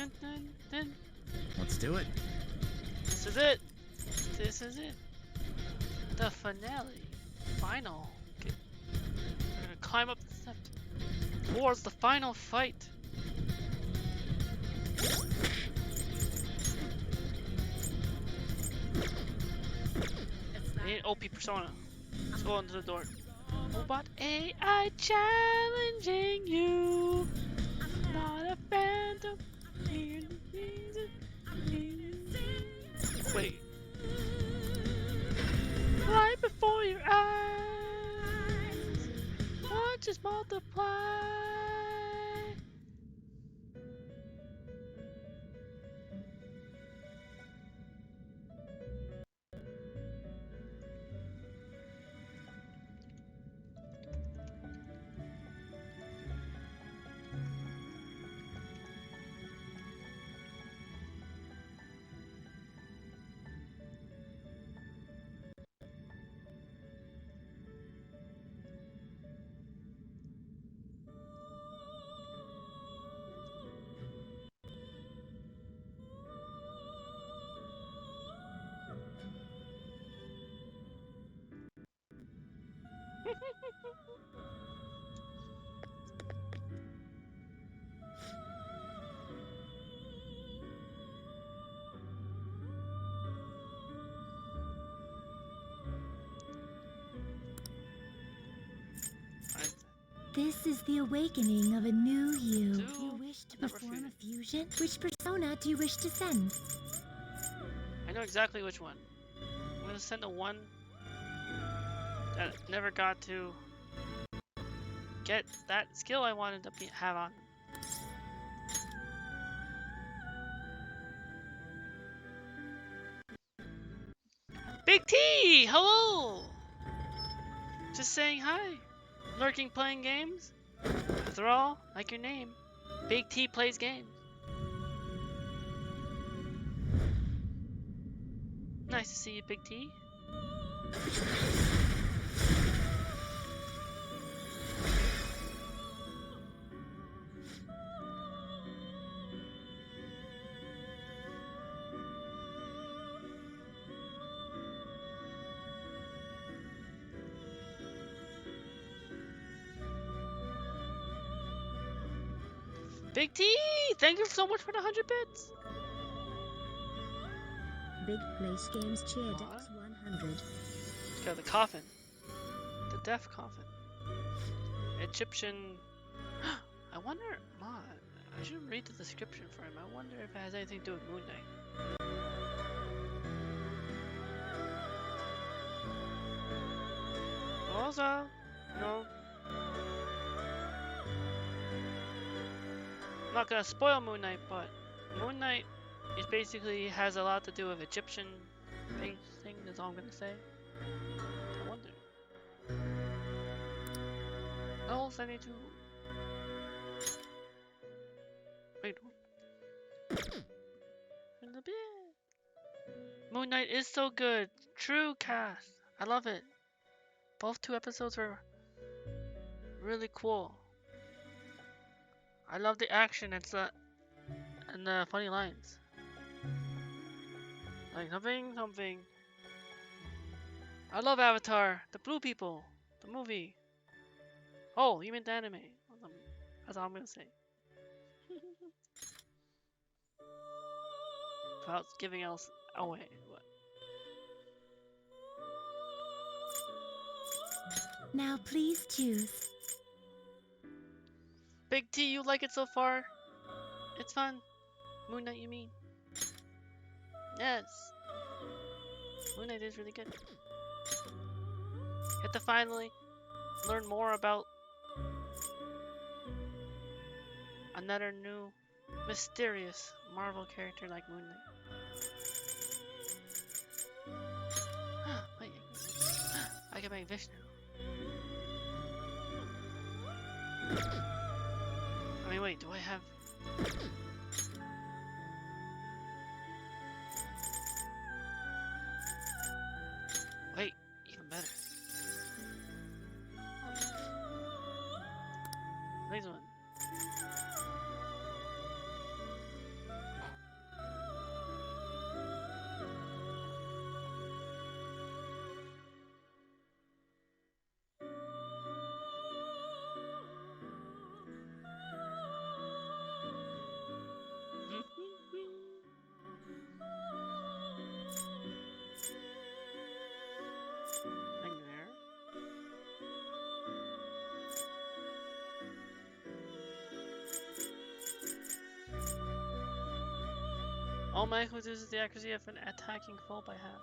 Dun, dun, dun. Let's do it. This is it. This is it. The finale. Final. Okay. We're gonna climb up the steps towards the final fight. I need OP persona. Let's go into the door. Robot AI challenging you. Not a phantom. Wait. Right before your eyes. Watch us multiply. This is the awakening of a new you. Do You wish to never perform a fusion. fusion? Which persona do you wish to send? I know exactly which one. I'm gonna send the one that never got to get that skill I wanted to have on. Big T! Hello! Just saying hi. Lurking playing games? After all, like your name, Big T plays games. Nice to see you, Big T. Big T! Thank you so much for the 100 bits! Big Place Games cheered What? X100. It's got the coffin. The death coffin. Egyptian... I wonder... I should read the description for him. I wonder if it has anything to do with Moon Knight. Also, no. I'm not gonna spoil Moon Knight, but Moon Knight is basically has a lot to do with Egyptian thing. That's all I'm gonna say. I wonder. Else I need to. Wait. In the bed. Moon Knight is so good. True cast. I love it. Both 2 episodes were really cool. I love the action and the funny lines. Like something. I love Avatar, the blue people, the movie. Oh, you meant the anime. That's all I'm gonna say. Without giving else away. What? Now please choose. Big T, you like it so far? It's fun. Moon Knight, you mean? Yes. Moon Knight is really good. Get to finally learn more about another new, mysterious Marvel character like Moon Knight. Wait, I can make Vishnu. I mean, wait, do I have... Wait, even better. Next one. Automatically reduces the accuracy of an attacking foe by half.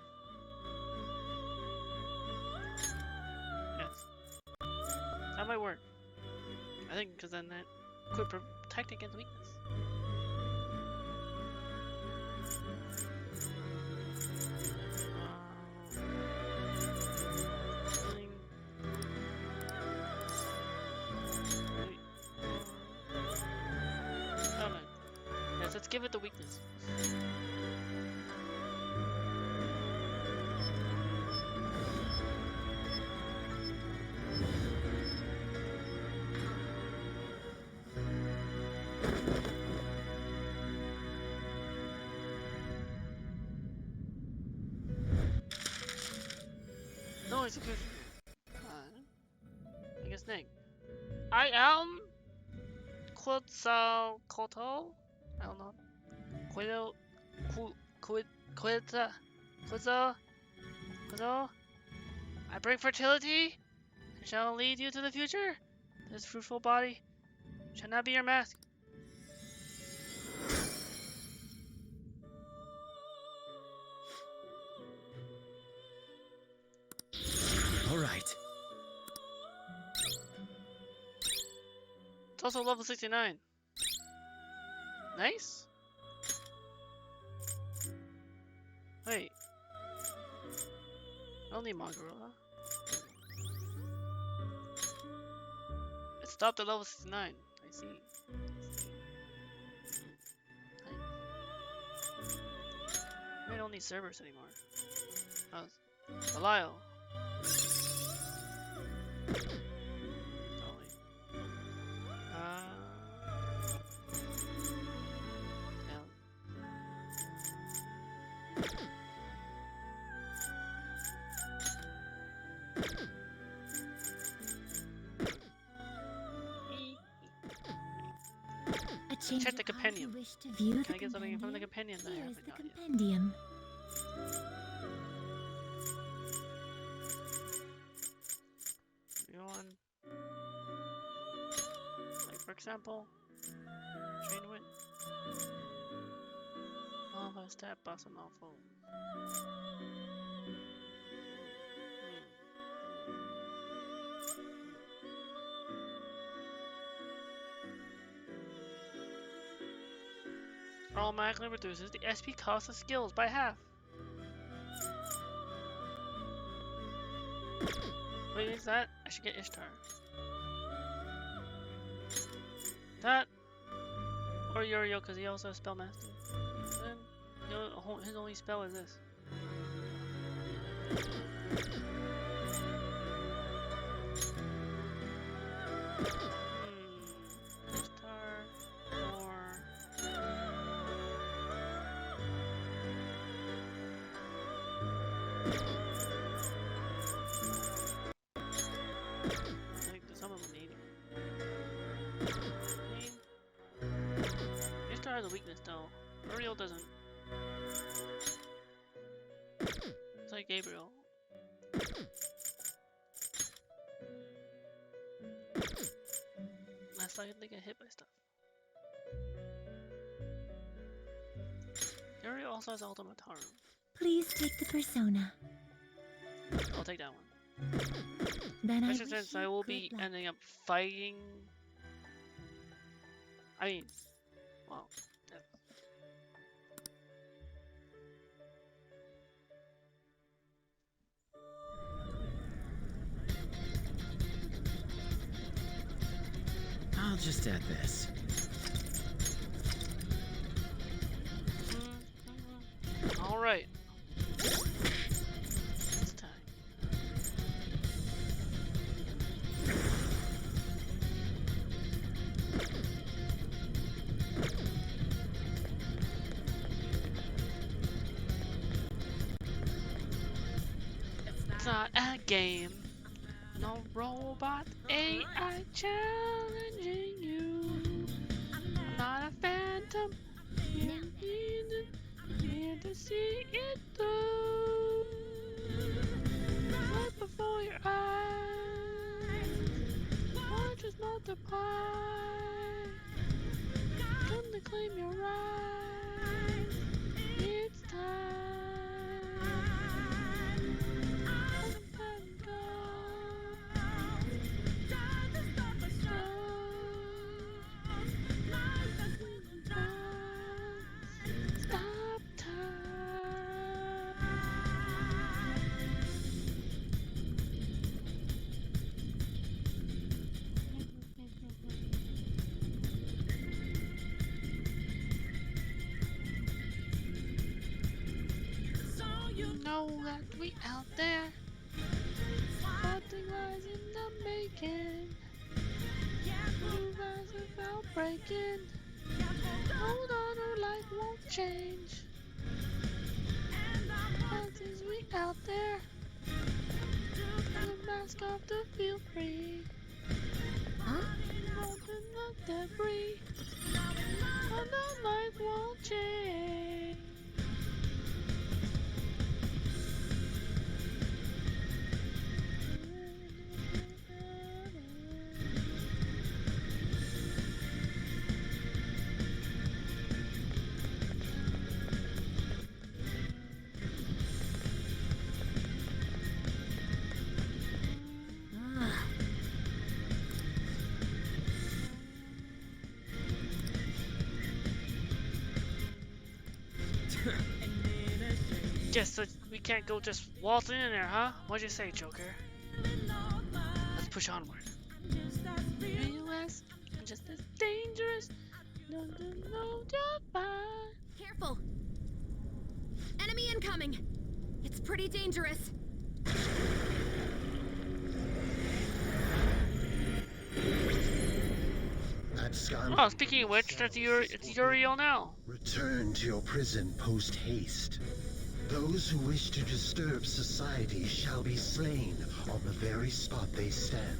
Yes. That might work. I think because then that could protect against weakness. Oh no. Yes, let's give it the weakness. No execution. I guess name. I am Quetzalcoatl. I don't know. Quetzal. I bring fertility and shall lead you to the future. This fruitful body shall not be your mask. All right. It's also level 69. Nice. Wait. I don't need Magorilla. It stopped at level 69. I see. I don't need Cerberus anymore. Belial. Check the compendium. Can I get something from the compendium that I haven't got yet? Compendium. Go on. Like for example, train win. Oh, a stat boss and awful. Automatically reduces the SP cost of skills by half. Wait, is that? I should get Ishtar. That or Uriel, because he also has Spellmaster. Then his only spell is this. Ishtar or I think some of them need it. Ishtar has a weakness though. Uriel doesn't. It's like Gabriel. Last I think I hit by stuff. Uriel also has Ultimate Harm. Please take the persona. I'll take that one. Then Especially since I will be ending up fighting. I mean, well, yeah. I'll just add this. All right. It's time. It's not a game. No robot AI challenging you. I'm not a phantom. Here to see it through. Right before your eyes. Watch us multiply. Come to claim your rights. Stop time. So you know that we out there. Something lies in the making. You guys without breaking. Hold on, our life won't change. As we out there. The mask off to feel free. Huh? Nothing but debris. And our life won't change. Ah, Guess so we can't go just waltzing in there, huh? What'd you say, Joker? Let's push onward. US, just as dangerous. No, just fine. careful! Enemy incoming! It's pretty dangerous. That scoundrel. Oh, speaking of which, it's Uriel now. Return to your prison post haste. Those who wish to disturb society shall be slain on the very spot they stand.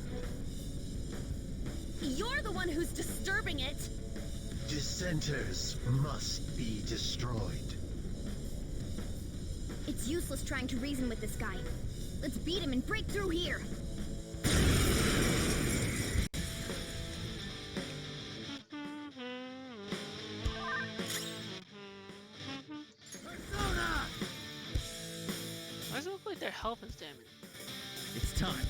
You're the one who's disturbing it! Dissenters must be destroyed. It's useless trying to reason with this guy. Let's beat him and break through here! Why does it look like their health is damaged? It's time.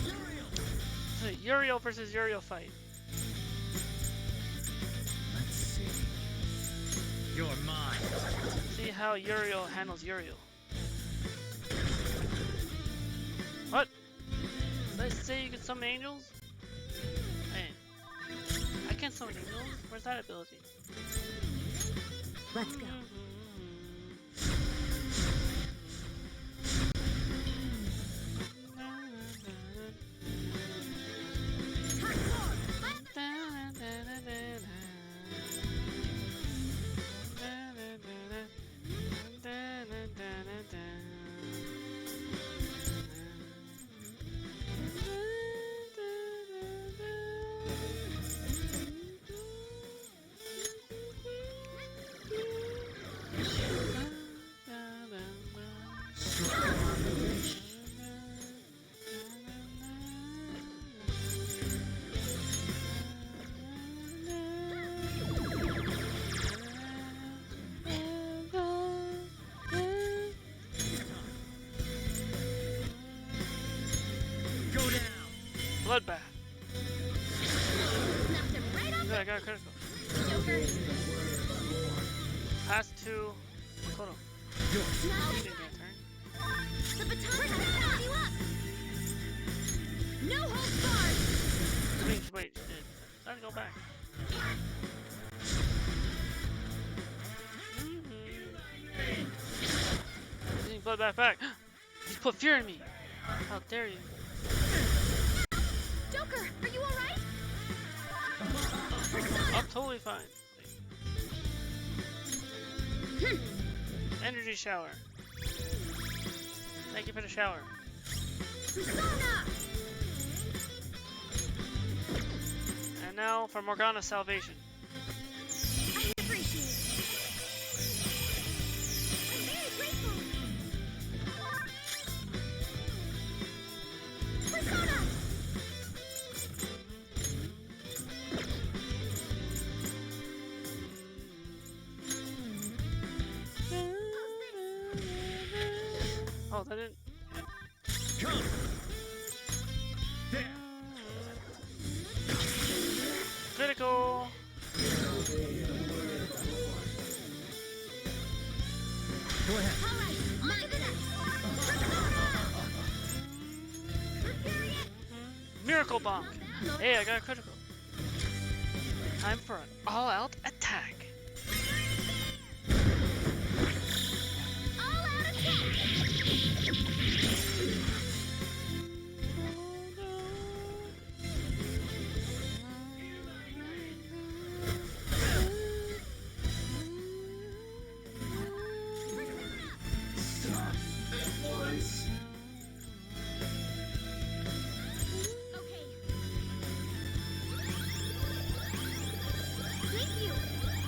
It's a Uriel versus Uriel fight. Let's see. You're mine. See how Uriel handles Uriel. What? Did I say you can summon angels? Man, I can't summon angels. Where's that ability? Let's go. Go down. Bloodbath. Knocked him right off Good, I got a critical. the Joker. Pass to Koto. Yours. Now, He didn't get a turn. the baton is you up! No holds barred! Wait, she did. Time to go back. Getting Bloodbath back. He's put fear in me. How dare you? Joker, are you alright? Persona! I'm totally fine. Wait. Energy shower. Thank you for the shower. Persona! And now for Morgana's salvation. I appreciate it. I'm very grateful. failed. I didn't. Come. There. Critical. Go ahead. Miracle Bomb. Hey, I got a critical. Time for an all-out attack.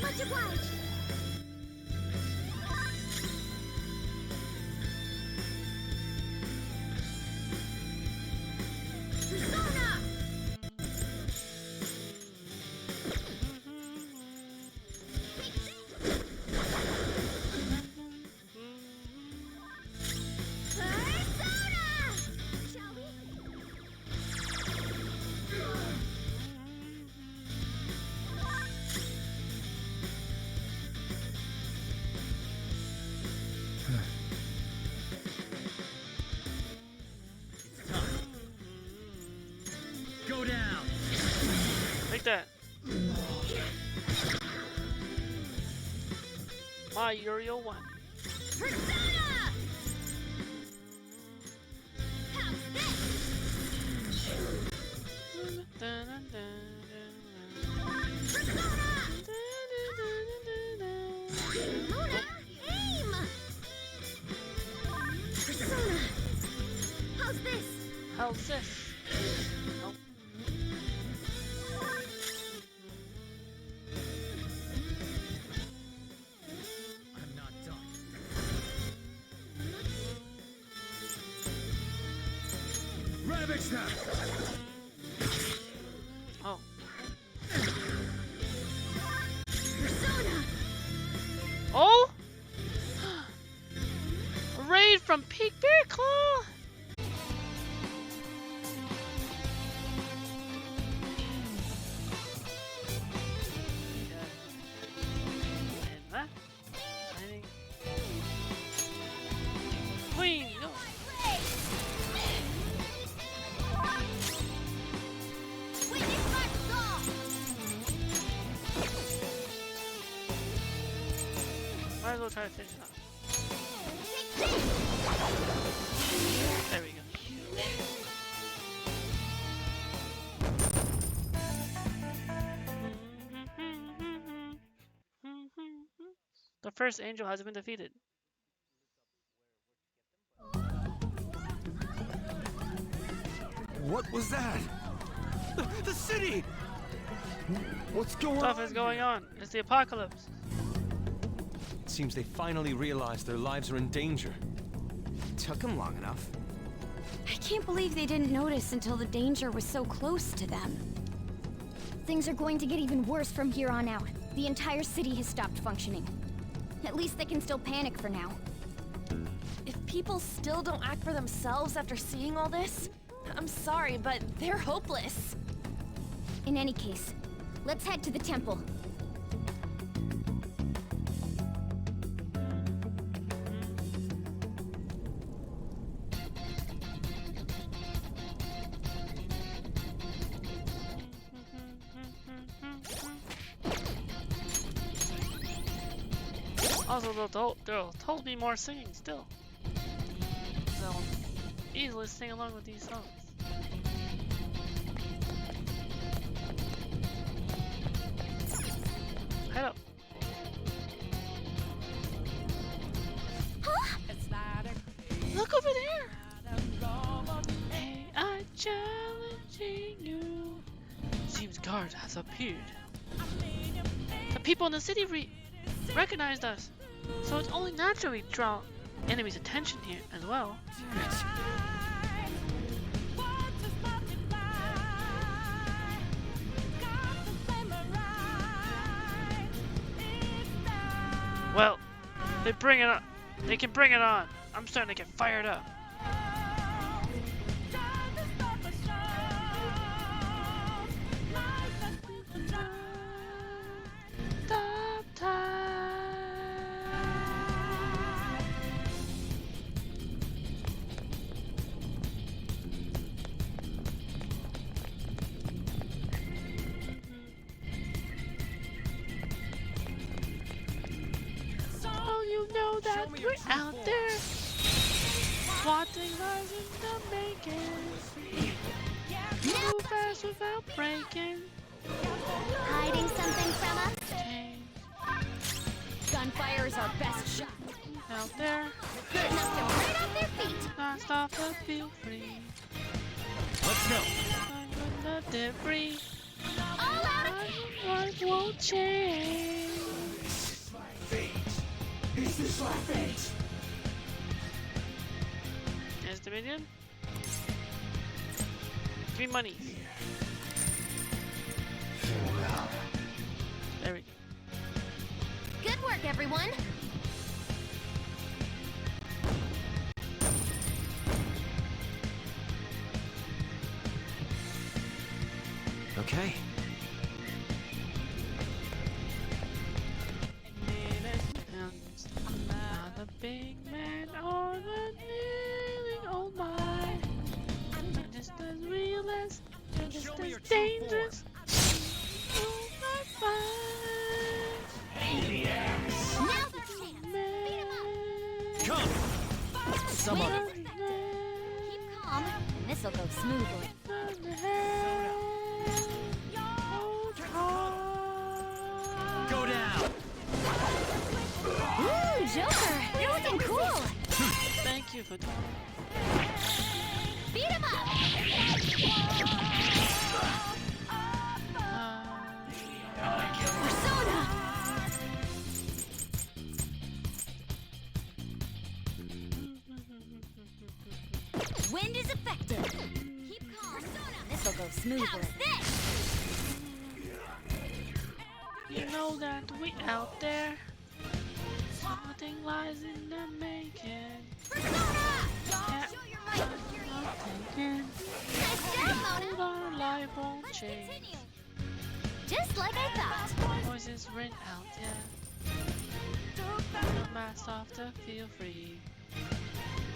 Much obliged. Persona! Persona! Shall we? Go down. Like that. My Uriel 1. Persona! How's this? Luna, aim! Persona! How's this? How's this? Oh. I'm not done. Rabbit snap. Oh. Persona! Oh! A raid from Peak Bear Claw! And that. Queen, go! Witness my soul! Might as well try to finish it off. Take this! There we go. The first angel has been defeated. What was that? The city! What's going Stuff on? is going on. It's the apocalypse. It seems they finally realized their lives are in danger. Took them long enough. I can't believe they didn't notice until the danger was so close to them. Things are going to get even worse from here on out. The entire city has stopped functioning. At least they can still panic for now. If people still don't act for themselves after seeing all this, I'm sorry, but they're hopeless. In any case, let's head to the temple. Also, they'll totally be more singing still. They'll easily sing along with these songs. Head up. Huh? Look over there! Hey, I'm challenging you. Seems guard has appeared. The people in the city recognized us, so it's only natural we draw enemies' attention here as well. Well, they can bring it on. I'm starting to get fired up. Stop time. Oh, you know that we're out there. Swatting lies in the making. Move fast without breaking. Hiding something from us? Change Gunfire is our best shot. out there. Knock them right off their feet. Not stop to feel free. Let's go. I'm gonna debris. All out of Life won't change. Is this my fate? There's the minion. 3 money. There we go. Good work, everyone. Okay. Not a big man or a kneeling old mine. You're just as real as, you're just Show me your as true dangerous. Oh, my fine Now's our chance. Beat 'em up. Come. Some Win other is way. effective. Keep calm. This'll go smoothly. Go down. Ooh, Joker, you're looking cool. Thank you for Beat 'em up. Persona. Wind is effective. Keep calm. Persona. This'll go smoothly. How's this? You know that we out there. Something lies in the making. Persona. Yeah. Show your might. Not thinking. Nice job, Mona. Our life won't Let's change. continue. Just like I thought. Voices ring out, yeah. The mask off to feel free.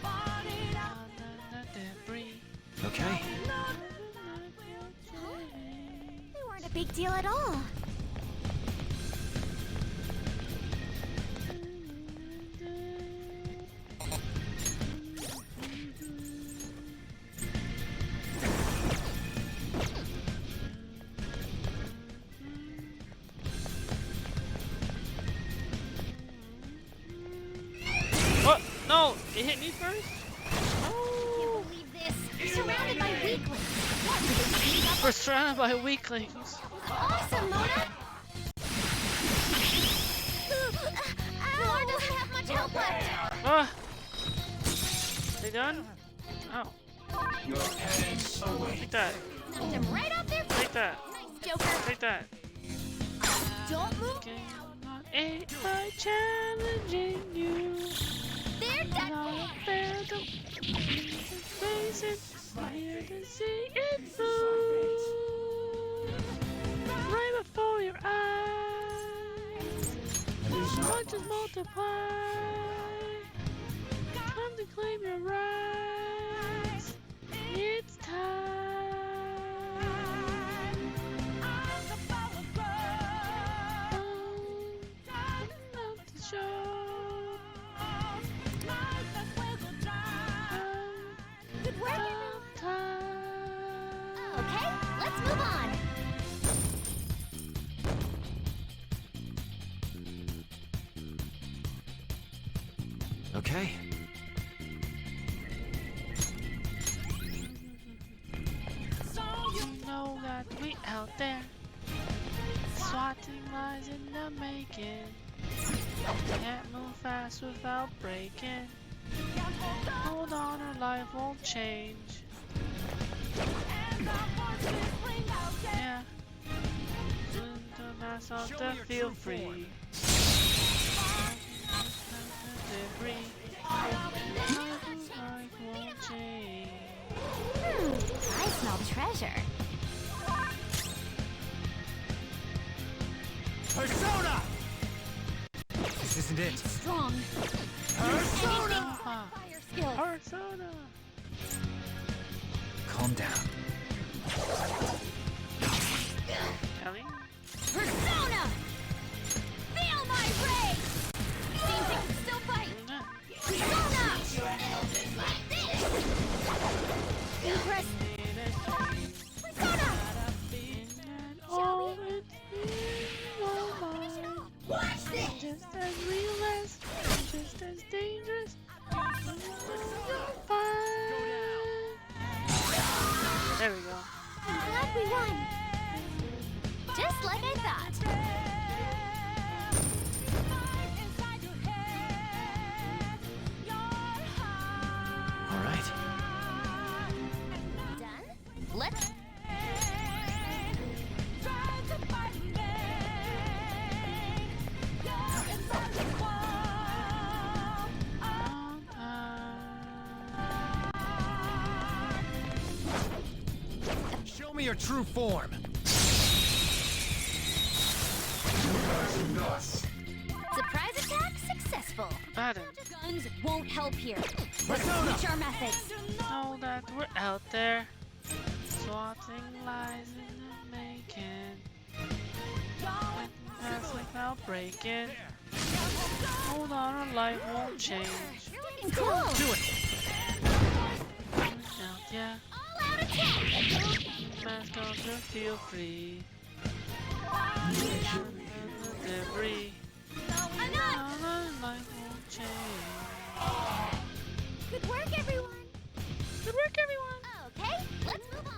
Under the debris. Okay. They weren't a big deal at all. What? No! It hit me first? Can't believe this. We're surrounded by weaklings. What, do they sneak up? We're surrounded by weaklings. Awesome, Mona! Noir doesn't have much help left. Ah! They done? Oh. Take that. Knocked them right off their feet. Take that. Nice, Joker. Take that. Don't move. Game not aid by challenging you. They're done. Not fair to face it. Here to see it through. Right before your eyes. Punches multiply. Time to claim your rights. It's time. Not to show. Good work. Time. Okay, let's move on. Okay. You know that we out there. Swatting lies in the making. Can't move fast without breaking. Hold on or life won't change. Yeah. The mask off to feel free. Debris. isn't it. Strong. Persona! Fire skills. Persona! Calm down. Ellie? Persona! Feel my rage! Seems it can still fight. Persona! Impress. Persona! Shall we? Finish it off. Watch this! Just as relentless, just as dangerous. There we go. I'm glad we won. Just like I thought. All right. Done? Let's. Show me your true form. Surprise attack successful. Baden, Guns won't help here. Let's Persona! switch our methods. know that we're out there, swatting lies in the making, fast without breaking. Hold on, our life won't change. You're looking cool. Do it. Out, yeah, All out attack. mask on to feel free. Debris. Enough. Our life won't change. Good work, everyone. Good work, everyone. Okay, let's move on.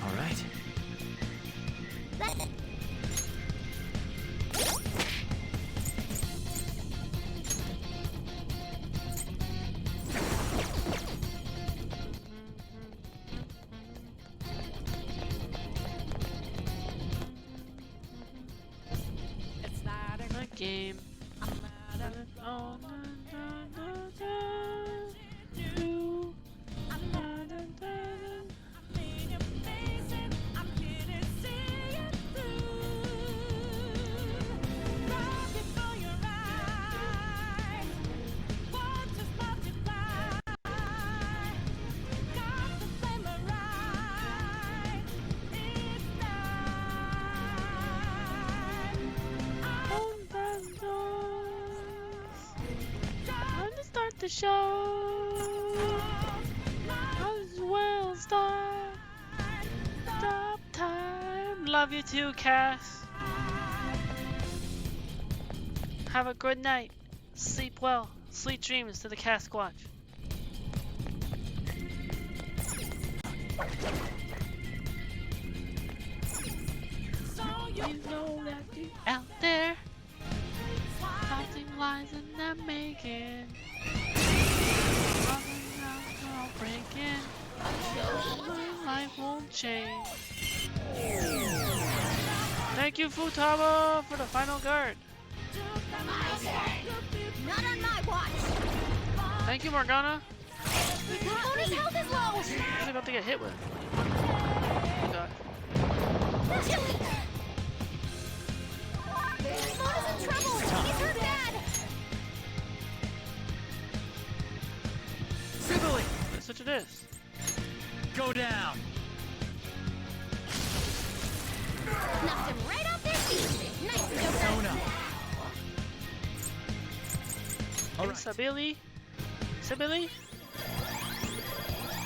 All right. Let's. The game. Oh, you. Time to start the show. Might as well start. Stop time. Love you too, Cass. Have a good night. Sleep well. Sweet dreams to the Cass Squatch. You know that you out there. Something lies in the making. Something else all breaking. My life won't change. Thank you, Futaba, for the final guard. Not on my watch. Thank you, Morgana. Tony's health is low. What is he about to get hit with? Oh, God. Mona's in trouble. He's hurt bad. Sibily, That's what it is. go down. Knocked him right off their feet. Nice job. Persona. All right. Sabili? Sabili?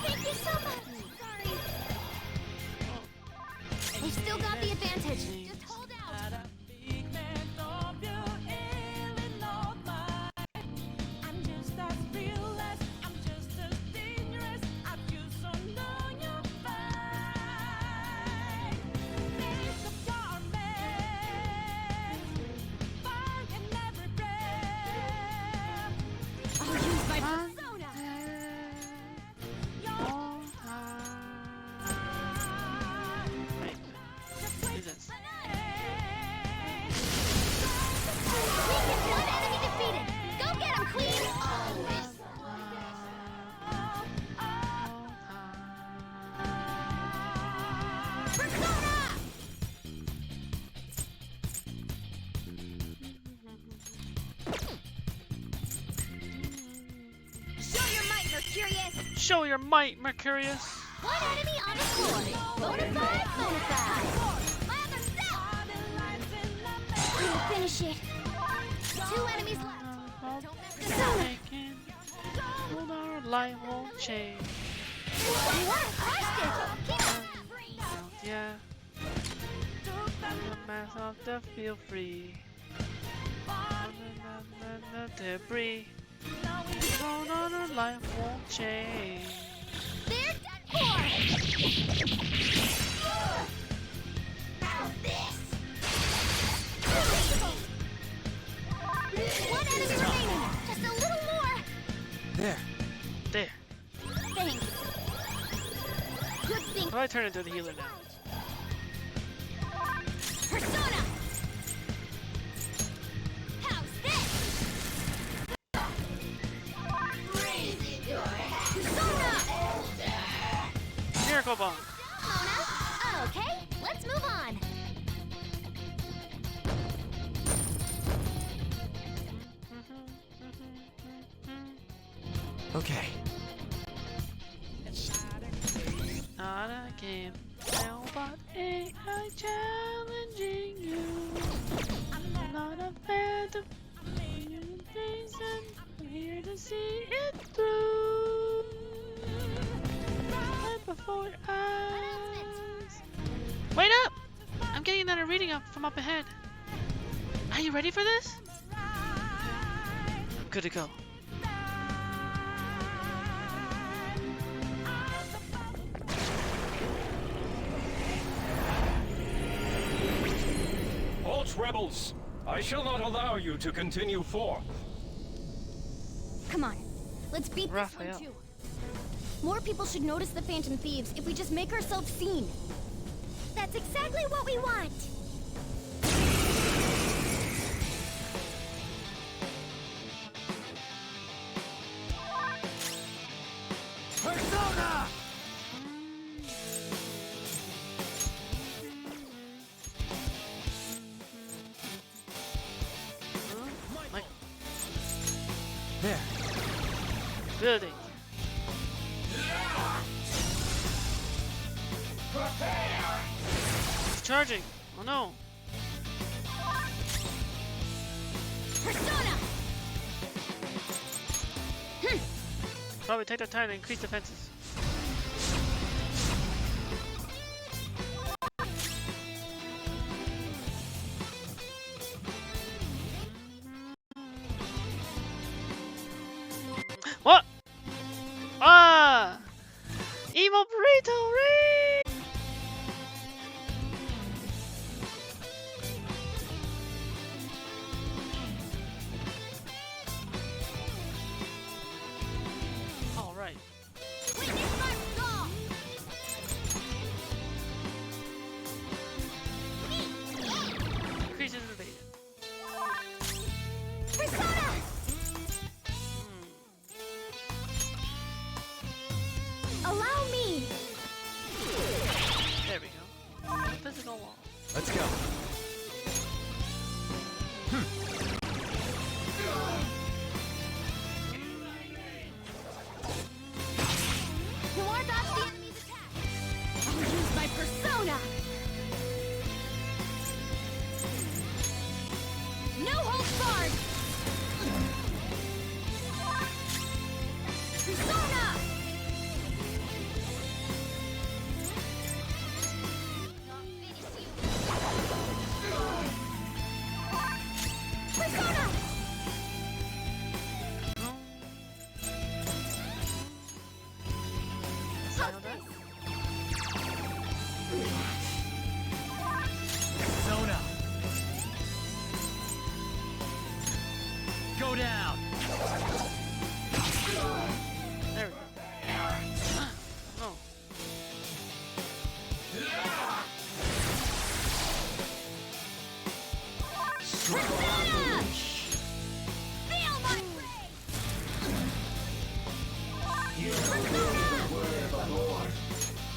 Thank you so much. Sorry. We've still got the advantage. Just hold out. I'll use my persona. Wait. Is Jesus. One enemy defeated. Go get him, Queen. Persona! Show your might, Mercurius. Show your might, Mercurius. One enemy on the floor. Bonafide, bonafide. My other self. We'll finish it. Two enemies left. Don't mess this up. Hold our life won't change. You are crushed it. Keep it free. Yeah. The mass of the feel free. Debris. Hold on, our life won't change. They're done for. How's this? One enemy remaining. Just a little more. There. There. Thanks. Good thing. How do I turn into the healer now? Persona. How's this? Persona. Miracle Bomb. Mona. Okay, let's move on. Okay. Not a game, now but AI challenging you. I'm not a fan of things, and I'm here to see it through. Right before your eyes. Wait up! I'm getting another reading up from up ahead. Are you ready for this? I'm good to go. Halt, rebels! I shall not allow you to continue forth. Come on, let's beat this Raphael. one too. More people should notice the Phantom Thieves if we just make ourselves seen. That's exactly what we want. Persona! Like There. building. It's charging. Oh no. Persona! Probably take the time to increase defenses. What? Ah! Evil burrito ring! All right. Witness my resolve! Increases evaded. Persona! Allow me! There we go. Physical wall. Let's go. You ward off the enemy's attack! I'll use my persona! No holds barred! Persona! Not finish you. Persona! How's this? Persona. Go down. There we go. No. Persona! Feel my rage! Persona!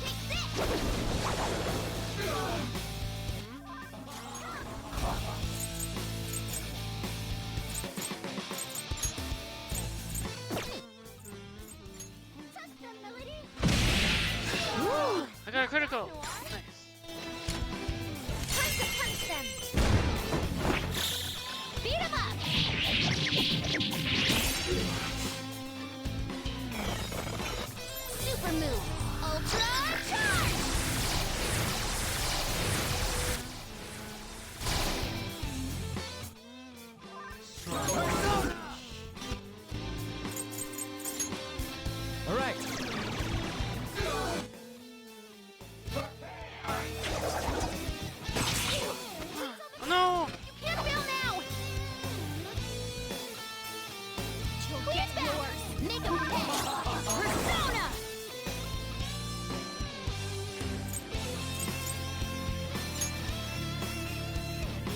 Take this! I got a critical. Nice. Time to punch them! Beat 'em up! Super move! Ultra charge! All right. Oh no! You can't fail now! You'll get yours! Make 'em pay! Persona!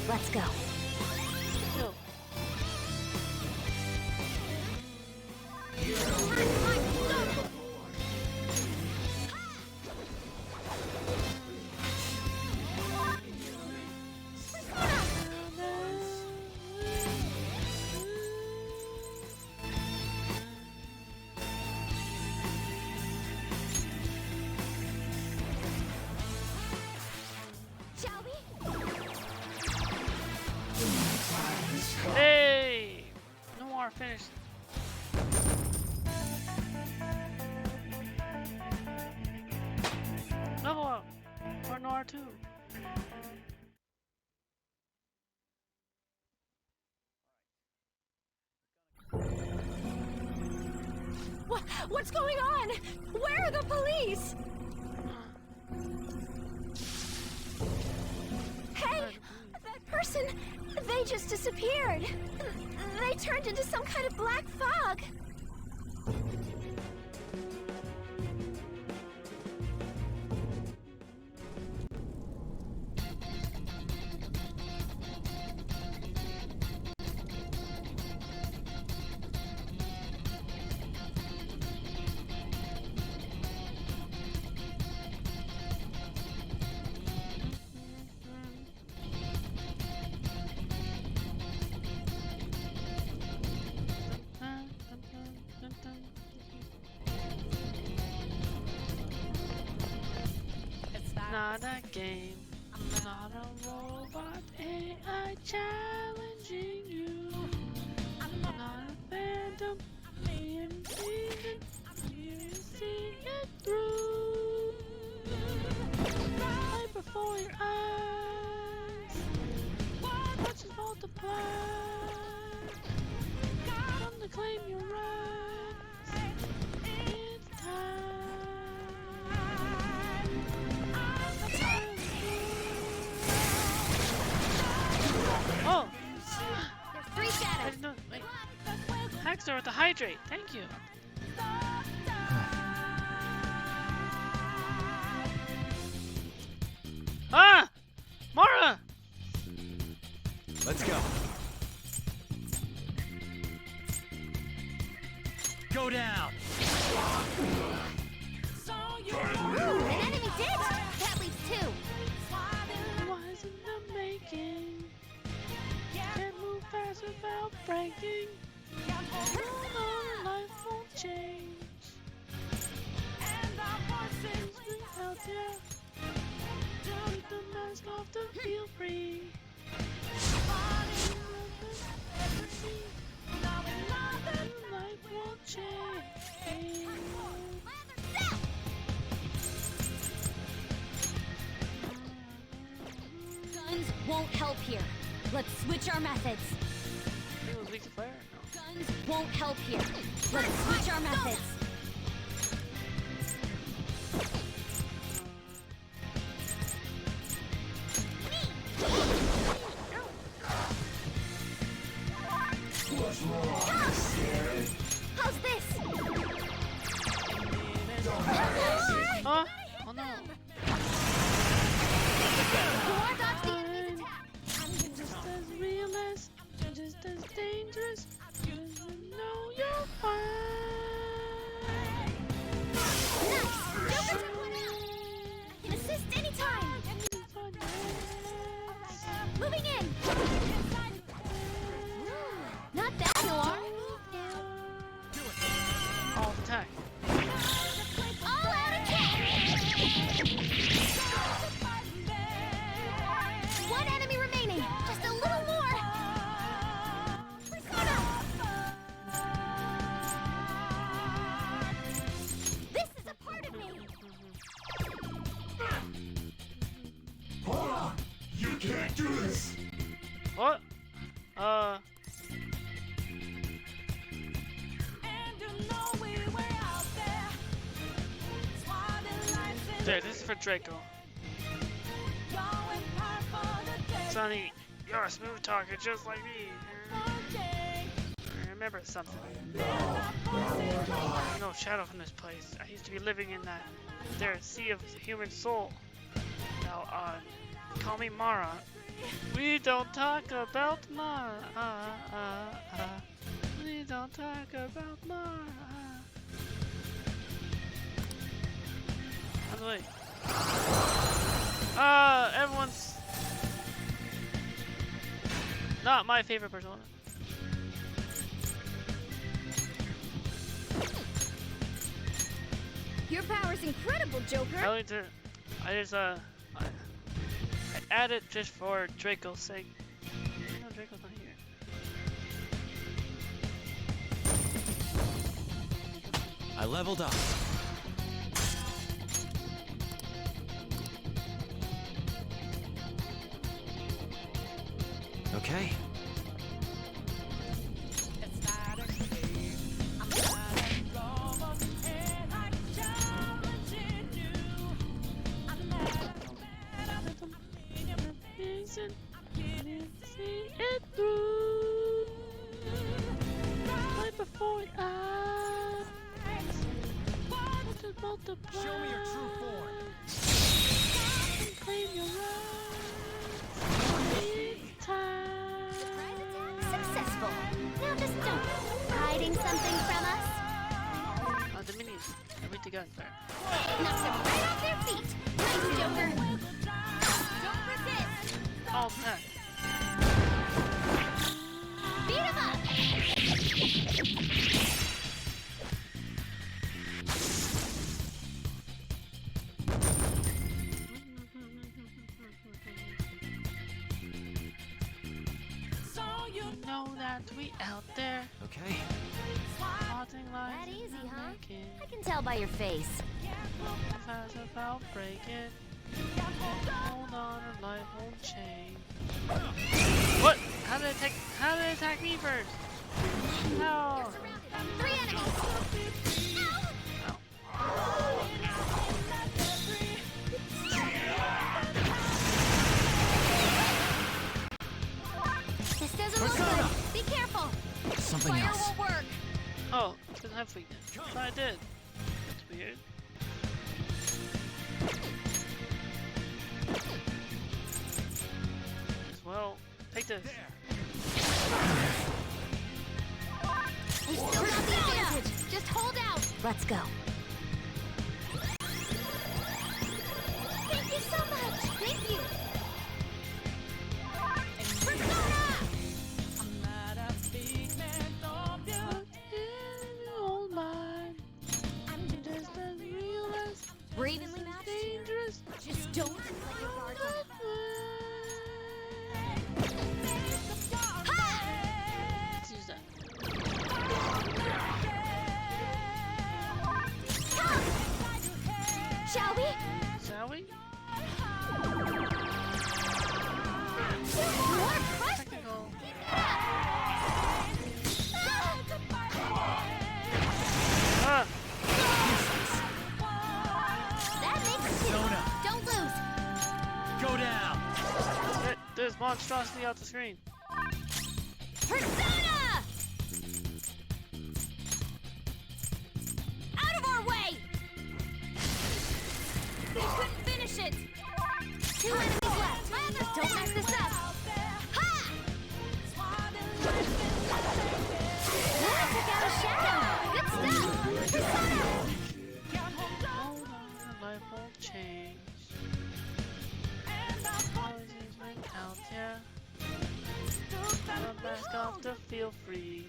Let's go. Go. Shall we? Hey! Noir finished. Level up for Noir 2. What's going on? Where are the police? Hey, that person, they just disappeared. They turned into some kind of black fog. Not a game, not a robot AI challenging you. I'm not a phantom, being seasoned, you see it through. Right before your eyes, watch it multiply. Come to claim your rights. It's time. Oh! There's 3 shadows. Wait. Hackster with the hydrate. Thank you. Ah! Mara! Let's go. Go down. Ooh, an enemy did! That leaves 2. Wise in the making. Can't move fast without breaking. No, life won't change. And our voices ring out there. Take the mask off to feel free. Life won't change. Guns won't help here. Let's switch our methods. It was weak to fire? No. Guns won't help here. Let's switch our methods. How's this? Oh! Oh no! Ward off the enemy's attack. Just as real Moving in! Not bad, Noir. All attack. All out attack! One enemy remaining. Just a little more. Persona! This is a part of me. Hold on! You can't do this! What? There, this is for Draco. Sonny, you're a smooth talker just like me. Remember something. There's no shadow from this place. I used to be living in that there sea of human soul. Now, call me Mara. We don't talk about Mara. We don't talk about Mara. By the way, everyone's not my favorite persona. Your power's incredible, Joker. I added just for Draco's sake. No, Draco's not here. I leveled up. Okay. Show me your true form. Successful. Now just don't. Hiding something from us? The minions. Every together. Knocks them right off their feet. Nice, Joker. Don't resist. All attack. Beat 'em up. Know that we out there. Okay. Haunting lives That easy, and huh? making I can tell by your face. fast about breaking. Hold on, or life won't change. What? How did it attack me first? No. 3 enemies. This doesn't look good. Be careful. Something Fire else. won't work. Oh, it doesn't have weakness. I thought I did. That's weird. Well, take this. We still got the advantage. Just hold out. Let's go. Thank you so much. Thank you. Persona! Bravely matched. Dangerous. Just don't let your guard down. Let's use that. Shall we? Shall we? More pressure. Technical. Ah! That makes 2. Persona. Don't lose. Go down. There's monstrosity out the screen. Persona! Out of our way! They couldn't finish it. 2 enemies left. Don't mess this up. Ha! Ooh, I took out a shadow. Good stuff. Persona! Hold on, life won't change. Always been out there. feel free.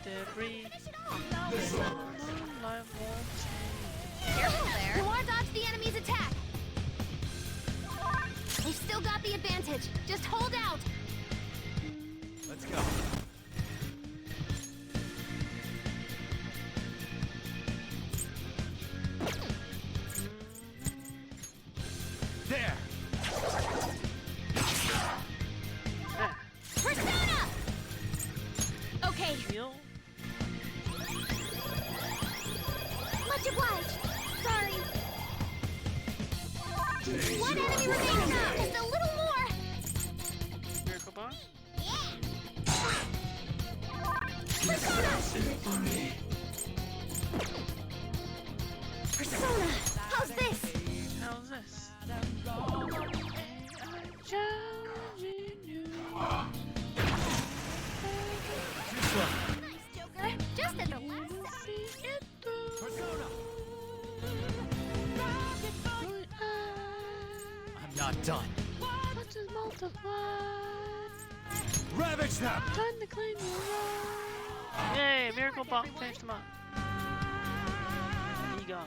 Debris. Careful there. You want to dodge the enemy's attack. We've still got the advantage. Just hold out. Let's go. There! Persona! Okay, Heal. much obliged. Sorry. One enemy remaining now. Just a little more. Miracle Bomb. Persona! How's this? How's this? Nice, Joker. Just at the last second. Persona! I'm not done. Let's just multiply. Ravage them! Time to claim your right. Yay! Miracle Bomb finished him up. He gone.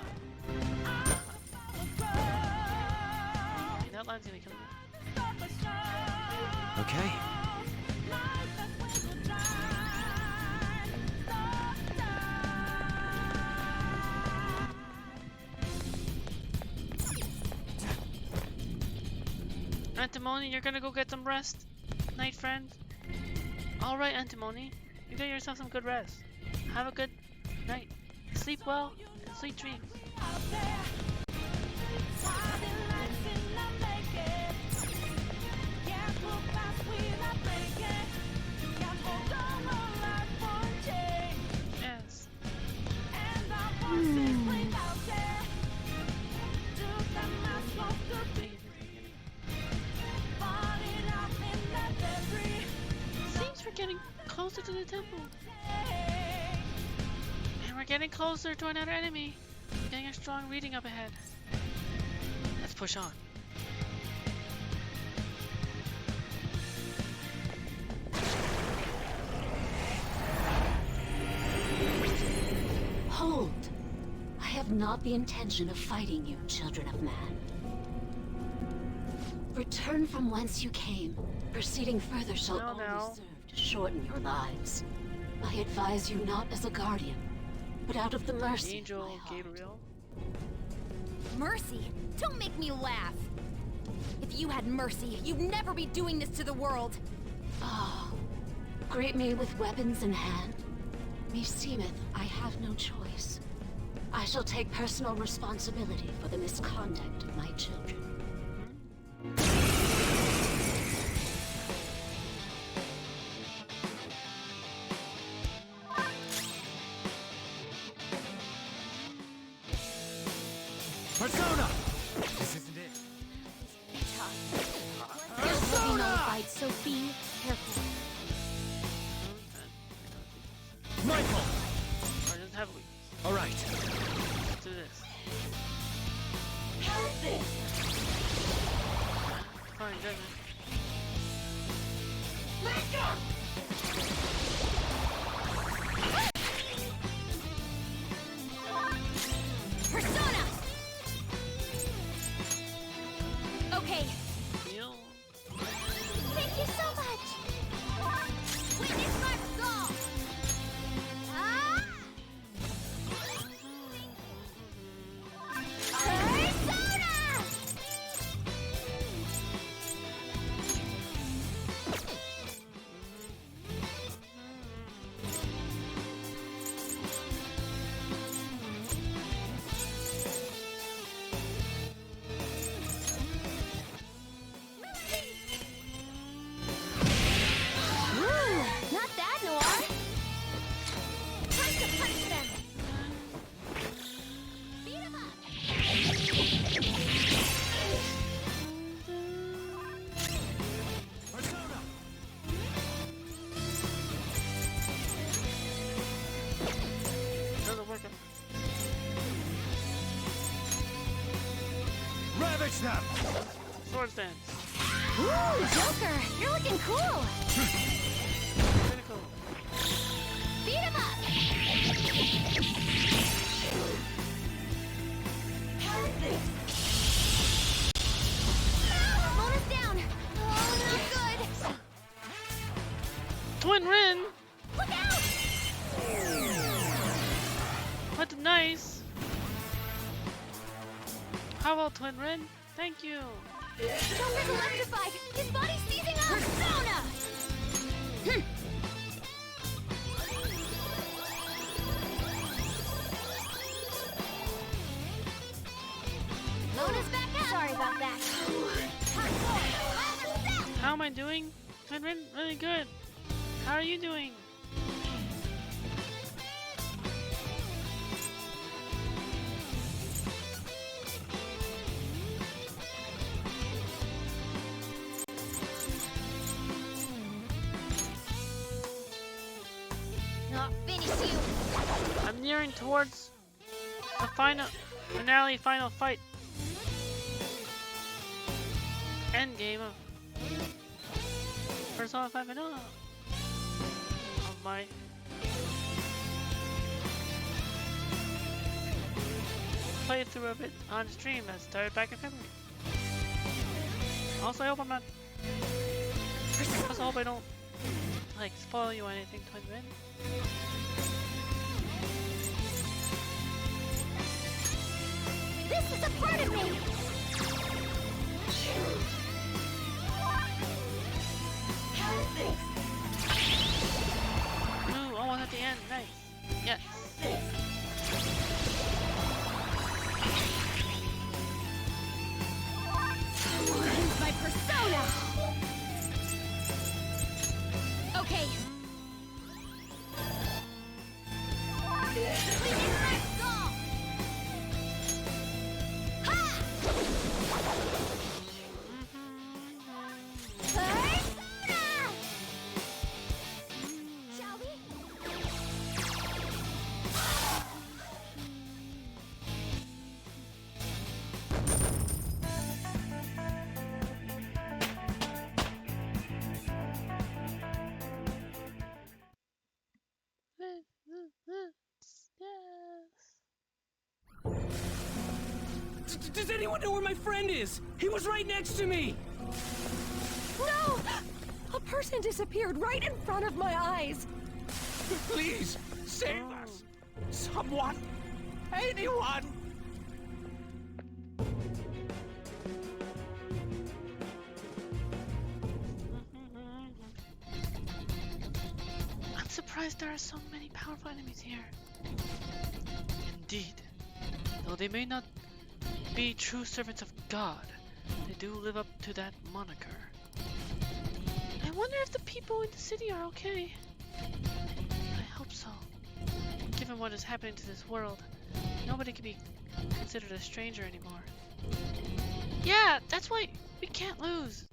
Okay, that line's gonna kill me. Okay. Antimony, you're gonna go get some rest, night friend. All right, Antimony, you get yourself some good rest. Have a good night. Sleep well and sweet dreams. Yes. Seems we're getting closer to the temple. And we're getting closer to another enemy. Getting a strong reading up ahead. Let's push on. Hold! I have not the intention of fighting you, children of man. Return from whence you came. Proceeding further shall only serve to shorten your lives. I advise you not as a guardian, but out of the mercy of Angel my heart. Gabriel. Mercy? Don't make me laugh. If you had mercy, you'd never be doing this to the world. Ah, greet me with weapons in hand. Meseemeth, I have no choice. I shall take personal responsibility for the misconduct of my children. Persona! This isn't it. Still nullified, so be careful. Michael! Or just heavily. All right. Let's do this. Fine, doesn't it? Persona! Okay. Heal. Thank you so much. Witness my resolve. Ah! Persona! Ooh, not that, Noir. Time to punch them. Beat 'em up. Persona! Doesn't work. Ravage them! Swords dance. Ooh, Joker, you're looking cool. Critical. Beat him up. Mona's down. Oh, not good. Twin Rin! Look out! That's nice. How about Twin Rin? Thank you. Joker's electrified. His body's seizing up. Persona! Mona's back out. Sorry about that. How am I doing? Twin Rin, really good. How are you doing? Not finish you. I'm nearing towards the finale fight. End game of Persona 5 Vanilla. Of my playthrough of it on stream that started back in February. Also, I hope I'm not. Also, I hope I don't like spoil you or anything, Twin Rin. This is a part of me. Ooh, almost at the end. Nice. Yes. Use my persona. Okay. Shall we? Does anyone know where my friend is? He was right next to me! No! A person disappeared right in front of my eyes. Please, save us! Someone! Anyone! I'm surprised there are so many powerful enemies here. Indeed, though they may not be true servants of God, they do live up to that moniker. I wonder if the people in the city are okay. I hope so. Given what is happening to this world, nobody can be considered a stranger anymore. Yeah, that's why we can't lose.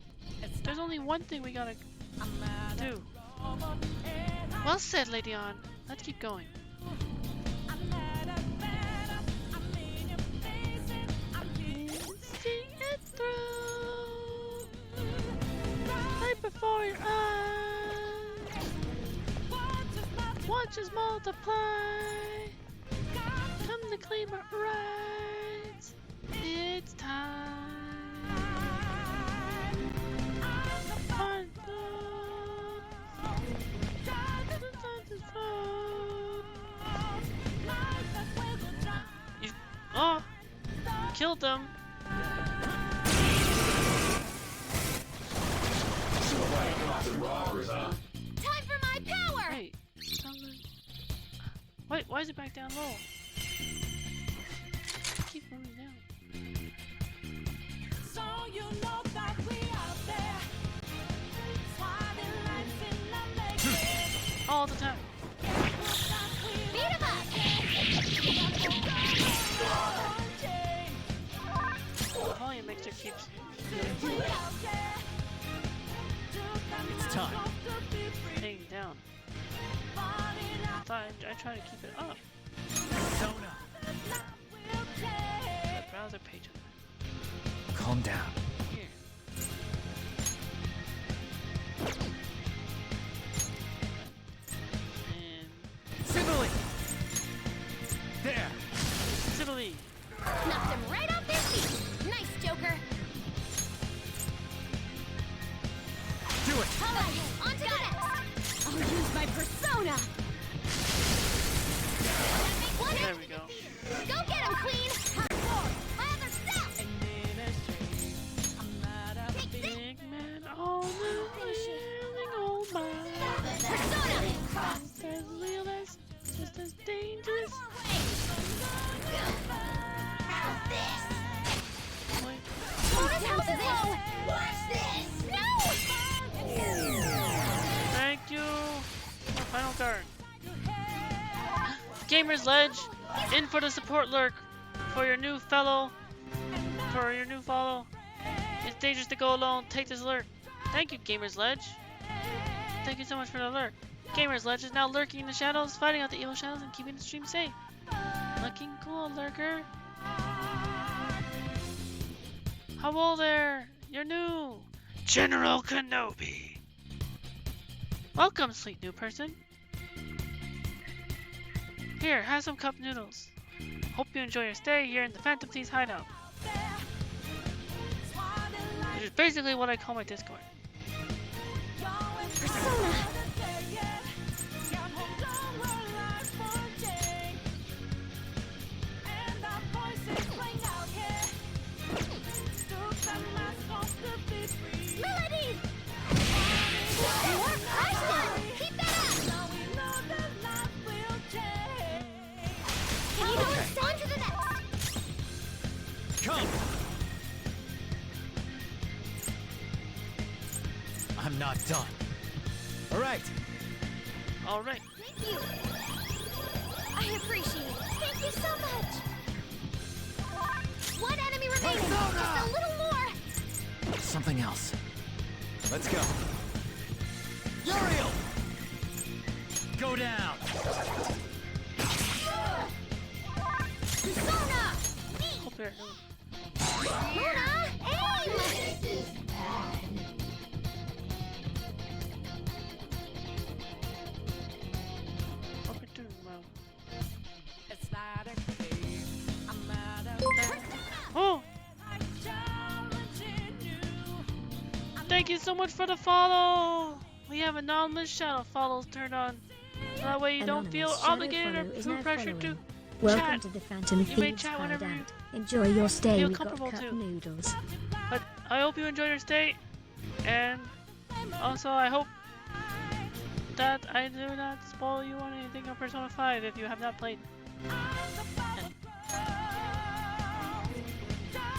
There's only one thing we gotta do. Well said, Lady Ann. Let's keep going. See it through, right before your eyes. Watch us multiply. Come to claim our rights. It's time. Oh, killed them. Time for my power. Hey, something. Wait, why is it back down low? Keep moving down. So you know that we out there, swatting lights in the making. All the time. Beat him up. The volume mixer keeps. It's time. Staying down. I thought I tried to keep it up. Persona. The browser page. Calm down. Here. Alright, on to the next. I'll use my persona. There we go. Go get him, Queen. My other self. Big man on the railing, oh my. Persona. Just as real as, just as dangerous. How's this? Wait. How's this? Watch this. No. Thank you. Final card. Gamer's Ledge, in for the support lurk for your new follow. It's dangerous to go alone. Take this lurk. Thank you, Gamer's Ledge. Thank you so much for the lurk. Gamer's Ledge is now lurking in the shadows, fighting out the evil shadows and keeping the stream safe. Looking cool, lurker. Hello there. You're new. General Kenobi. Welcome, sweet new person. Here, have some cup noodles. Hope you enjoy your stay here in the Phantom Thieves hideout. Which is basically what I call my Discord. Persona. Melody. More Preston. Keep that up. Can you go on to the next? Come! I'm not done. All right. All right. Thank you. I appreciate it. Thank you so much. One enemy remaining. Persona! Just a little more. Something else. Let's go. Uriel! Go down! Persona. Hope you're new. Luna, aim. Hope you're doing well. Oh! Thank you so much for the follow! We have anonymous shadow follows turned on. So that way you don't feel obligated or too pressured to Welcome chat. to the Phantom You may Thieves chat whenever hideout. you Enjoy your stay. feel We've got comfortable cup too. noodles. But I hope you enjoy your stay, and also I hope that I do not spoil you on anything on Persona 5 if you have not played.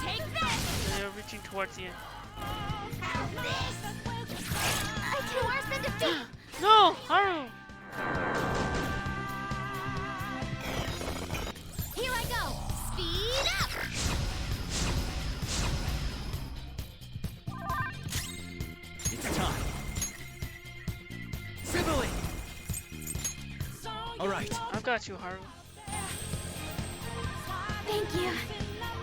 Take this. They're reaching towards the end. How's this? I too has been defeated. No! Haru! Here I go. Speed up. It's time. Sibylle! All right. I've got you, Haru. Thank you.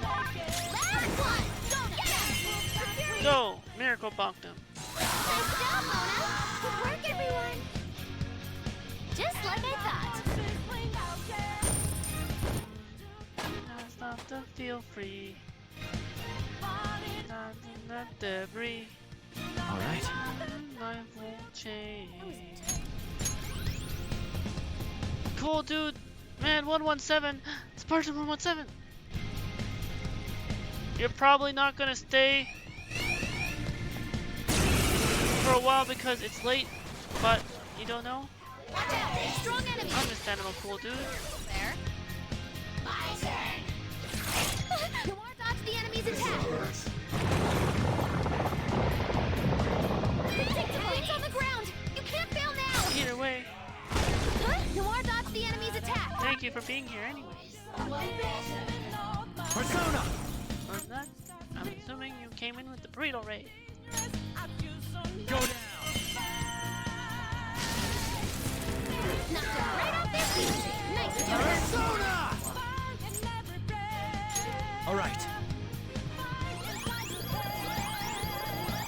Last one. Go get him. Go! Miracle bonked him. Nice job, Mona. Good work, everyone. Just like I thought. Now stop to feel free. Not in the debris. All right. Life won't change. Cool, dude. Man, 117. It's part of 117. You're probably not gonna stay for a while because it's late, but you don't know. Watch out. Strong enemy. Understandable, cool, dude. There. My turn. Noir dodge the enemy's attack. It's on the ground. You can't fail now. Either way, Noir dodge the enemy's attack. thank you for being here anyways. Persona! Or that, I'm assuming you came in with the burrito raid. Go down! Knocked him right off their feet. Nice job. Persona! All right.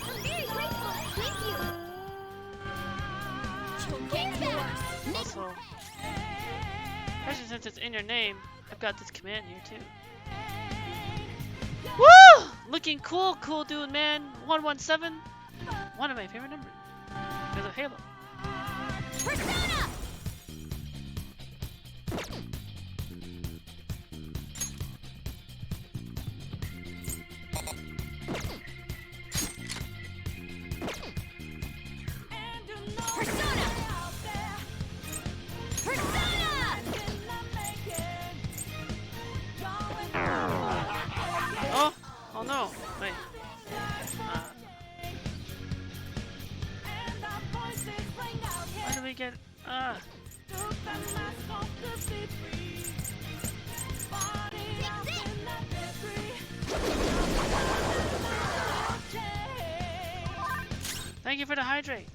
I'm very grateful. Thank you. King back. Also, especially since it's in your name, I've got this command here too. Woo! Looking cool, cool dude, man. 117. One of my favorite numbers. Because of Halo. Persona! Persona! Persona! Oh! Oh no! Wait. Why do we get... Thank you for the hydrate.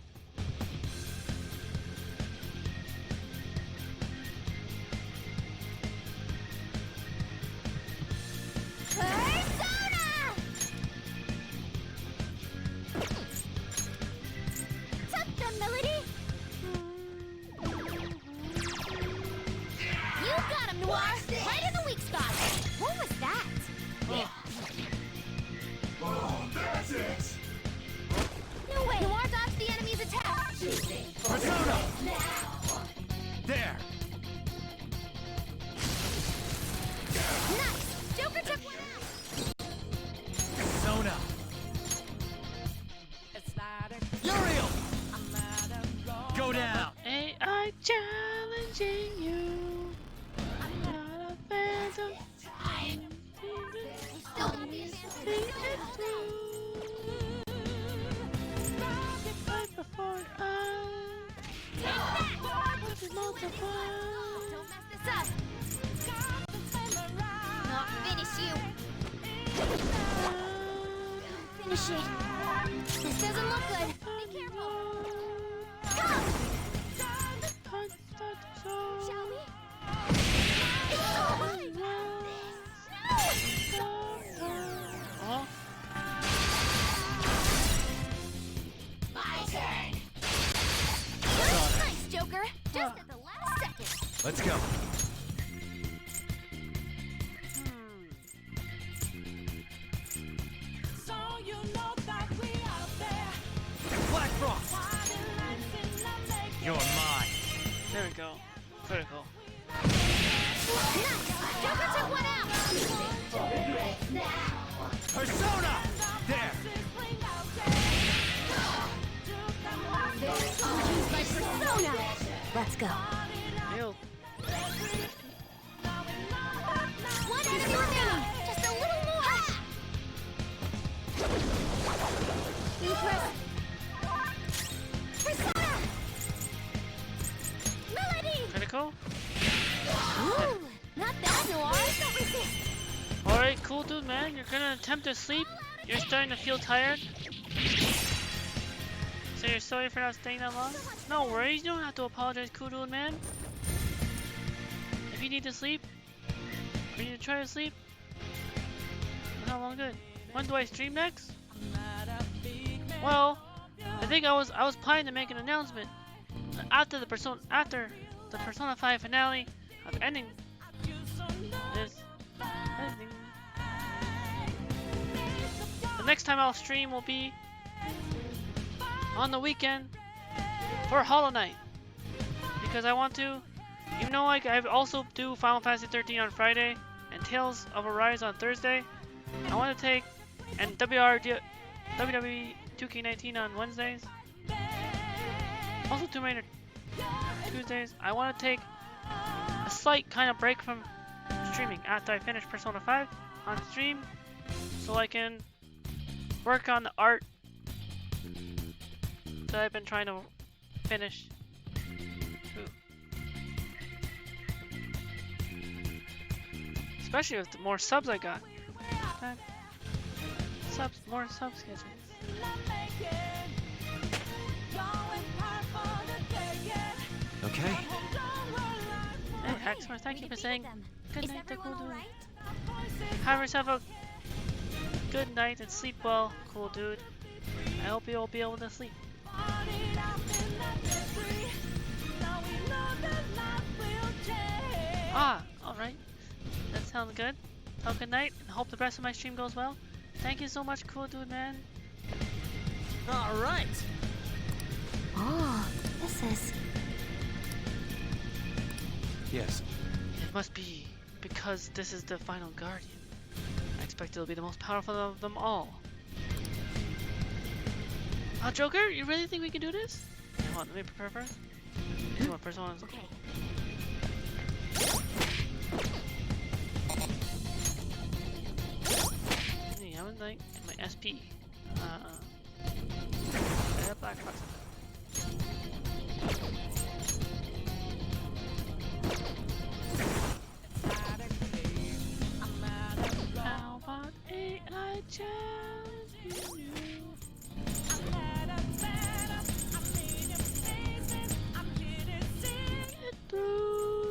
Persona! Tuck the melody. You got him, Noir. Right in the weak spot. What was that? Oh, that's it! No way. Noir dodged the enemy's attack. Persona! There! Nice. Joker took one out. Persona! Uriel! Go down! AI challenging you. I'm not a phantom. Still got the advantage. Right before Take that. multiply. Don't mess this up. Not finish you. Finish it. This doesn't look good. Be careful. Go! Shall we? It's over. Oh, My turn. Nice, Joker. Just at the last second. Let's go. Black Frost! You're mine. there we go. Critical. Nice. Joker took one out. Persona! There! Use my persona. Let's go. Ew. One enemy remaining. Just a little more. Impress. Persona. Melody. Critical? Ooh, not bad, Noir. Don't resist. Alright, cool dude, man. You're gonna attempt to sleep? You're starting to feel tired? So you're sorry for not staying that long? No worries, you don't have to apologize, cool dude, man. If you need to sleep, or you need to try to sleep, how long good? When do I stream next? Well, I think I was planning to make an announcement after the Persona 5 finale of ending this. The next time I'll stream will be on the weekend for Hollow Knight, because I want to, even though I also do Final Fantasy 13 on Friday and Tales of Arise on Thursday, I want to take, and WWE 2K19 on Wednesdays, also Tomb Raider Tuesdays. I want to take a slight kind of break from streaming after I finish Persona 5 on stream, so I can work on the art that I've been trying to finish. Especially with the more subs I got. More subs get it. Okay. Hey, Axmar, thank you for saying good Is night to everyone cool dude. alright? Have yourself a good night and sleep well, cool dude. I hope you'll be able to sleep. Ah, alright. That sounds good. Have a good night and hope the rest of my stream goes well. Thank you so much, cool dude, man. All right. Oh. process. Yes. It must be because this is the final guardian. I expect it'll be the most powerful of them all. Joker, you really think we can do this? Hold on, let me prepare first. This is my first one. Okay. I was like in my SP. Black box. How about AI challenge you? Get through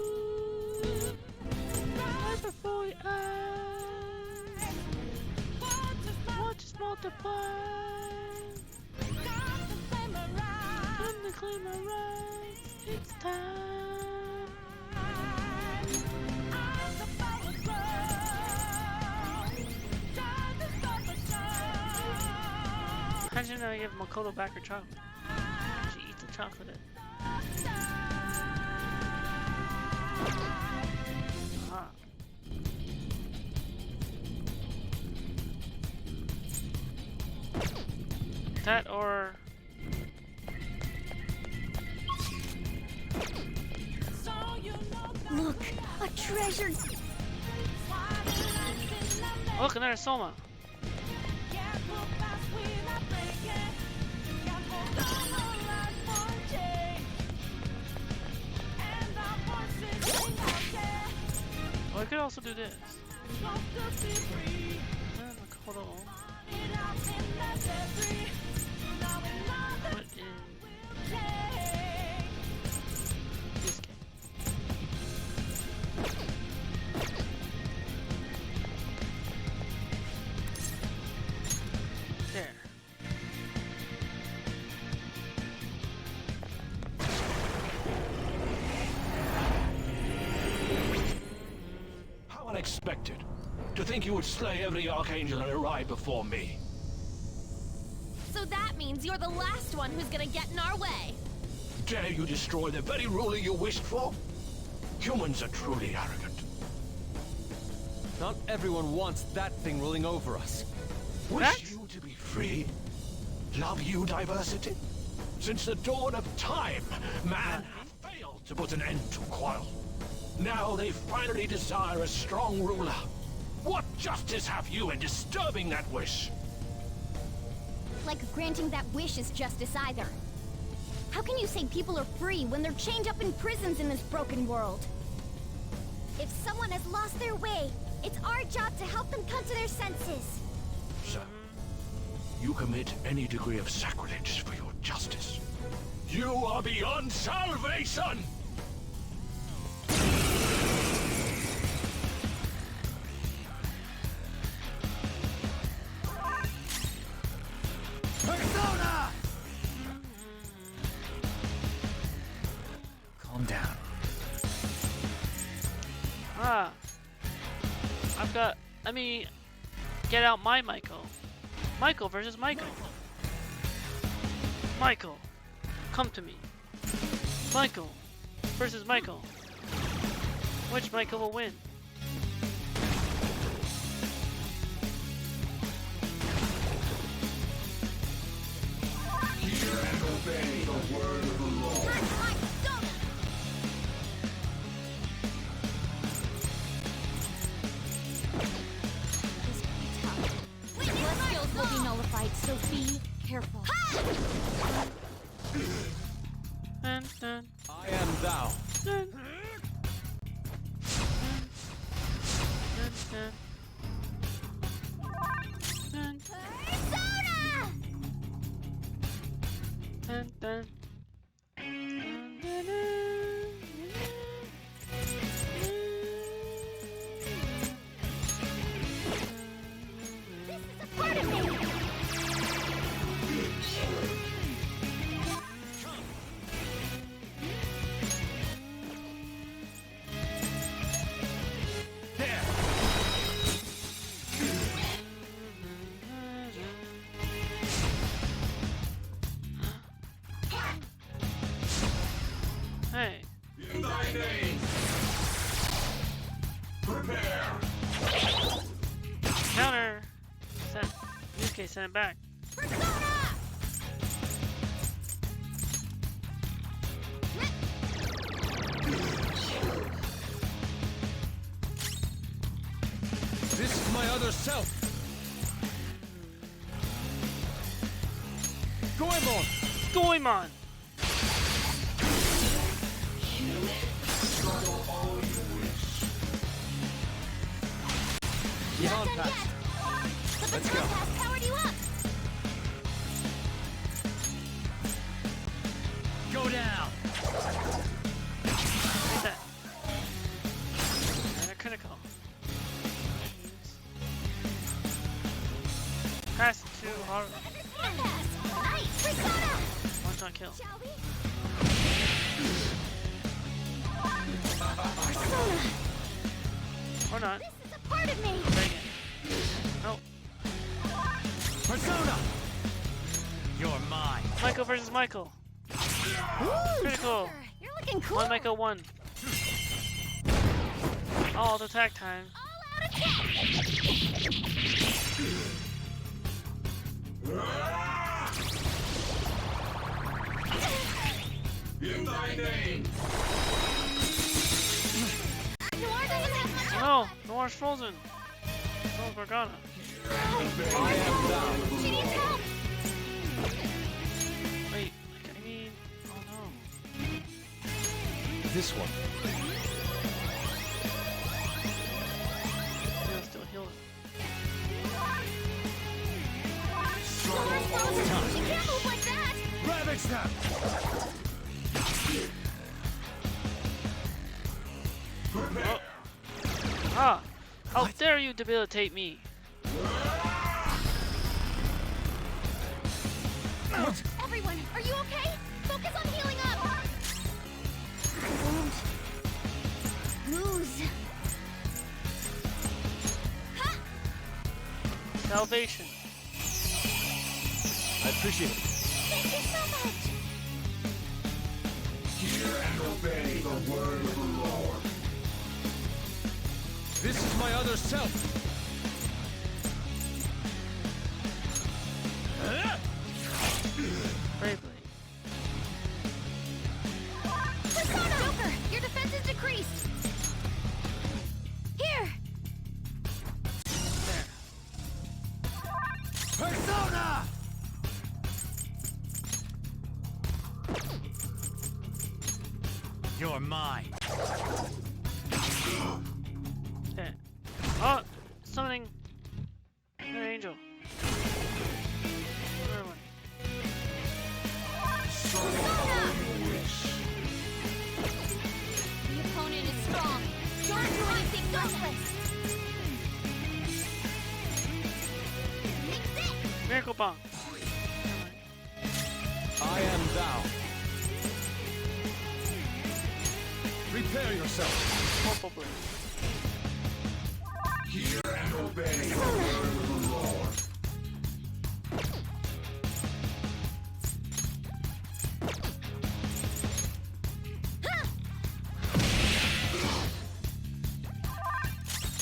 right before your eyes. Watch us multiply. Time to claim my rights. It's time. Imagine I give Makoto back her chocolate. She eats the chocolate. That or Look, a treasure. look, another Soma. Oh, I could also do this. Makoto. Put in this game. There. How unexpected. To think you would slay every Archangel and arrive before me. So that means you're the last one who's gonna get in our way. Dare you destroy the very ruler you wished for? Humans are truly arrogant. Not everyone wants that thing ruling over us. Wish you to be free? Love you diversity? Since the dawn of time, man have failed to put an end to quarrel. Now they finally desire a strong ruler. What justice have you in disturbing that wish? Like granting that wish is justice either. How can you say people are free when they're chained up in prisons in this broken world? If someone has lost their way, it's our job to help them come to their senses. Sir, you commit any degree of sacrilege for your justice. You are beyond salvation! Persona! Calm down. Let me get out my Michael. Michael versus Michael. Michael, come to me. Michael versus Michael. Which Michael will win? Hear and obey the word of the Lord. Your skills will be nullified, so be careful. Dun, dun, I am thou. dun. Dun, dun. Dun, Persona! dun, dun. Part of me! There! sent it back. This is my other self. Goemon! Goemon! Beyond pass. The Let's baton go. pass powered you up. Go down. Take that. And a critical. Pass to Haru. Baton pass. Nice. Persona. One shot kill. Shall we? Persona. Or not. This is a part of me. Bring it. No. Persona! You're mine. Michael versus Michael. Ooh, Critical. Joker, you're looking cool. One Michael, one. All the attack time. All out attack. In thy name! Noir doesn't have much Oh no! Noir's frozen. So is Gargana. I am thou. She needs help. Wait, I need. Oh no. This one. He'll still heal it. Noir's frozen. She can't move like that. Ravage them! Oh. Ah! How dare you debilitate me! Everyone, are you okay? Focus on healing up. I won't lose. Ha! Salvation. I appreciate it. Thank you so much. Hear and obey the word of the Lord. This is my other self. Bravely. Persona! Joker, your defense is decreased. Here. There. Persona! You're mine. There. Oh! Summoning an angel. Another one. Persona! The opponent is strong. Don't do anything useless. Fix it! Miracle Bomb. I am thou. Prepare yourself. Purple Blade. Hear and obey the word of the Lord.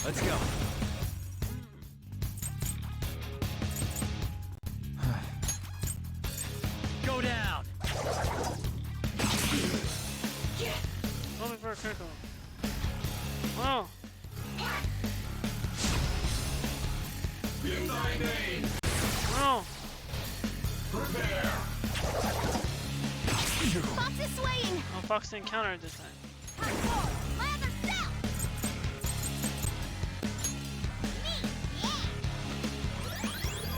Let's go. Go down. Going for a critical. Oh! In thy name, No! prepare. Fox is swaying. Oh, Fox didn't counter it this time. Hardcore. My other self. Me. Yeah.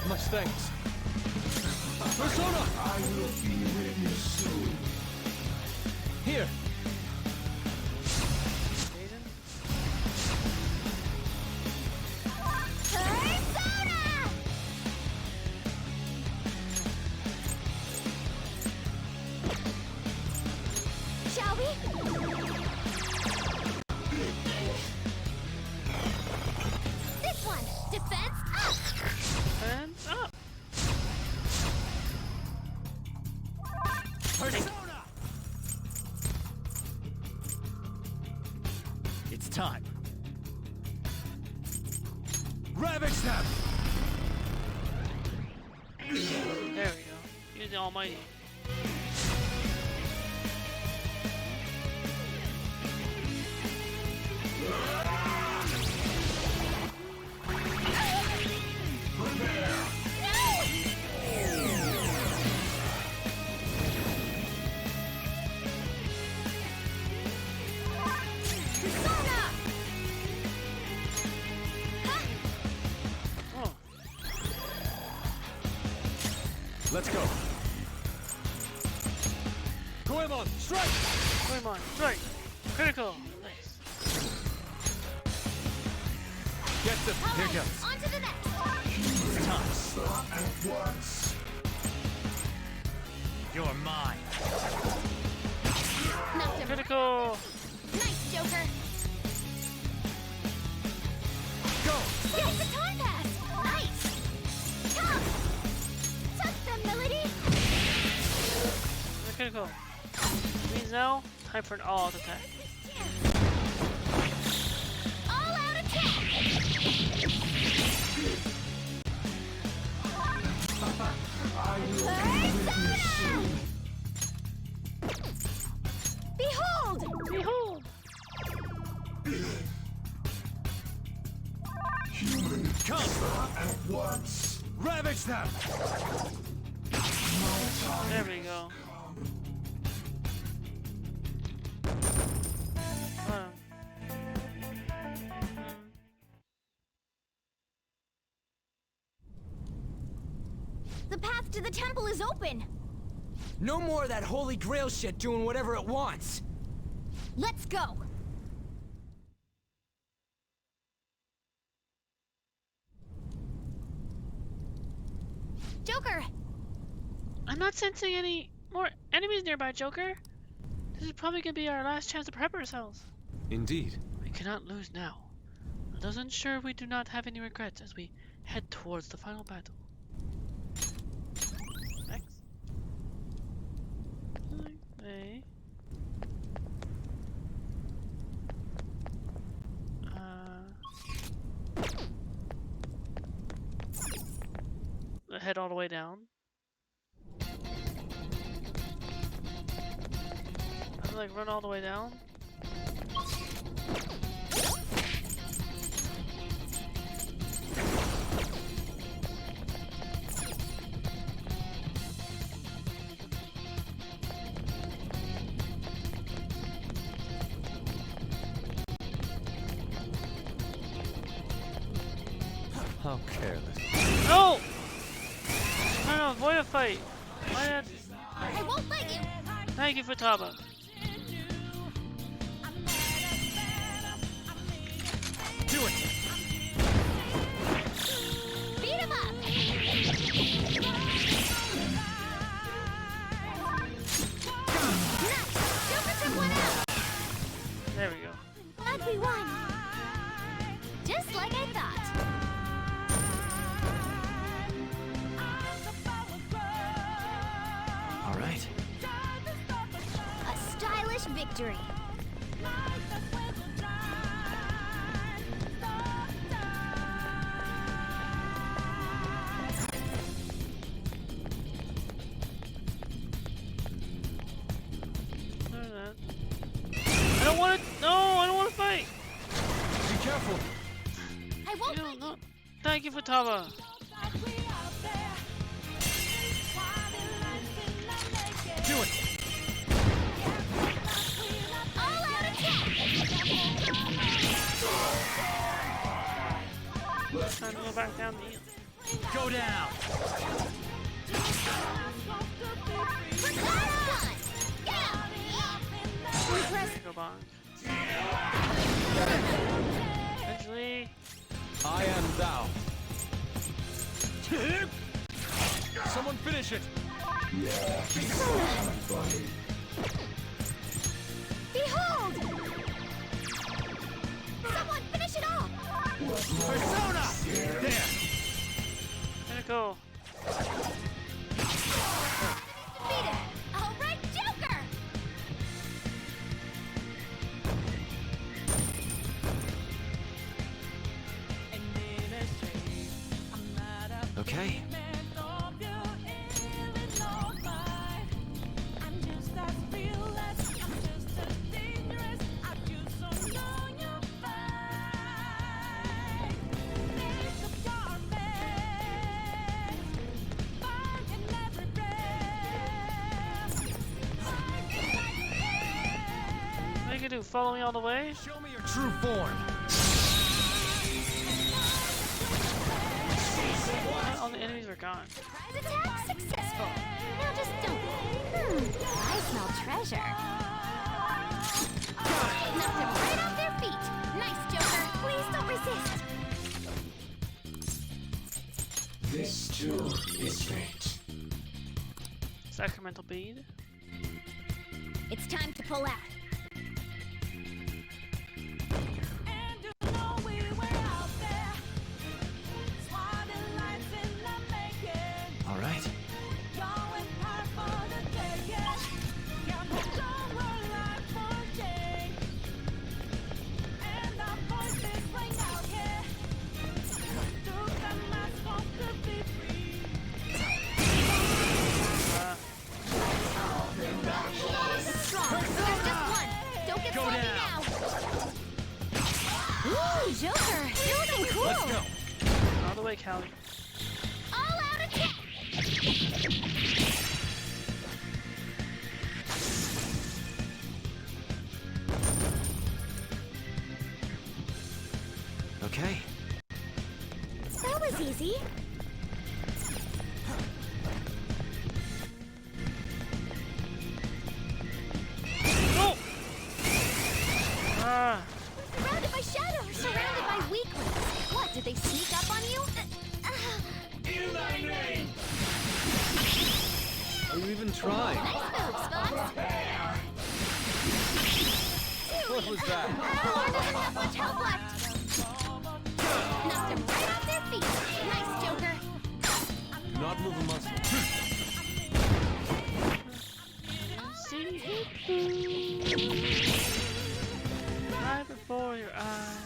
Much thanks. Persona! I will be with you soon. Here. Jason? Persona! Shall we? This one. Defense up. And up! Persona! It's time. Ravage them! the Almighty. Oh, Let's go. Goemon, strike! come on, strike! Critical! Nice. Get them. Here goes. On to the next. It's time. At once. You're mine. Knocked him. Critical! Nice, Joker. Go! Get the time pass. Nice. Come. Touch them, Melody. Critical. Means now, time for an all-out attack. All out attack. Persona! Behold! Behold! Come! At once. Ravage them! There we go. The path to the temple is open. No more of that holy grail shit doing whatever it wants. Let's go. Joker! I'm not sensing any more enemies nearby, Joker. This is probably gonna be our last chance to prep ourselves. Indeed. We cannot lose now. Let us ensure we do not have any regrets as we head towards the final battle. Next. Okay. Head all the way down. I like run all the way down. How careless. No! Trying to avoid a fight. Why did I won't let you! Thank you, Futaba. Do it! Beat him up! Nice! Joker took one out! There we go. Glad we won! Just like I thought. All right. A stylish victory. I don't want to. No, I don't want to fight. Be careful. I won't No, let no. you. Thank you, Futaba. Do it! All out attack! Trying to go back down the hill. Go down! Go back. Eventually. I am thou. Someone finish it! Behold! Someone finish it off! Persona! There! Critical. Defeated! All right, Joker! Okay. do? Follow me all the way? Show me your true form. All the enemies are gone. Surprise attack successful. Now just don't. I smell treasure. Knocked them right off their feet. Nice, Joker. Please don't resist. This too is fate. Sacramental bead. It's time to pull out. All right. Joker, you're looking cool. Let's go. All the way, Callie. All out attack. Okay. That was easy. Oh! Ah! Surrounded by shadows. Surrounded by weaklings. What, did they sneak up on you? In thy name! Are you even trying? Nice move, Spots. What was that? Lord doesn't have much health left. Knocked them right off their feet. Nice, Joker. Not move a muscle. See? Right before your eyes.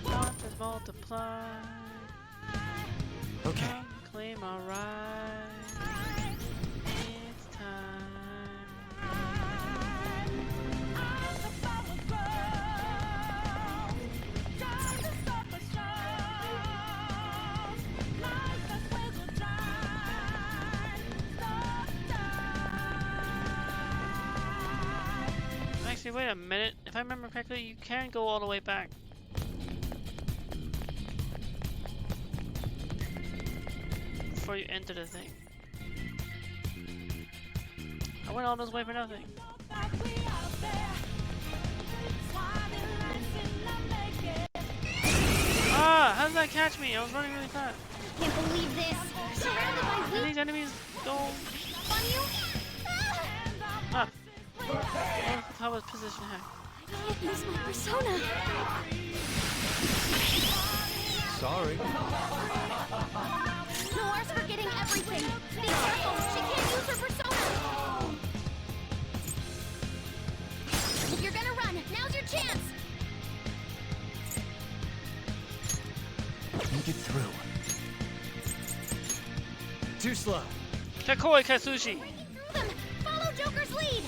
Not to multiply. Okay. Come claim our rights. It's time. Actually, wait a minute. If I remember correctly, you can go all the way back. Before you enter the thing. I went all this way for nothing. Ah! How did that catch me? I was running really fast. Can't believe this. Surrounded by Did these enemies go on you. up? How was position hack? I can't use my persona. Sorry. Noir's forgetting everything. Be careful. She can't use her persona. If you're gonna run, now's your chance. Make it through. Too slow. Kakoi Katsushi! Breaking through them. Follow Joker's lead.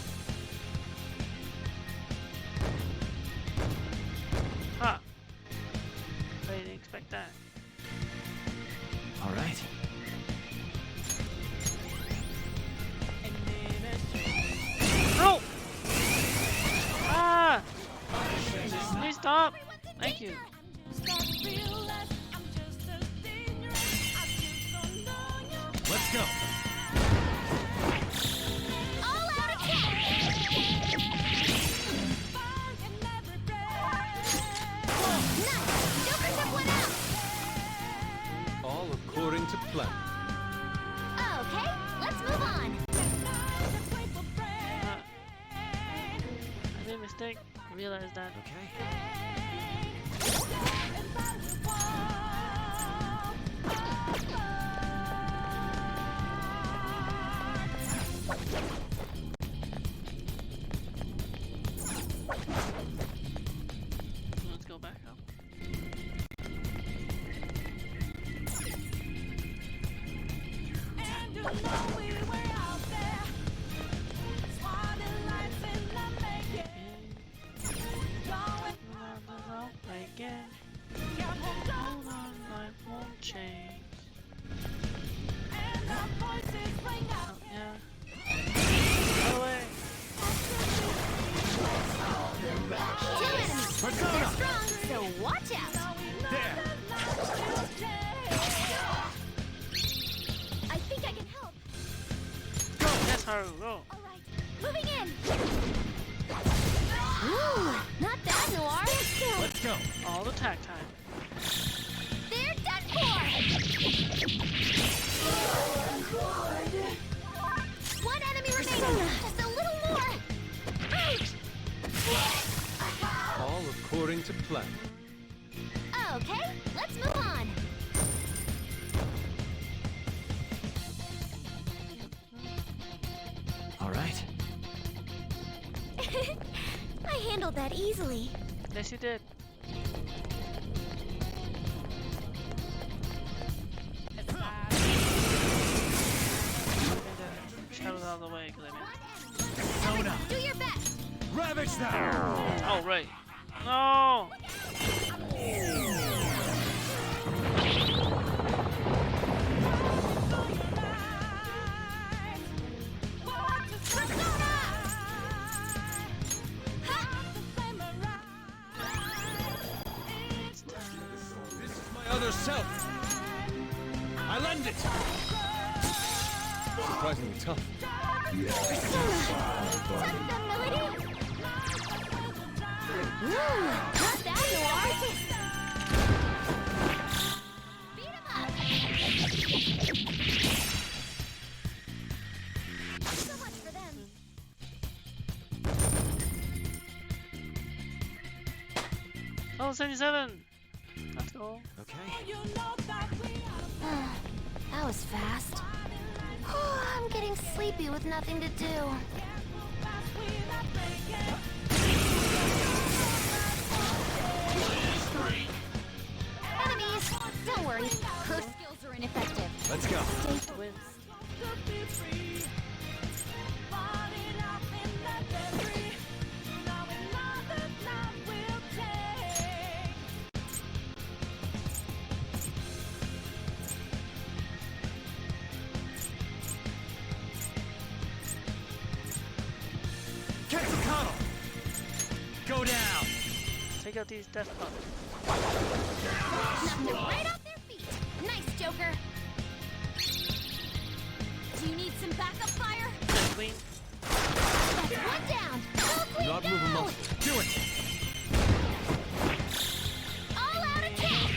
Ha! I didn't expect that. All right. No! Ah! Please stop! Thank you. Let's go. All out attack. Nice. Joker took one out. All according to plan. Okay, let's move on. I made a mistake. I realized that. Okay. Let's go back up. Again. That's how we roll. Alright, moving in! Ooh, not bad, Noir! Let's go. All attack time. They're done for! One enemy remaining! Just a little more! Ouch! All according to plan. Okay, let's move on. All right. I handled that easily. Yes, you did. Shadows out of the way, because I mean. Do your best. Ravage them! Oh, right. No! This is my other self. I lend it. Surprisingly tough. Not that, Noir. Beat him up. So much for them. Oh, 77! Let's go. Okay. That was fast. I'm getting sleepy with nothing to do. Enemies! Don't worry, her skills are ineffective. Let's go. Stay wins. Quetzalcoatl! Go down! Take out these death bugs. Knocked them right off their feet. Nice, Joker. Do you need some backup fire? Clean. That's one down. All Do clean not move a now. muscle. Do it! All out attack.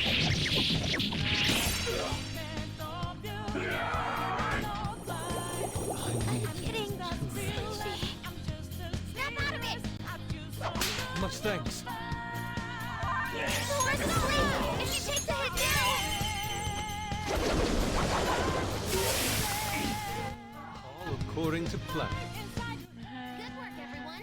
I'm getting sleepy. Snap out of it. Much thanks. Sora's asleep. If she takes a hit All according to plan. now. Good work, everyone.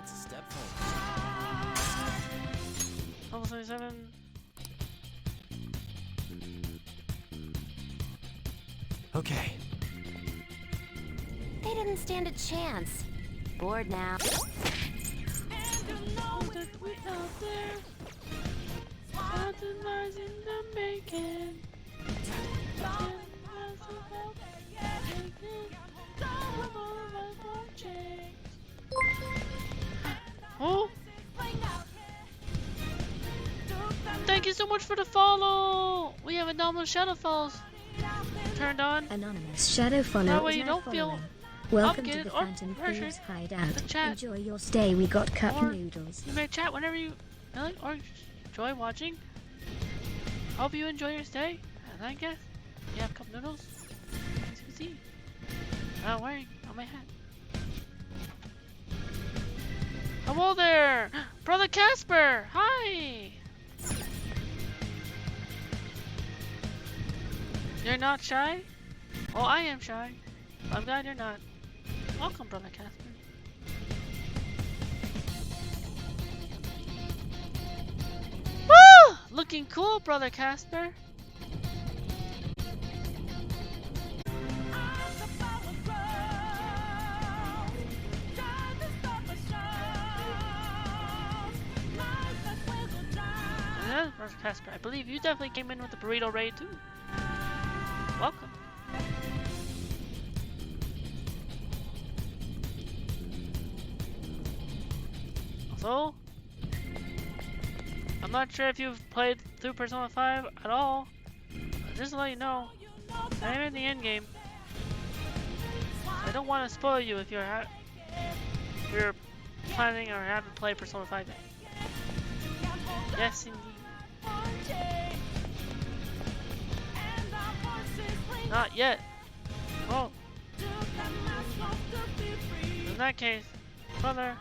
It's a step forward. Level 77. Okay. They didn't stand a chance. Bored now. Oh! Thank you so much for the follow! We have anomalous shadow falls turned on. Anonymous shadow follow That way is you now don't feel following. Welcome to obligated the or Phantom pressured Thieves hideout. to chat. Enjoy your stay. We got cup Or- noodles. You may chat whenever you like or enjoy watching. Hope you enjoy your stay. And I guess you have cup noodles. As you can see, I'm wearing on my hat. Hello there, Brother Casper. Hi. You're not shy? Well, I am shy. I'm glad you're not. Welcome, Brother Casper. Woo! Looking cool, Brother Casper. Yeah, Brother Casper, I believe you definitely came in with the burrito raid too. Welcome. So, I'm not sure if you've played through Persona 5 at all. But just to let you know, I'm in the end game. I don't want to spoil you if you're planning or haven't played Persona 5 yet. Yes, indeed. Not yet. Oh. In that case, brother,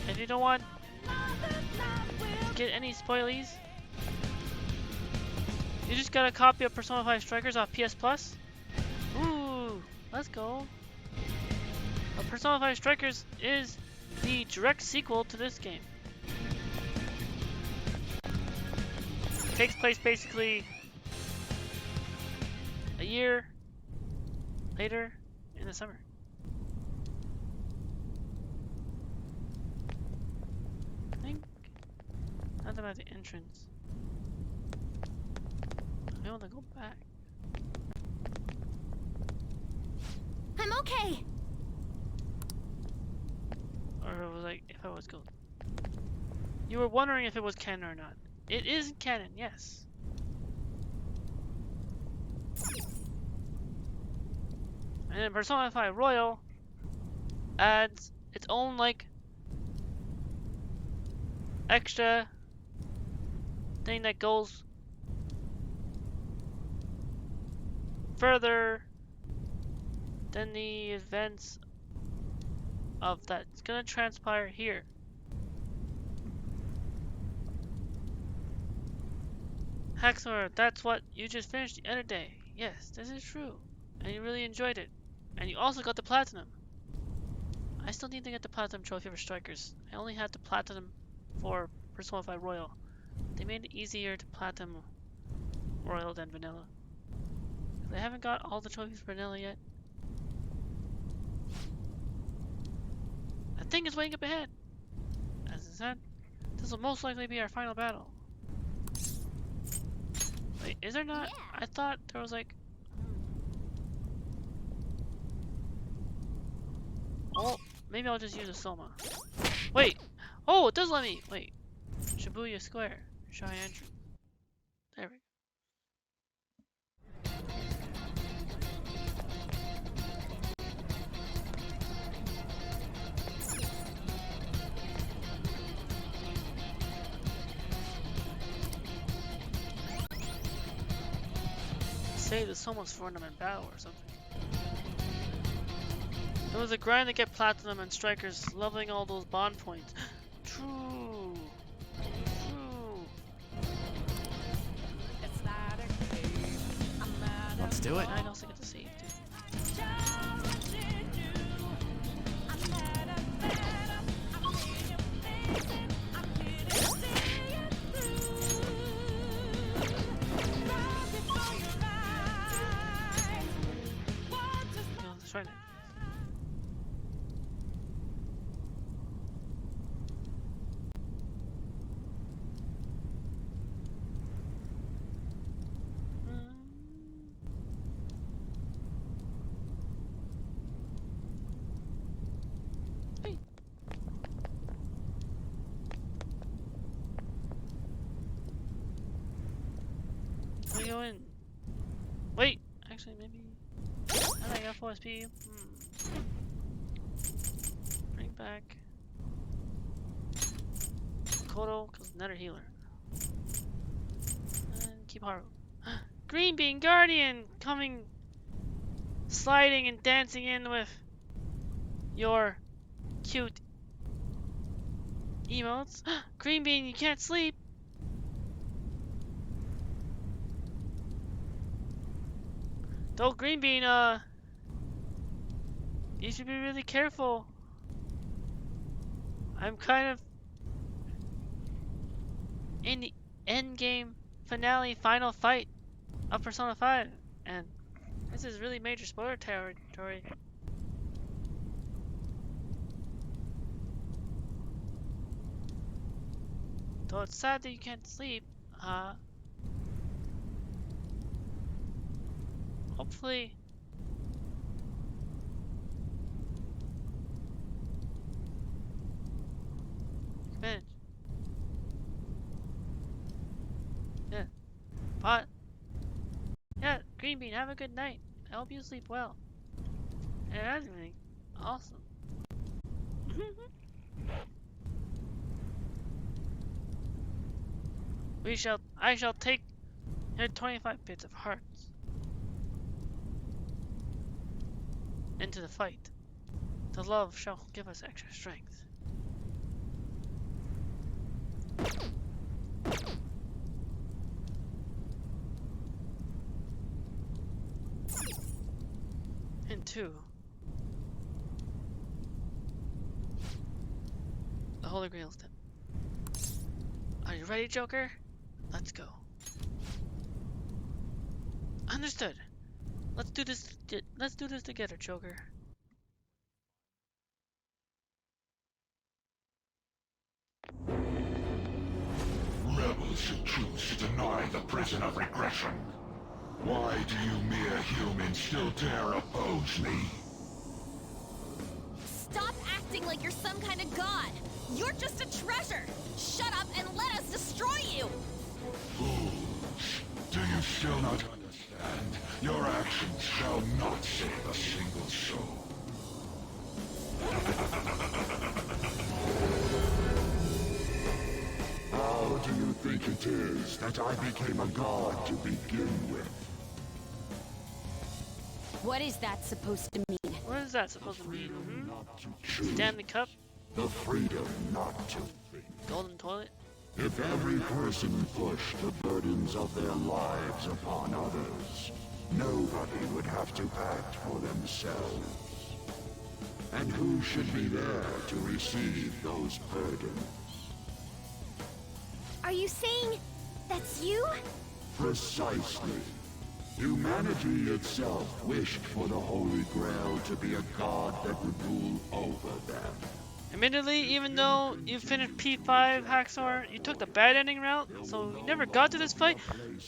if you don't want to get any spoilies, you just got a copy of Persona 5 Strikers off PS Plus. Ooh, let's go. Persona 5 Strikers is the direct sequel to this game. It takes place basically a year later in the summer. I think nothing about the entrance. I want to go back. I'm okay. Or it was like if I was good. You were wondering if it was canon or not. It is canon, yes. And then Persona 5 Royal adds its own like extra thing that goes further than the events of that's gonna transpire here. Haxor, that's what you just finished the other day. Yes, this is true. And you really enjoyed it. And you also got the platinum. I still need to get the platinum trophy for Strikers. I only had the platinum for Persona 5 Royal. They made it easier to platinum Royal than Vanilla. I haven't got all the trophies for Vanilla yet. That thing is waiting up ahead. As I said, this will most likely be our final battle. Wait, is there not? Yeah. I thought there was like... Oh, maybe I'll just use a Soma. Wait! Oh, it does let me! Wait. Shibuya Square. Shrine entrance. There we go. Save the Soma's for them in battle or something. It was a grind to get platinum and Strikers, leveling all those bond points. True. True. Let's do it. I also get to save too. No, let's try that. Hey. Let me go in. Wait, actually maybe. I got 4 SP. Bring back Kodo, cause another healer. And keep Haru. Green Bean Guardian coming, sliding and dancing in with your cute emotes. Green Bean, you can't sleep. Though Green Bean, you should be really careful. I'm kind of in the end game finale final fight of Persona 5, and this is really major spoiler territory. Though it's sad that you can't sleep, hopefully Green Bean, have a good night. I hope you sleep well. And everything. Awesome. I shall take her 25 bits of hearts into the fight. The love shall give us extra strength. And 2. The Holy Grail step. Are you ready, Joker? Let's go. Understood. Let's do this. Let's do this together, Joker. Rebels should choose to deny the prison of regression. Why do you mere humans still dare oppose me? Stop acting like you're some kind of god. You're just a treasure. Shut up and let us destroy you. Fools, do you still not understand? Your actions shall not save a single soul. How do you think it is that I became a god to begin with? What is that supposed to mean? What is that supposed to mean? Not to choose. Stanley Cup? The freedom not to think. Golden toilet? If every person pushed the burdens of their lives upon others, nobody would have to act for themselves. And who should be there to receive those burdens? Are you saying that's you? Precisely. Humanity itself wished for the Holy Grail to be a god that would rule over them. Admittedly, even though you finished P5 Haxor, you took the bad ending route, so you never got to this fight.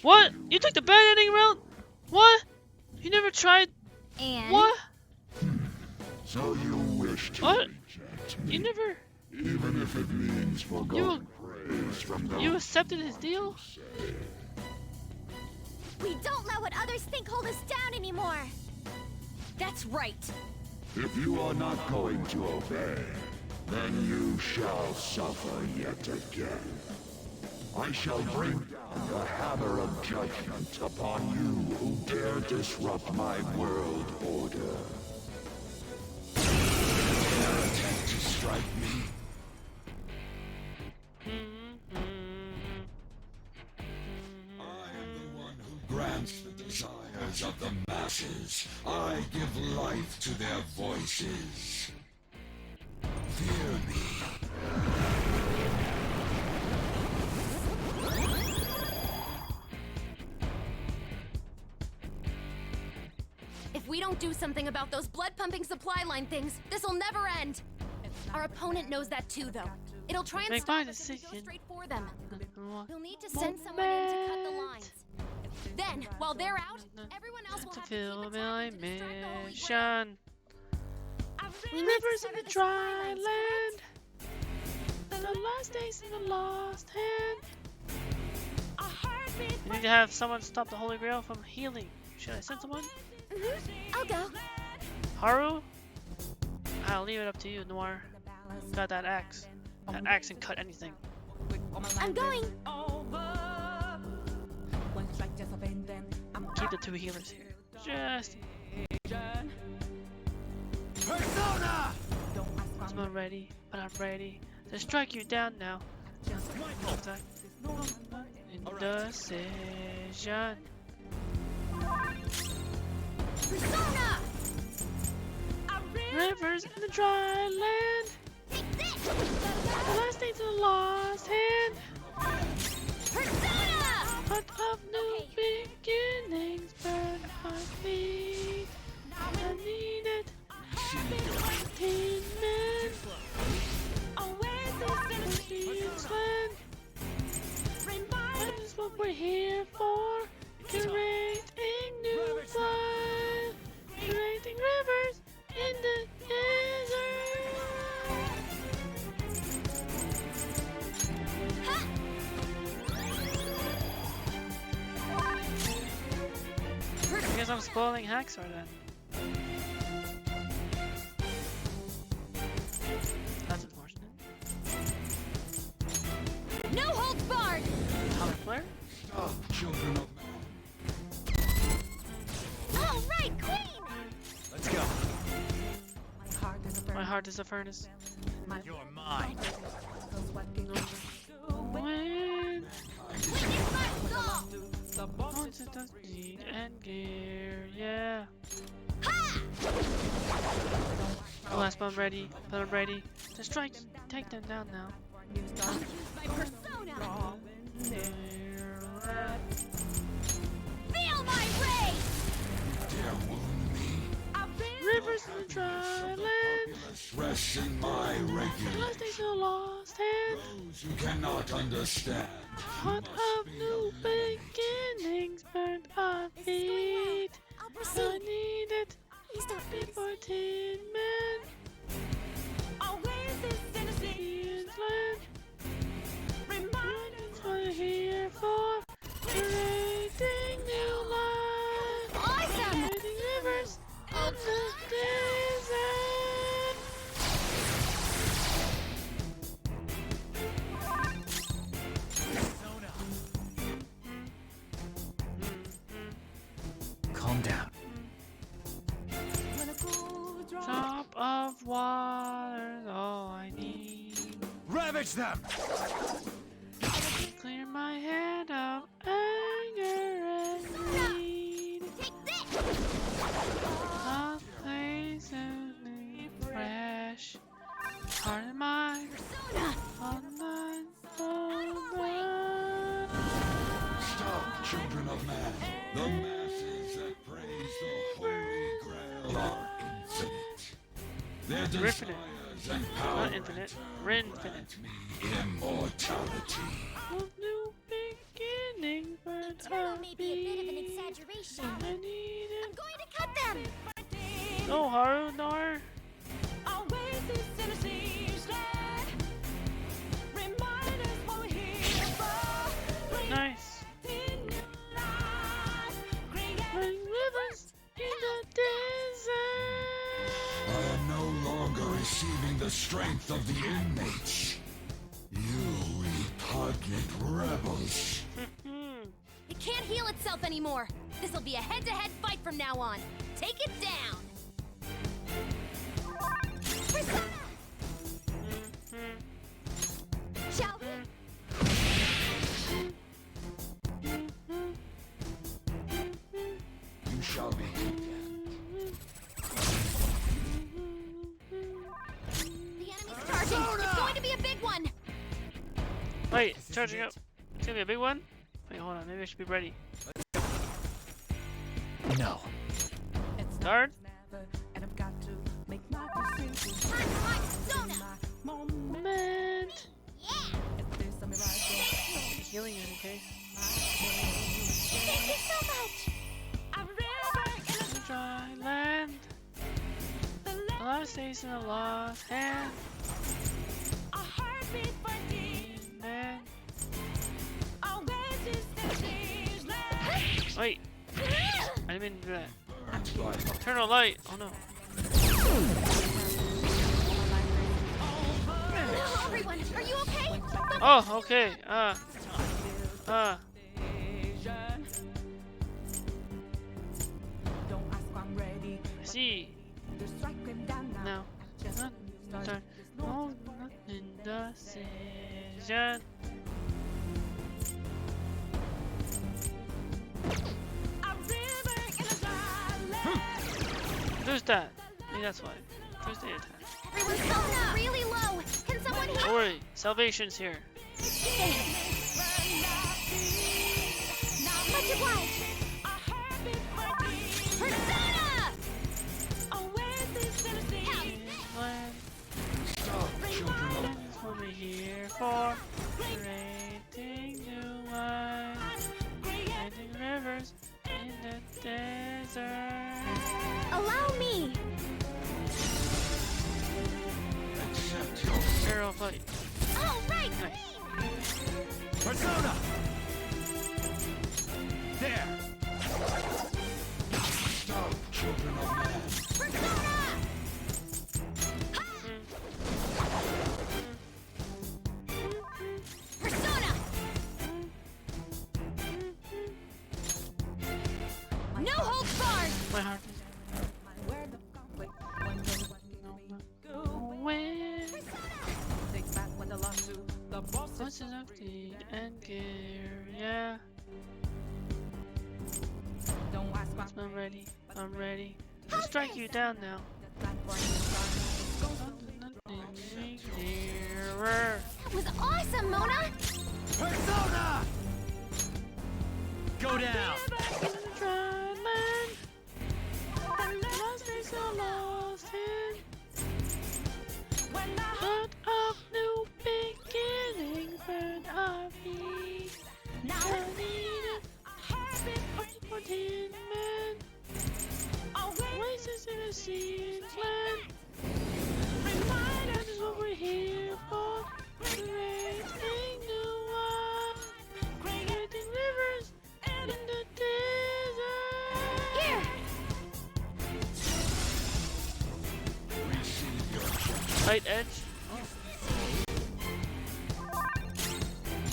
What? You took the bad ending route? What? You never tried? And What? So you wish to What? reject me, You never... even if it means foregoing praise from those You accepted his deal? we don't let what others think hold us down anymore. That's right. If you are not going to obey, then you shall suffer yet again. I shall bring down the hammer of judgment upon you who dare disrupt my world order. Dare attempt to strike me? I am the one who grants the desires of the masses. I give life to their voices. Fear me. If we don't do something about those blood-pumping supply line things, this'll never end. Our opponent knows that too, though. It'll try and Make stop my us if we go decision. straight for them. We'll need to send someone in to cut the lines. Then, while they're out, everyone else will To have to keep fulfill attacking my to destroy the Holy Grail. mission. We need to Rivers sever in the supply dry lines, land. The last days in the lost hand. We need to have someone stop the Holy Grail from healing. Should I send someone? I'll go. Haru? I'll leave it up to you, Noir. Got that axe. That axe can cut anything. I'm going. Keep the 2 healers here. Just. Persona! I'm not ready, but I'm ready to strike you down now. Indecision. Persona! Rivers in the dry land. The last days of the lost hand. Persona! But of new beginnings burn my feet. I need it. 18 men. That is what we're here for. Curating new blood. Curating rivers in the desert. Persona! guess I'm spoiling Haxor then. That's unfortunate. No holds barred! Color flare? Stop, children of man. All right, Queen! Let's go. My heart is a furnace. You're mine. When Witness my soul! once it does need and gear, yeah. Ha! Oh, last bomb ready. Bomb ready. To strike, take them down now. I'll use my persona! Feel my rage! Dare wound me. Rivers in the dry land. Rest in my regular. Lost days are lost hand. Those you cannot understand. Heart of new beginnings burned our feet. I'll I proceed. need it. Please don't freeze. 14 men. Ian's land. Reminders what you're here for. Creating new life. Awesome! Creating rivers on the desert. Calm down. Drop of water, all I need. Ravage them! Clear my head of anger and greed. Take this! A place only fresh. Heart and mind, Persona! online, online. Stop, children of man. The masses that praise the Holy Grail are infinite. Their Infinite. desires and power Not infinite, infinite. me immortality. Of new beginnings, but Eternal may be a bit of an exaggeration. I need I'm it. going to cut them! No, Haru, no. Nice. Running rivers in the desert. I am no longer receiving the strength of the inmates. You repugnant rebels. It can't heal itself anymore. This'll be a head-to-head fight from now on. Take it down! Persona! Shall we? You shall be condemned. The enemy's charging! It's going to be a big one! Wait, it's charging up. It's gonna be a big one? Wait, hold on. Maybe I should be ready. No. Guard? Time for my persona! Moment. Yeah! Healing in any case. Thank you so much! Dry land. The last days in the lost hand. Man. Wait. I didn't mean to do that. Eternal light. Oh no. Everyone, are you okay? Oh, okay. I see. No. No, nothing decision. Who's that? Maybe that's why. Who's the attack? Everyone's persona really low! Can someone Don't heal? worry, salvation's here. Much obliged! Persona! Land Stop, children of man. is what we're here for. Creating new life. Creating rivers in the desert. Allow me! Accept your Arrow fight. All right, Nice. Persona! There! children of man. Persona! No holds barred! My heart is What's of the end gear? Yeah. I'm ready. I'm ready to strike you down now. That was awesome, Mona! Persona! Go down! Heart of new beginning, friend of me. Now I need a habit for 10 men. Oasis in a sea and land. Remind us what we're here for. Creating new world. Creating rivers in the desert. Here! Light edge.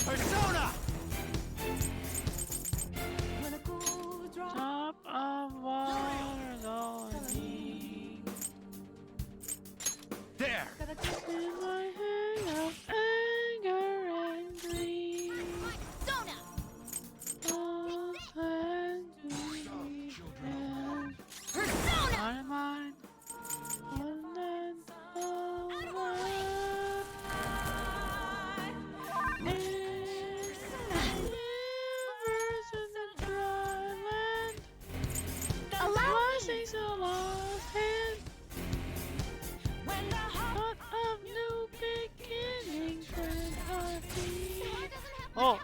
Persona! Top of water's all I need. There! In my hang of anger and greed. Persona! All and greed and Persona! out of mine. One and all rivers in the dry land. Allow Blessings a lost hand. Heart of new beginning, friend of me. Oh.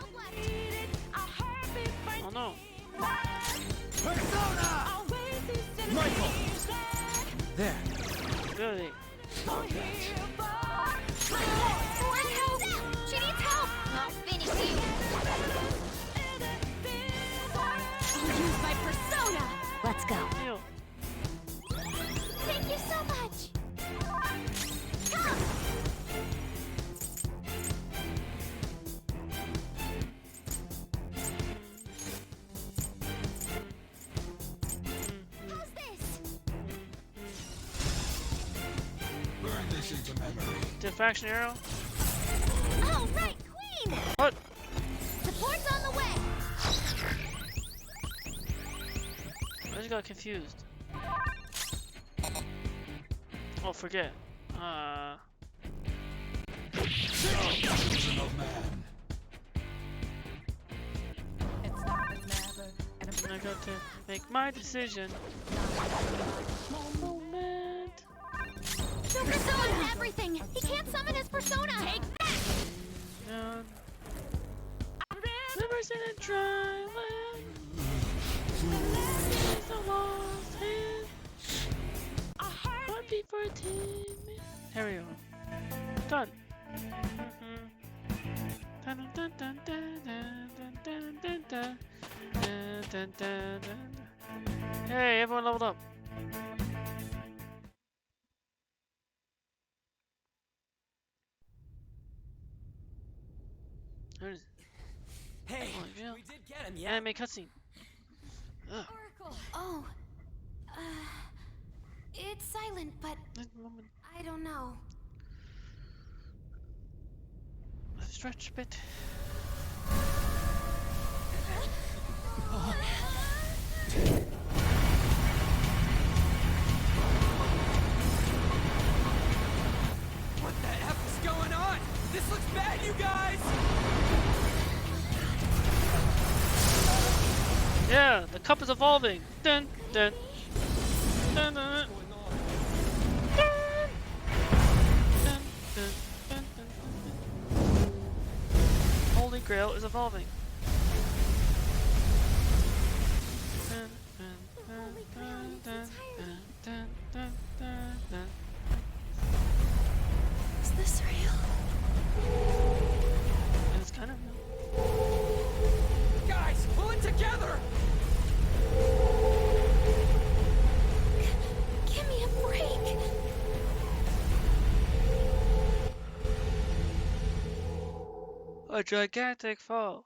Oh no. Persona! Michael! There. Really? One help! She needs help! I'll finish you! I'll use my persona! Let's go. Ew. Thank you so much! Come! How's this? Burn this into memory. Diffraction arrow? All right, Queen! What? Support's on the way! I just got confused. Oh, forget. Children of man. I got to make my decision. Moment. Super persona everything! He can't summon his persona! Take that! Down. Rivers in a dry land. It's a lost hand. Heartbeat for a team. Here we go. Done. Dun dun dun dun dun dun dun dun dun dun dun. Hey, everyone leveled up. There's Hey, Oh, yeah. we did get him, yeah? anime cutscene. Ugh. Oracle. Oh. It's silent, but This moment. I don't know. Stretch a bit. What the F is going on? This looks bad, you guys! Yeah, the cup is evolving. Dun dun dun dun dun. Dun, dun, dun, dun, dun, dun. Holy Grail is evolving. Dun, dun, dun, dun, dun, dun, dun, dun, dun. Is this real? It's kind of Guys, pull it together! A gigantic foe.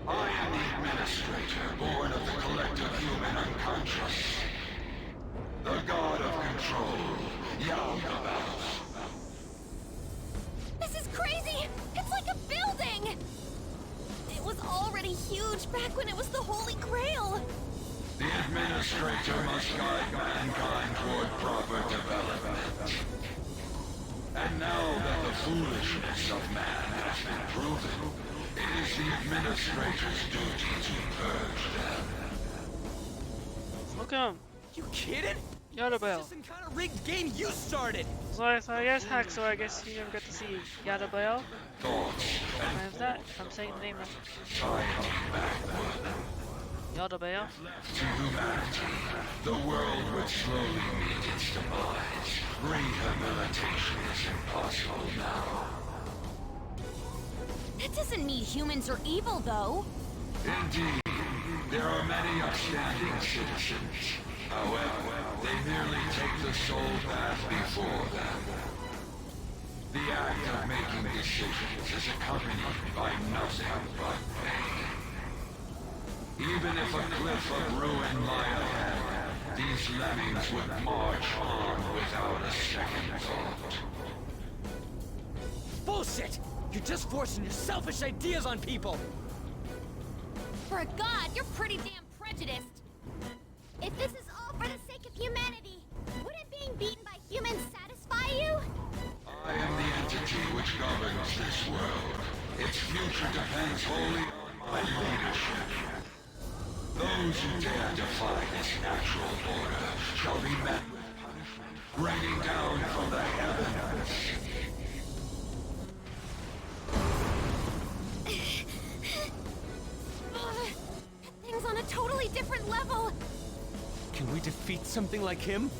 I am the administrator, born of the collective human unconscious. The god of control, Yaldabaoth. This is crazy! It's like a building! It was already huge back when it was the Holy Grail! The administrator must guide mankind toward proper development. And now that the foolishness of man has been proven, it is the administrator's duty to purge them. Look at him. You kidding? Yaldabaoth. This is some kind of rigged game you started. So I guess Haxor, I guess you never got to see Yaldabaoth. Thoughts and What is that? I'm saying the name right. society backward. Yaldabaoth. To humanity, the world would slowly meet its demise. Rehabilitation is impossible now. That doesn't mean humans are evil, though. Indeed, there are many upstanding citizens. However, they merely take the soul path before them. The act of making decisions is accompanied by nothing but pain. Even if a cliff of ruin lie ahead, these lemmings would march on without a second thought. Bullshit! You're just forcing your selfish ideas on people. For a god, you're pretty damn prejudiced. If this is all for the sake of humanity, wouldn't being beaten by humans satisfy you? I am the entity which governs this world. Its future depends wholly on my leadership. Those who dare defy this natural order shall be met with punishment raining down from the heavens. Things on a totally different level. Can we defeat something like him?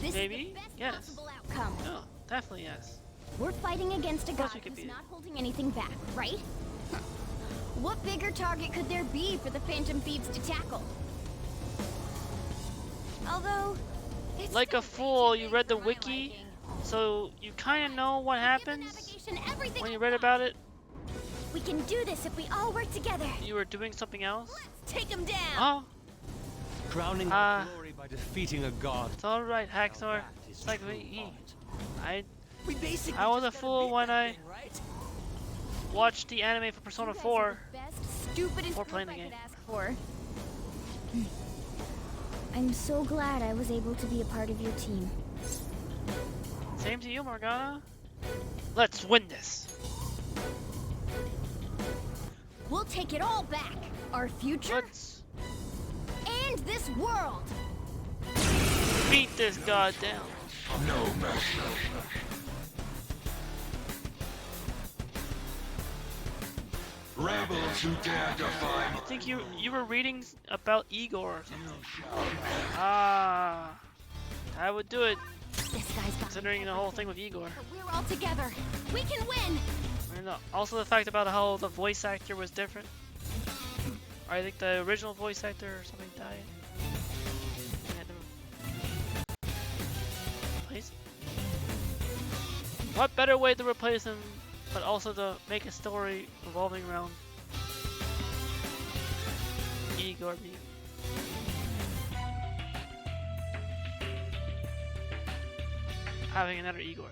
This Maybe? is the best Yes. possible outcome. No, definitely yes. We're fighting against a god course we could who's beat it. not holding anything back, right? What bigger target could there be for the Phantom Thieves to tackle? Although, it's Like still a fool, way you too read the big for my wiki, liking. so you kind of know what Give the happens navigation everything when you we've read got. about it. We can do this if we all work together. You were doing something else. Let's take him down. Oh, Crowning Ah. glory by defeating a god. it's all right, Haxor. That is It's like true me. art. We basically I was just a gotta fool beat when that I thing, right? watched the anime for Persona You guys 4. are the best, stupidest Or group playing the I game. could ask for. I'm so glad I was able to be a part of your team. Same to you, Morgana. Let's win this. We'll take it all back. Our future Let's and this world. beat this god down. No mercy. Rebels who dare defy I think you were reading about Igor or something. Ah, I would do it, This guy's got considering the whole thing with Igor. but we're all together. We can win. And also the fact about how the voice actor was different. I think the original voice actor or something died. They had to replace him. What better way to replace him, but also to make a story revolving around Igor being. Having another Igor.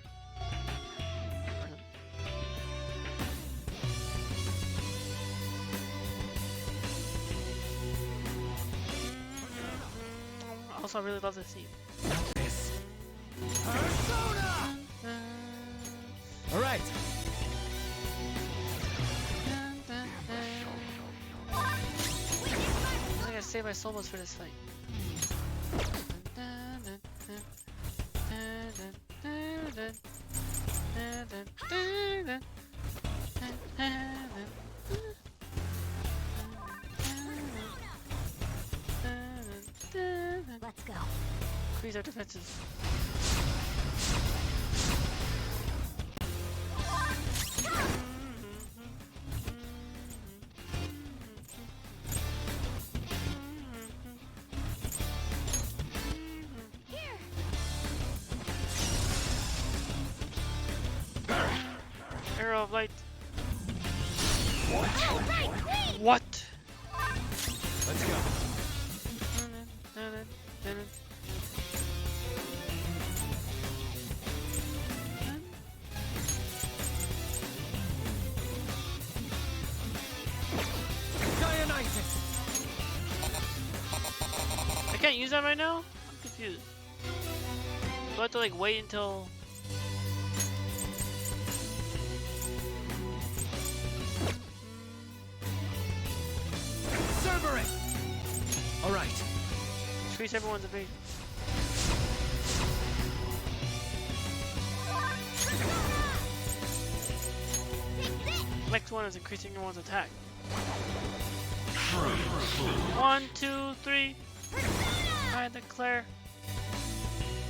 Also, I really love this scene. Persona! All right. I think I saved my soul for this fight. Let's go. Increase our defenses. Arrow of light. All right, Queen! What? Let's go. Dionysus! I can't use that right now? I'm confused. Do I have to like wait until... Cerberus! Alright. Increase everyone's evasion. Next one is increasing everyone's attack. 1, 2, 3. I declare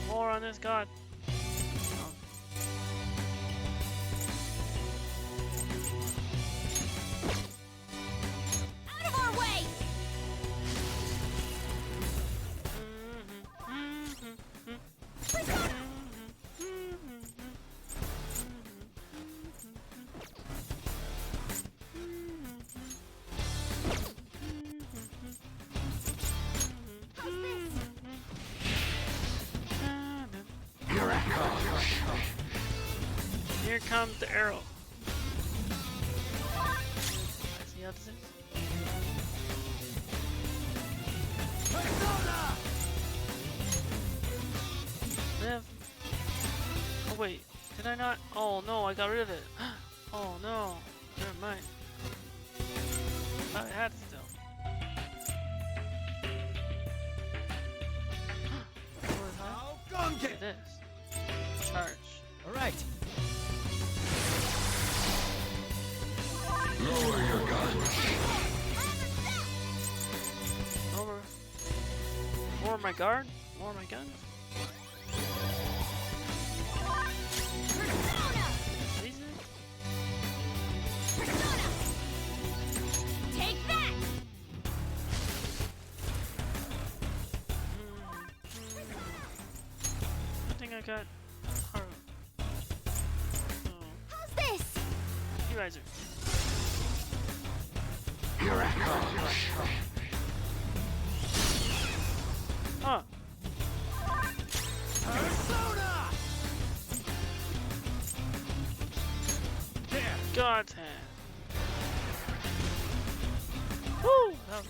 war on this god. Out of our way! Here comes the arrow. I see how this is. Live. Oh wait, did I not? Oh no, I got rid of it. Oh no, never mind. I had it still. Look at this. Charge. Alright. Lower your guns. Lower my guard? Lower my gun? Laser? Take that! I think I got Haru. Oh, How's this? you guys are. Here it comes. Huh. Persona! There. God's hand. Woo! That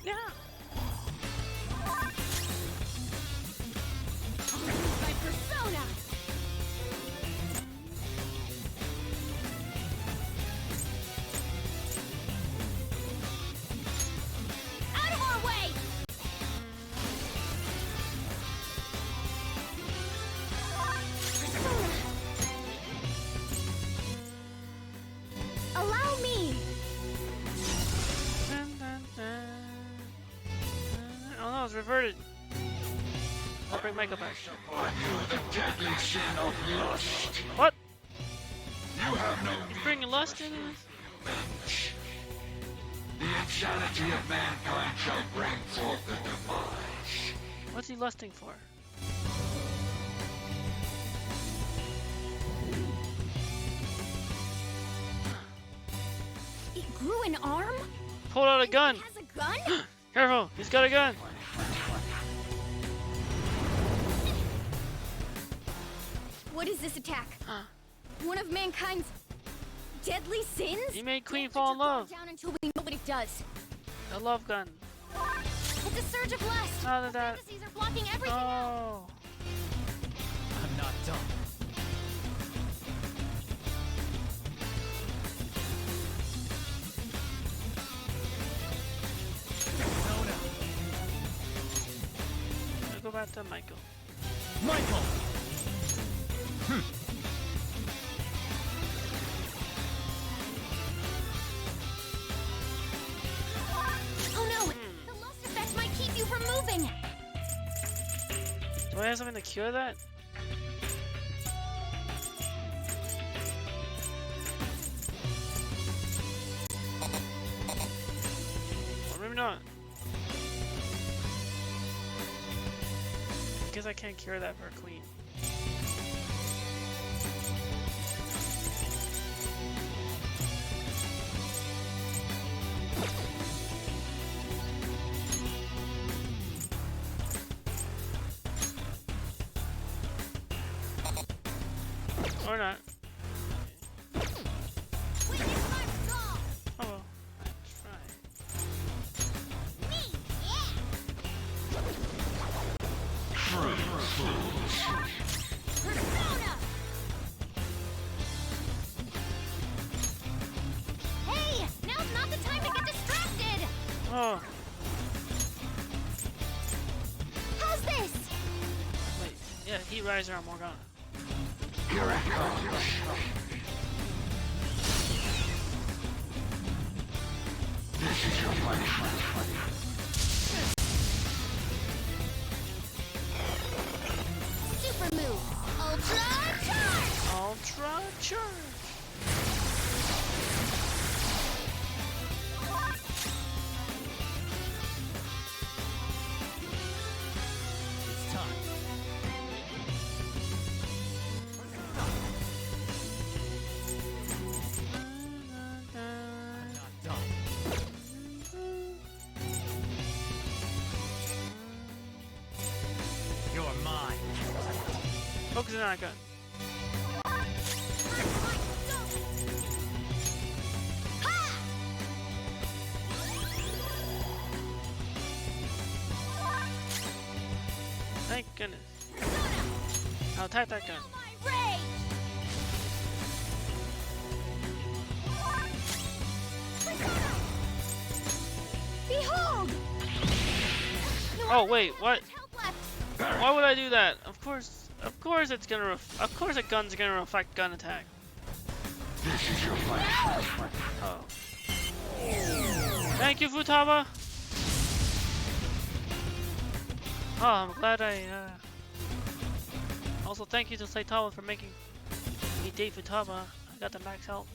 yeah. My persona! Out of our way! Persona! Allow me! Dun, dun, dun. Oh no, it's reverted. I'll bring Michael back. Upon you the deadly sin of lust. What? You have no He's bringing lust in this? bench. The insanity of mankind shall bring forth the demise. What's he lusting for? It grew an arm? Pull out a gun! It has a gun? Careful, he's got a gun! What is this attack? One of mankind's deadly sins? He made Queen Don't fall in let your love. guard down until we know what it does. A love gun. It's a surge of lust. How did that? Fantasies are blocking everything else. Oh. I'm not done. Persona! I'll go back to Michael. Michael! Oh no! The lust effect might keep you from moving. Do I have something to cure that? Or maybe not. guess I can't cure that for Queen. Or not. Oh well. That's right. Persona! Hey! Now's not the time to get distracted! Oh, How's this? wait. Yeah, Heat Riser on Morgana. Here I come. This is your punishment. Super move! Ultra charge! Ultra Charge! It's time. Not done. You're mine. Focusing on a gun. Thank goodness. I'll attack that gun. My rage! Behold! Oh wait, what? Help left. Why would I do that? Of course it's gonna. Of course a gun's gonna reflect gun attack. This is your punishment. Oh. Thank you, Futaba. Oh, I'm glad I. Also, thank you to Saitama for making me date Futaba. I got the max health.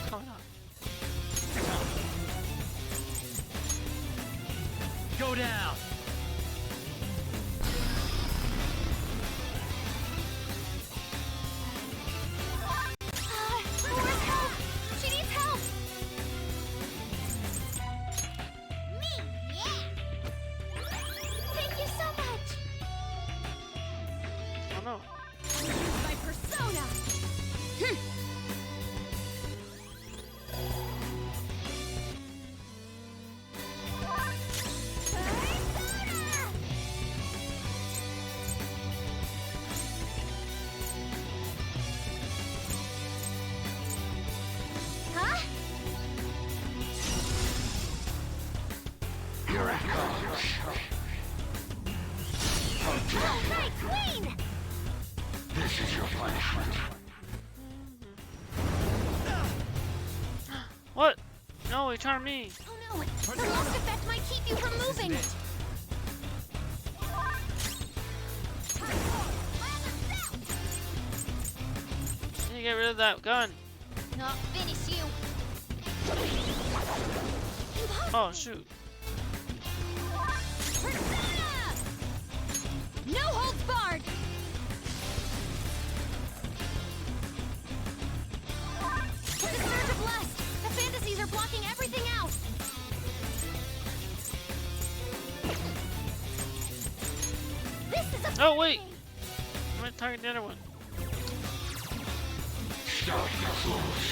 Coming up. Go down. Where's help? She needs help! Me, yeah! Thank you so much! Oh no. Use my persona! Persona! Huh? Here I come. Oh, right, Queen! This is your punishment. What? No, he charmed me. Oh no, the lost effect might keep you from moving! I need to get rid of that gun. Not finish you! Oh shoot. Persona! No holds barred! It's a surge of lust! The fantasies are blocking everything out! This is a Oh wait. I'm gonna target the other one. Stop your fools.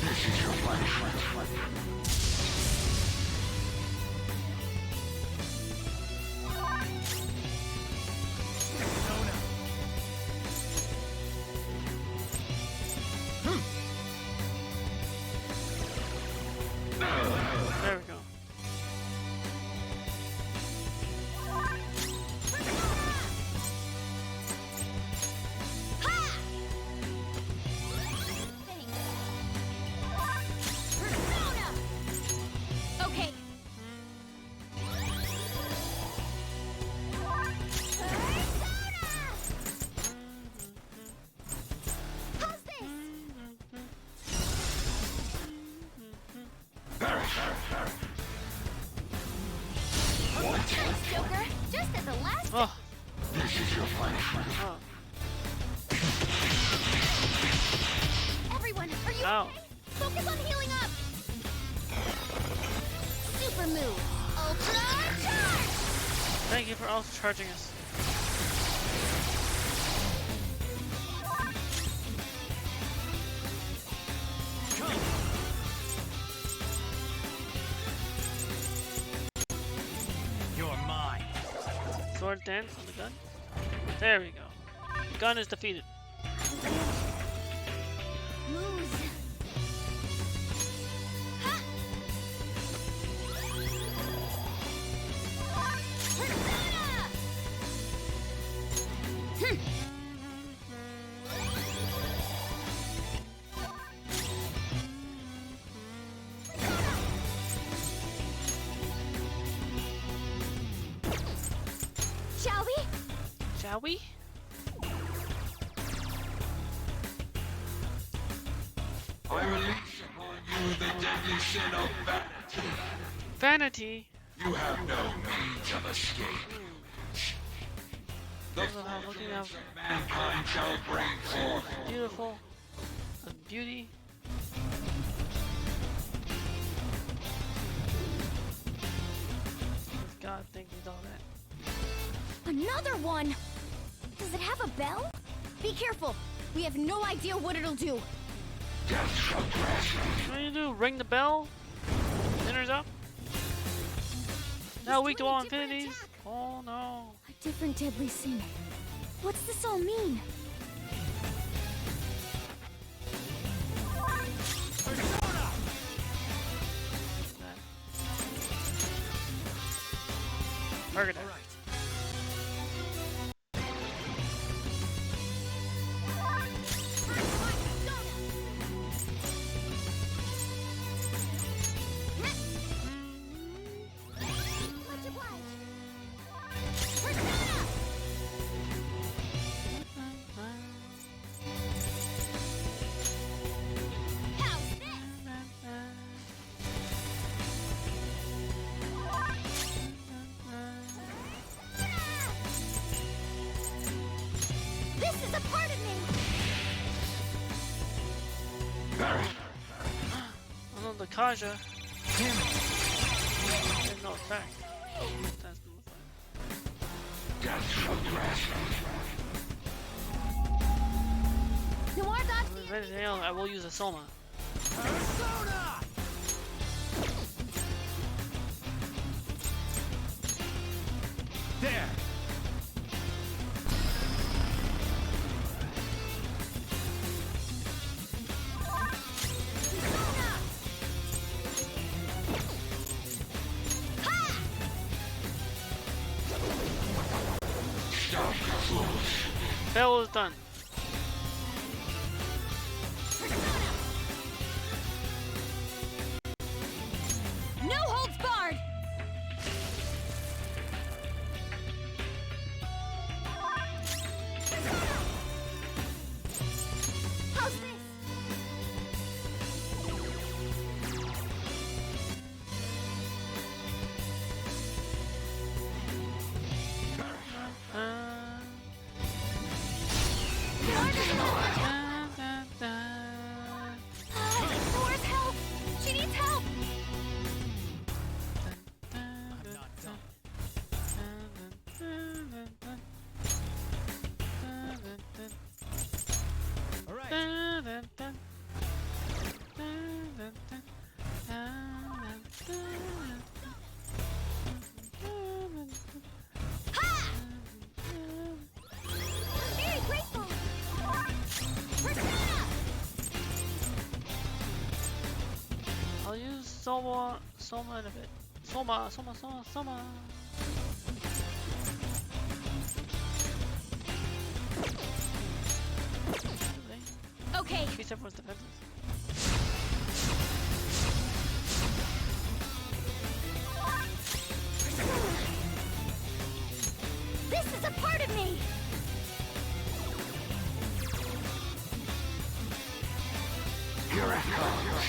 This is your punishment. There we go. Persona! Oh. This is your punishment. Oh. Everyone, are you Ow. okay? Focus on healing up! Super move! Ultra charge! Thank you for also charging us. You're mine. Sword dance on the gun. There we go. The gun is defeated. Moves! Ha! Persona! Shall we? Shall we? I release upon you the deadly sin of vanity. Vanity. You have no means of escape. The Also how looking fortunes at of mankind shall bring forth. beautiful and beauty. God think he's all that. Another one! Does it have a bell? Be careful! We have no idea what it'll do. Death shall grasp you. What do you do? Ring the bell? Dinner's up? Now weak to doing a all different infinities? attack. Oh no. A different deadly sin. What's this all mean? Target it. Much obliged. Persona! How's this? This is a part of me! Barry, Oh no, the Kaja. There's no effect. That's no effect. death shall grasp you. Noir dodge If the there's anything else, I will use a Soma. Persona! There. Stop, you fools. Bell is done. No holds barred! How's this? Nora's help! She needs help! All right. Ha! Very grateful! Persona! I'll use Soma in a bit. Soma. Okay, Increase everyone's defenses. this is a part of me! Here it comes.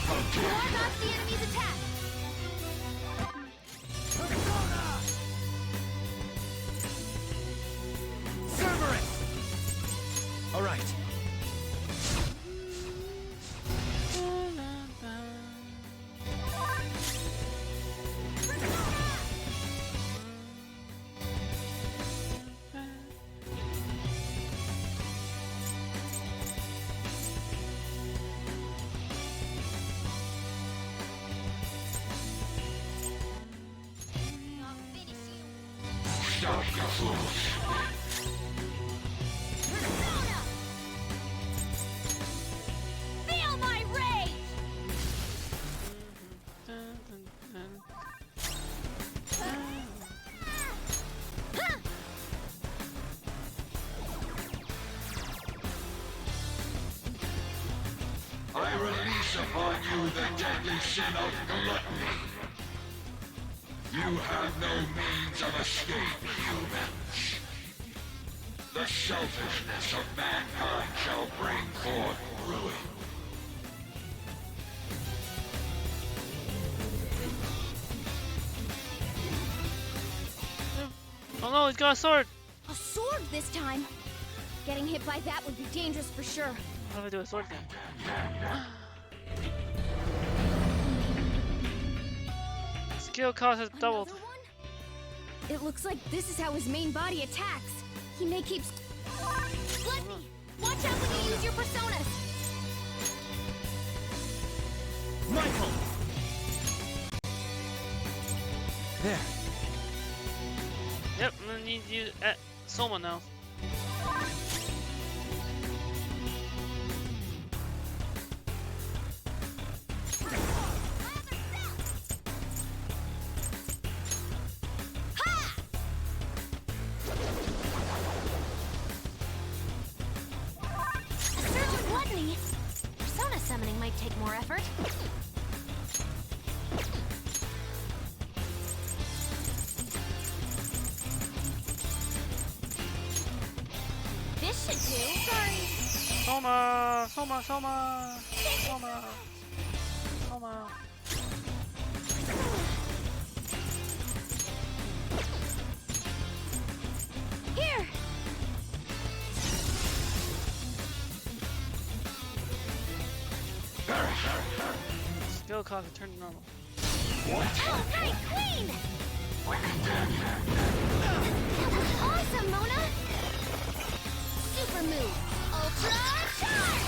How dare Noir you. dodge the enemy's attack! Persona! Stop, you fools! Persona! Feel my rage! I release upon you the deadly sin of gluttony. You have no means of escape, humans. The selfishness of mankind shall bring forth ruin. Oh no, he's got a sword! A sword this time. Getting hit by that would be dangerous for sure. How do I do a sword thing? Skill cost has doubled. Another one? It looks like this is how his main body attacks. He may keep... Gluttony! Watch out when you use your personas! Michael! There. Yep, I'm gonna need you at Soma now. A surge of gluttony? Persona summoning might take more effort. This should do. Sorry. Soma! Soma! Soma! Soma! Soma! Here! Skill cost has turned to normal. Oh, right, Queen! That was awesome, Mona! Super move, Ultra Charge!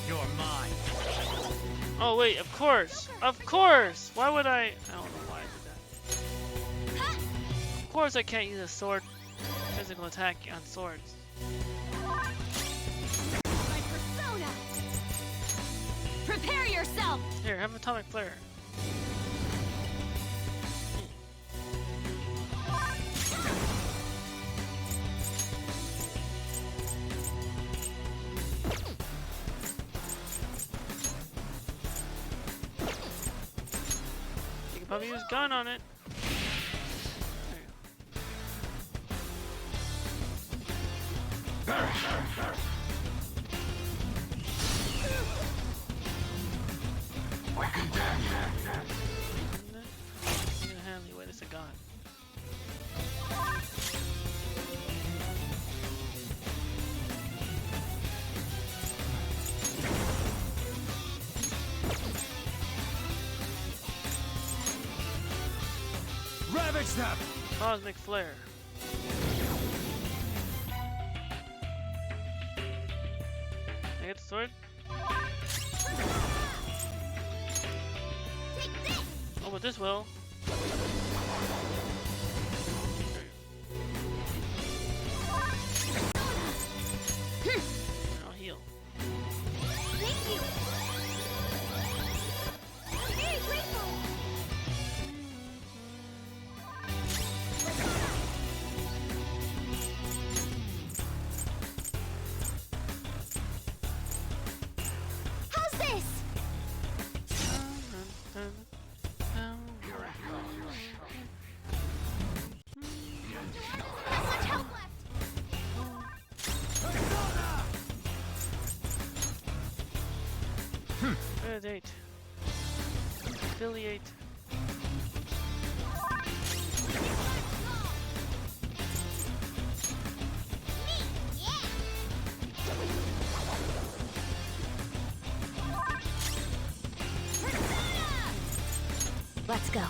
You're mine. Oh wait, of course! Of course! Why would I don't know why I did that. Of course I can't use a sword physical attack on swords. My persona! Prepare yourself! Here, have atomic flare. You can probably use gun on it. There you go. I'm gonna handle you with this a gun. Ravage them! Cosmic flare. I get the sword? Take this! Oh, but this will. I'll heal. Thank you! I'm very grateful! How's this? Not much health left! Validate. Affiliate. Let's go.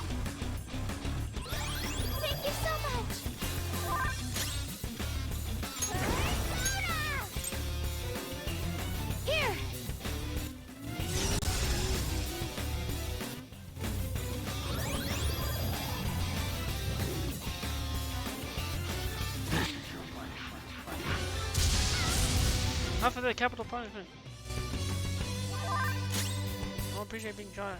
Thank you so much. Not for the capital punishment. I don't appreciate being shot at.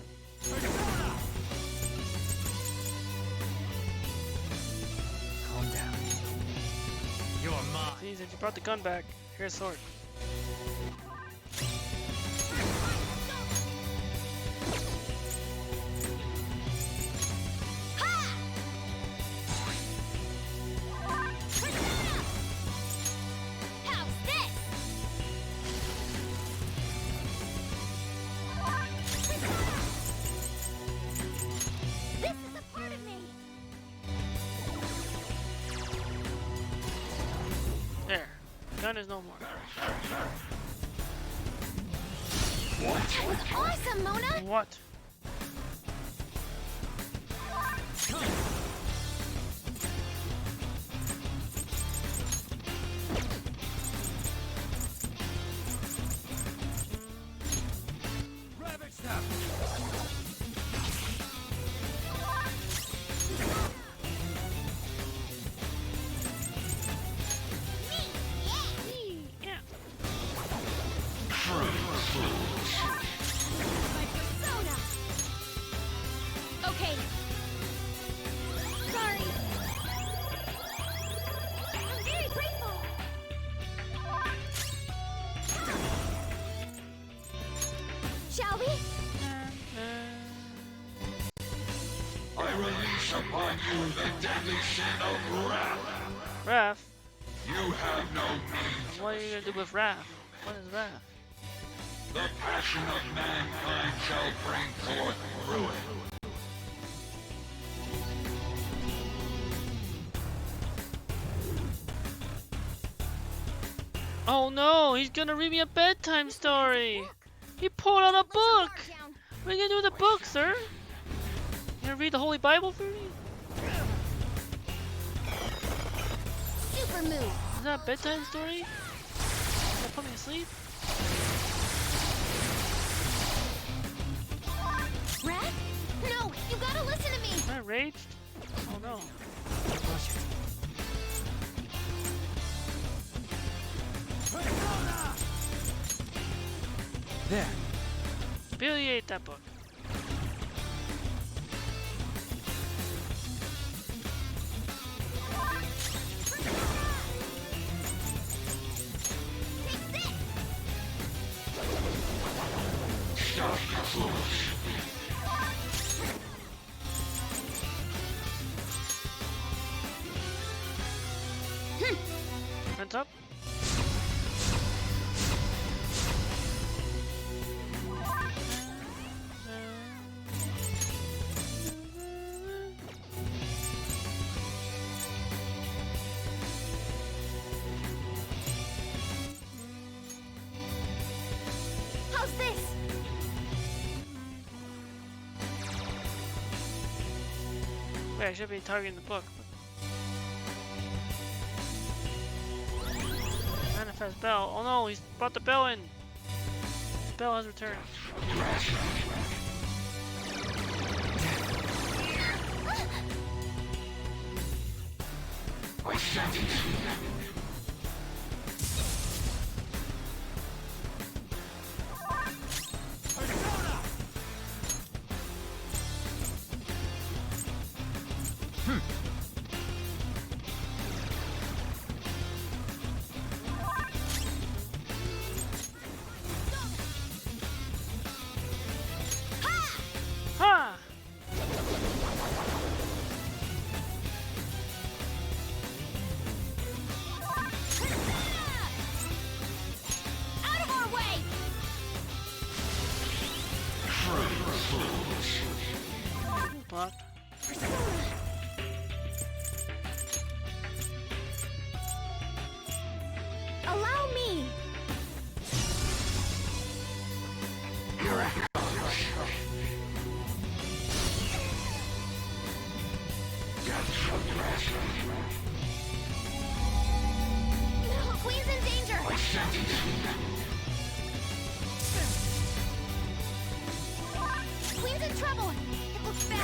Calm down. You're mine. See, since you brought the gun back, here's a sword. There. Gun is no more. Awesome, Mona! What? Ravage them! Yeah. Okay. Sorry. I'm very grateful. Shall we? I release upon you the deadly sin of wrath. Wrath? You have no means. What are you gonna do with wrath? What is wrath? The passion of mankind shall bring forth ruin. Oh no, he's gonna read me a bedtime story. He pulled out a book. What are you gonna do with the book, sir? You gonna read the Holy Bible for me? Super move. Is that a bedtime story? You gonna put me to sleep? Rat? No, you gotta listen to me. Am I raged? Oh no. There. Billy ate that book. Defense up. How's this? Wait, I should be targeting the book. Manifest bell. Oh no, he's brought the bell in. The bell has returned. Ha! Out of our way! Blocked. Allow me. No, Queen's in danger. Queen's in trouble. It looks bad.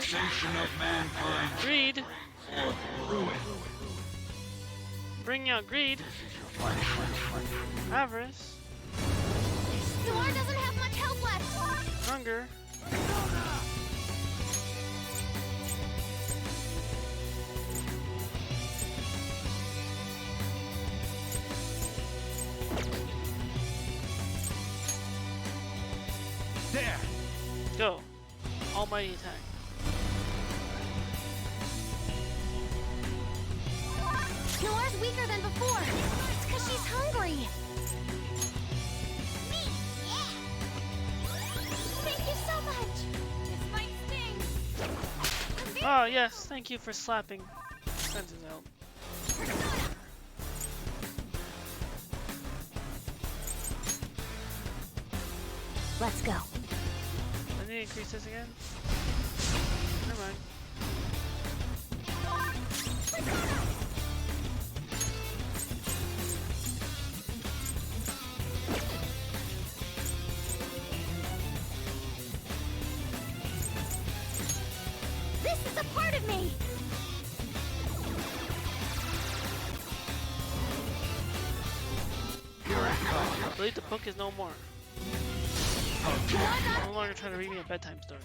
civilization of mankind. Greed. Ruin. Bring out greed. Avarice. Noir doesn't have much health left. Hunger. There! Go. Almighty attack. Noir's weaker than before. It's because she's hungry. Me, yeah. Thank you so much. This might sting. Oh yes, thank you for slapping. Senses help. Let's go. I need to increase this again. Never mind. This is a part of me. I believe the book is no more. No longer trying to read me a bedtime story.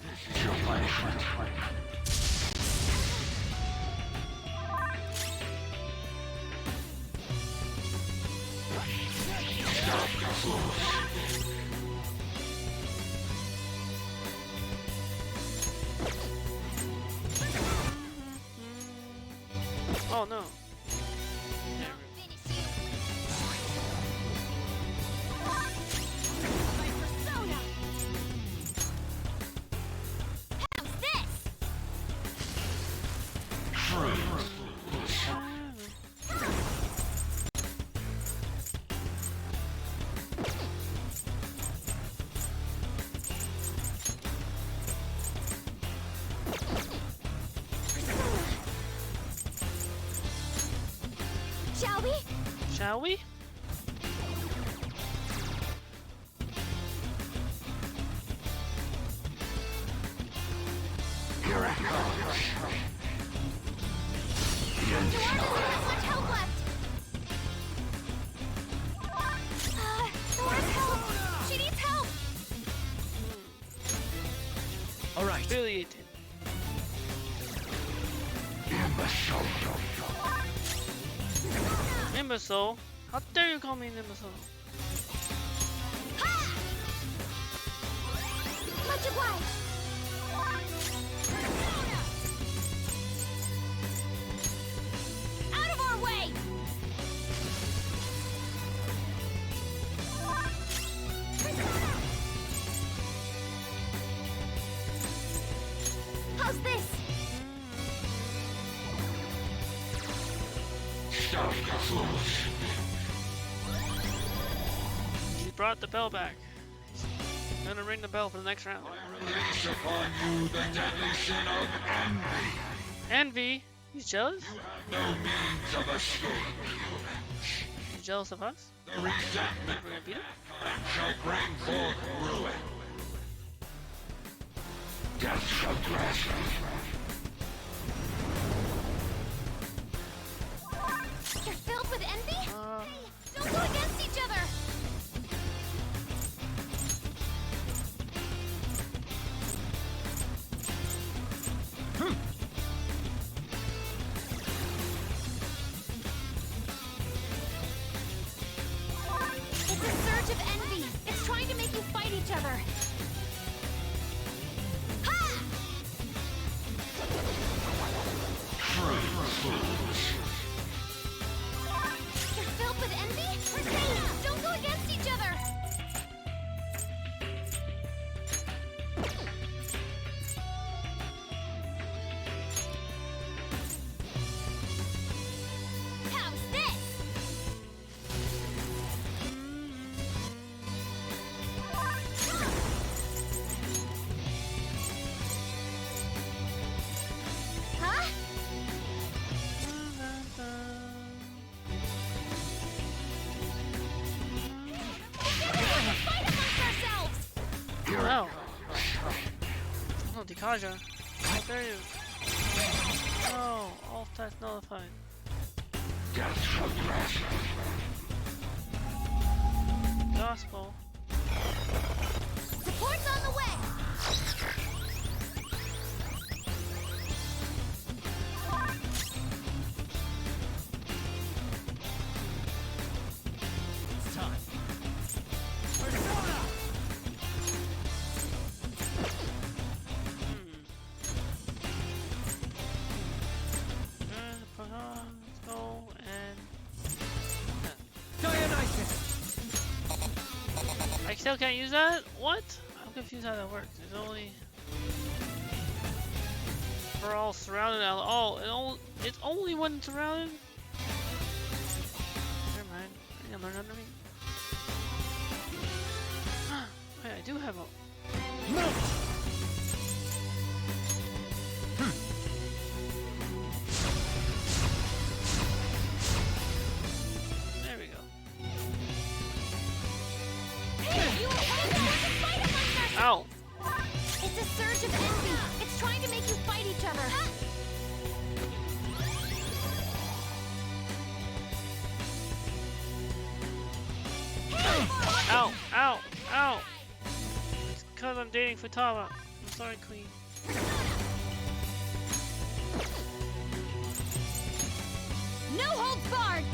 Oh no. There we go. My persona. How's this? Shall we? Shall we? Here it comes. Noir doesn't have much health left. Noir's help. She needs help. All right. Affiliated. Imbecile? How dare you call me an imbecile? Ha! Much obliged. Out of our way. How's this? He brought the bell back. He's gonna ring the bell for the next round. Release upon you the deadly sin of envy. Envy? He's jealous? No means of escape. He's jealous of us? The resentment We're gonna beat him? shall bring forth ruin. Death shall grasp you. You're filled with envy? Uh, Don't go against each other! It's a surge of envy. It's trying to make you fight each other. Ha! You're filled with envy? Persona! Don't go against each other! How's this? Huh? Fight amongst ourselves! wow. Oh, Dikaja. There you. Oh, all stats nullified. Gospel. Support's on the way! It's time. Persona! Let's go and Dionysus! I still can't use that? What? I'm confused how that works. It's only for all surrounded. It's only when surrounded. Never mind. I need to learn under me. Wait, I do have a. There we go. You were fight amongst us! Ow! It's a surge of envy. It's trying to make you fight each other. Ow! Ow! Ow! It's because I'm dating Futaba. I'm sorry, Queen. No holds barred!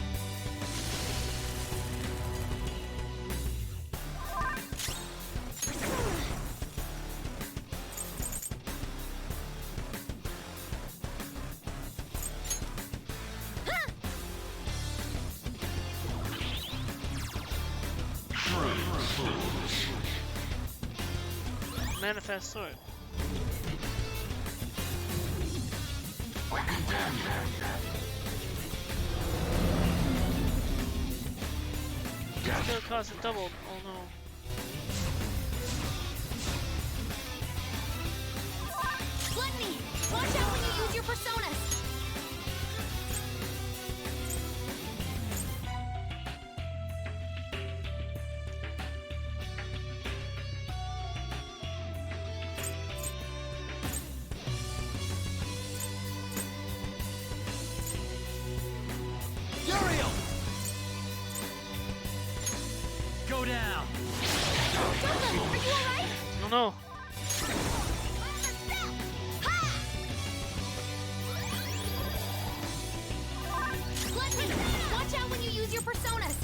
Manifest sword. Skill cost is doubled. Oh no. Gluttony! Watch out when you use your personas! Uriel! Go down! Are you alright? Oh no. Gluttony! Watch out when you use your personas!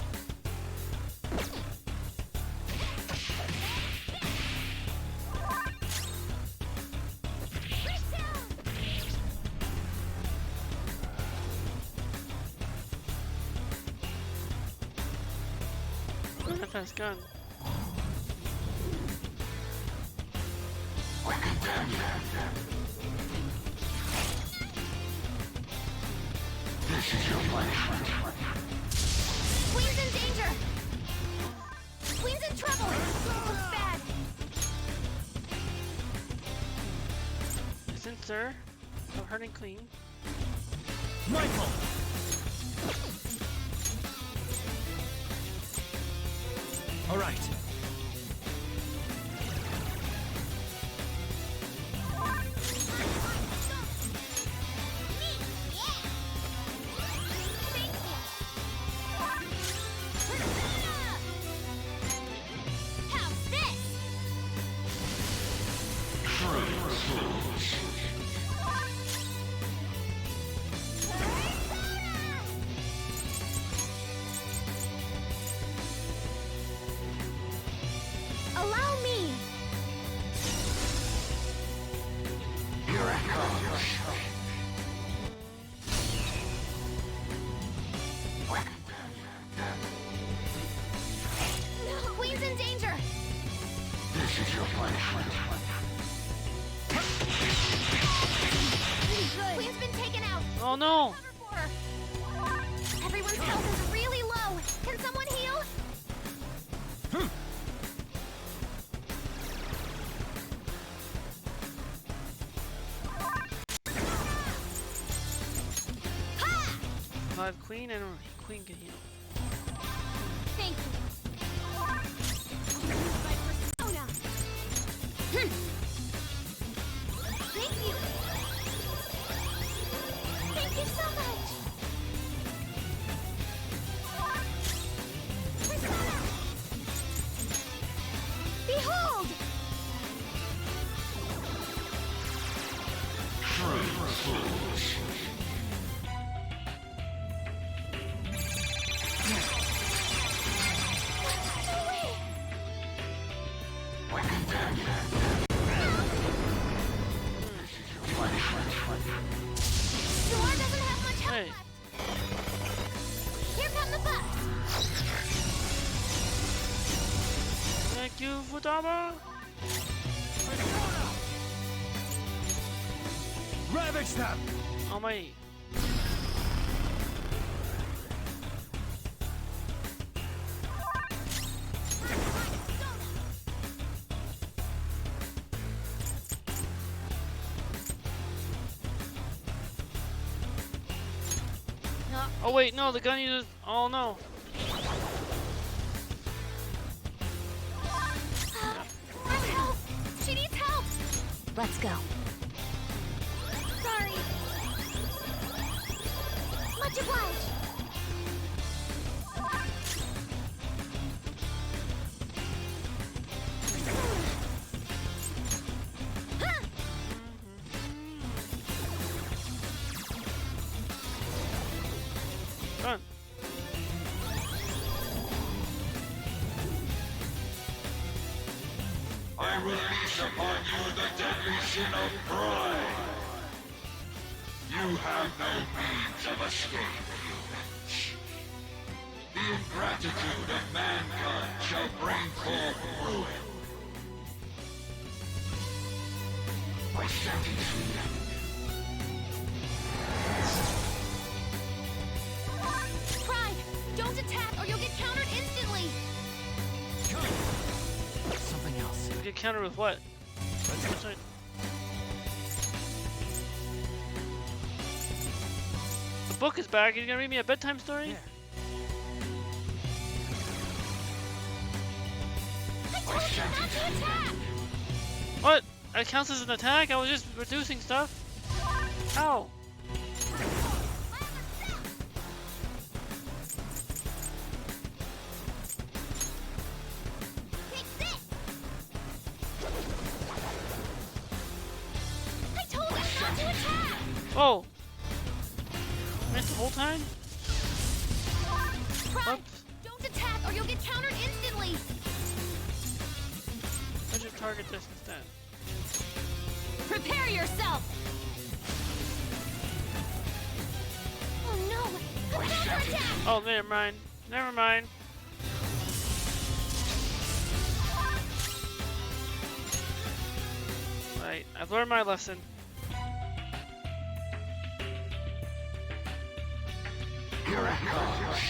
Manifest gun. Queen's in danger! Queen's in trouble! Looks bad! Isn't sir? I'm hurting Queen. Michael! All right. How's this? Allow me. Queen's in danger. Queen's been taken out. Oh no! Cover for her. Everyone's health is really low. Can someone heal? Ha! Revive Queen and Queen can heal. Thank you. My persona. Thank you. you so much! Persona! Behold! Door doesn't have much help Hey. left. Here come the bus. Thank you, Futaba. Ravage them! Almighty. Oh wait, no, the gun uses. Oh no. Help! She needs help! Let's go. Sorry. Much obliged. Huh! Run. I release upon you the deadly sin of pride. You have no means of escape, humans. The ingratitude of mankind shall bring forth ruin. By setting free. Pride! Don't attack or you'll get countered instantly! Something else. Get countered with what? The book is back. Are you gonna read me a bedtime story? Yeah. I told you not to attack! What? That counts as an attack? I was just reducing stuff. How? Take this! I told you not to attack! Oh. Missed the whole time? Pride! Oops. Don't attack or you'll get countered instantly! I should target this instead. Prepare yourself! Oh no! A counterattack! Oh, never mind. Never mind. Right, I've learned my lesson. Here it comes.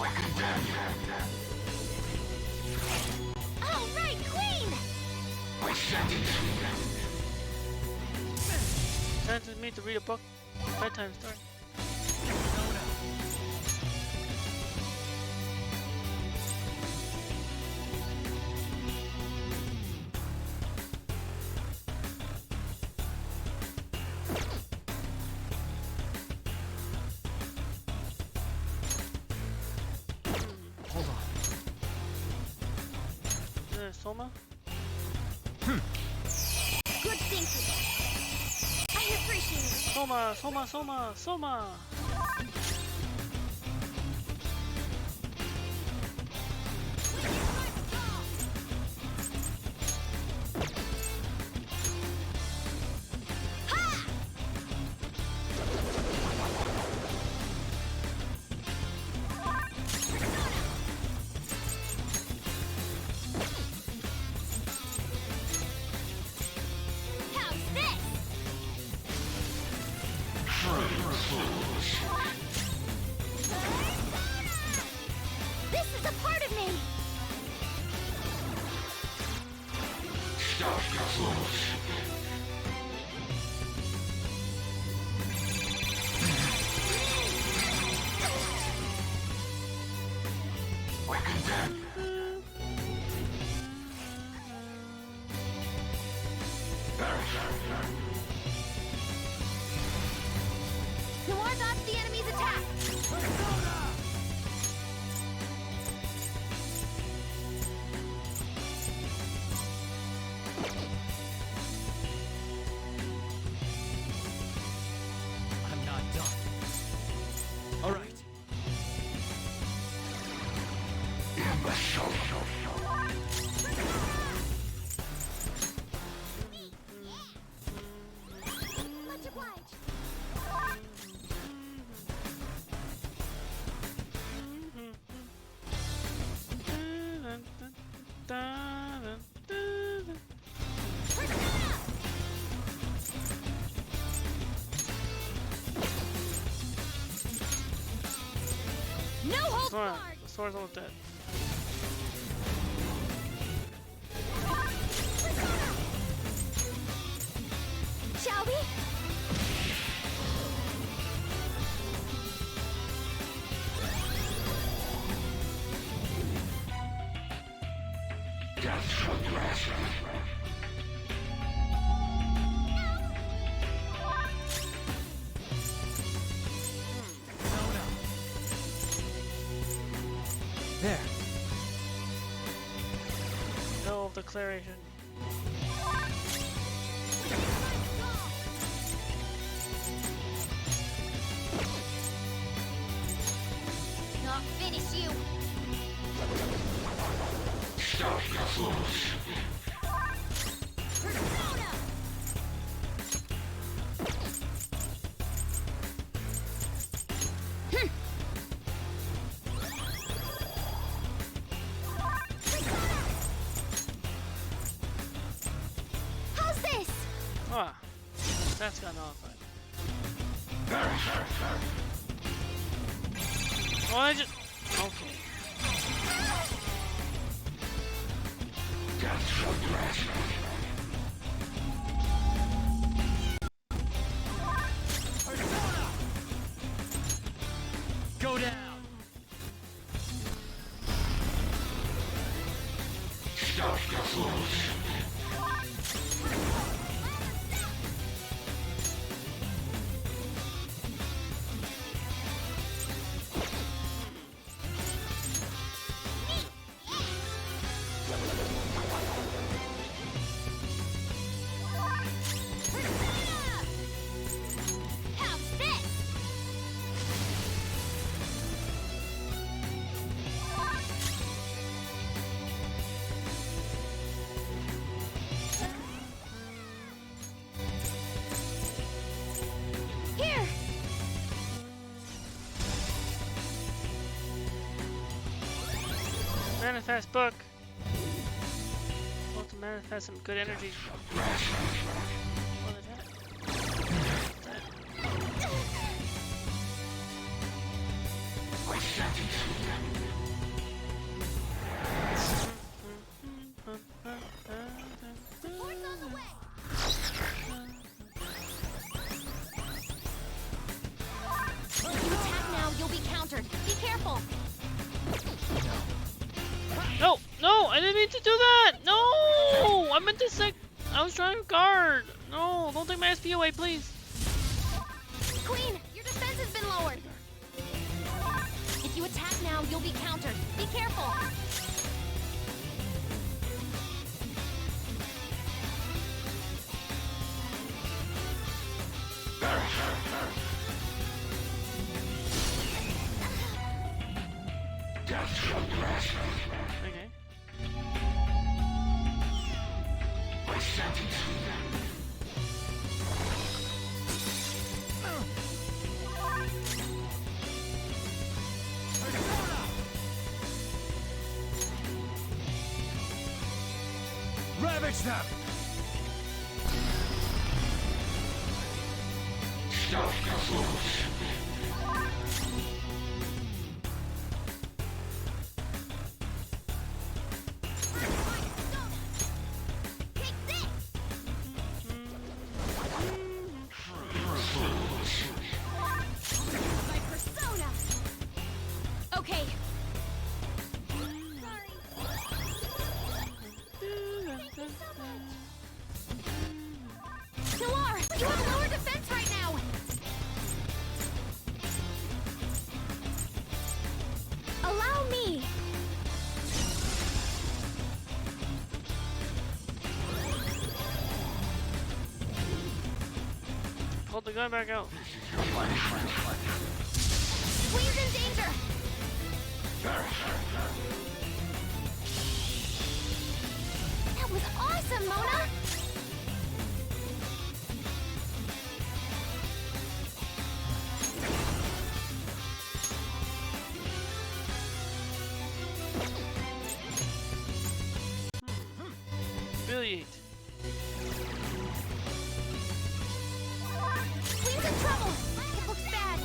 I condemn you. All right, Queen! I sentence you. Time for me to read a book. Bedtime story. Hold on. Soma? Good thinking. I appreciate it. Soma, Soma, Soma, Soma! How's this? This is a part of me! Stop your fools. I condemn you. Perish. Noir dodged the enemy's attack! I'm not done. All right. Much obliged! No holds Come on, barred! the sword's almost dead. Shall we? There. No declaration. Not finish you! Stop your fools. Persona! How's this? Ah, that's got nullified. Oh, I just. Okay. Go down. Stop your fools. How's this? Here! Manifest book. Supposed to manifest some good energy. Oh, the dead. Support's on the way! If you attack now, you'll be countered. Be careful! No, no, I didn't mean to do that. No, I meant to say. I was trying to guard. No, don't take my SP away, please. Queen, your defense has been lowered! If you attack now, you'll be countered. Be careful! Okay. Ravage them. Stop your fools. Take this! My persona! Okay. Sorry. You have lower defense right now! Allow me! Hold the gun back out. Queen's in danger! That was awesome, Mona! Humiliate. Queen's in trouble! It looks bad!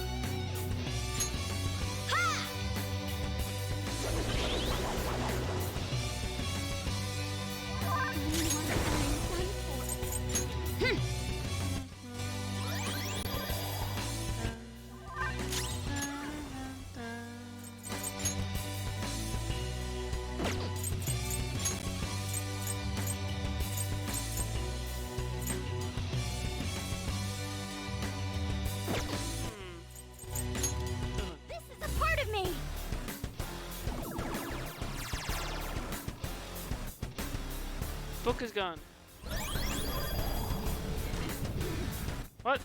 Ha! This is a part of me! Book is gone. What?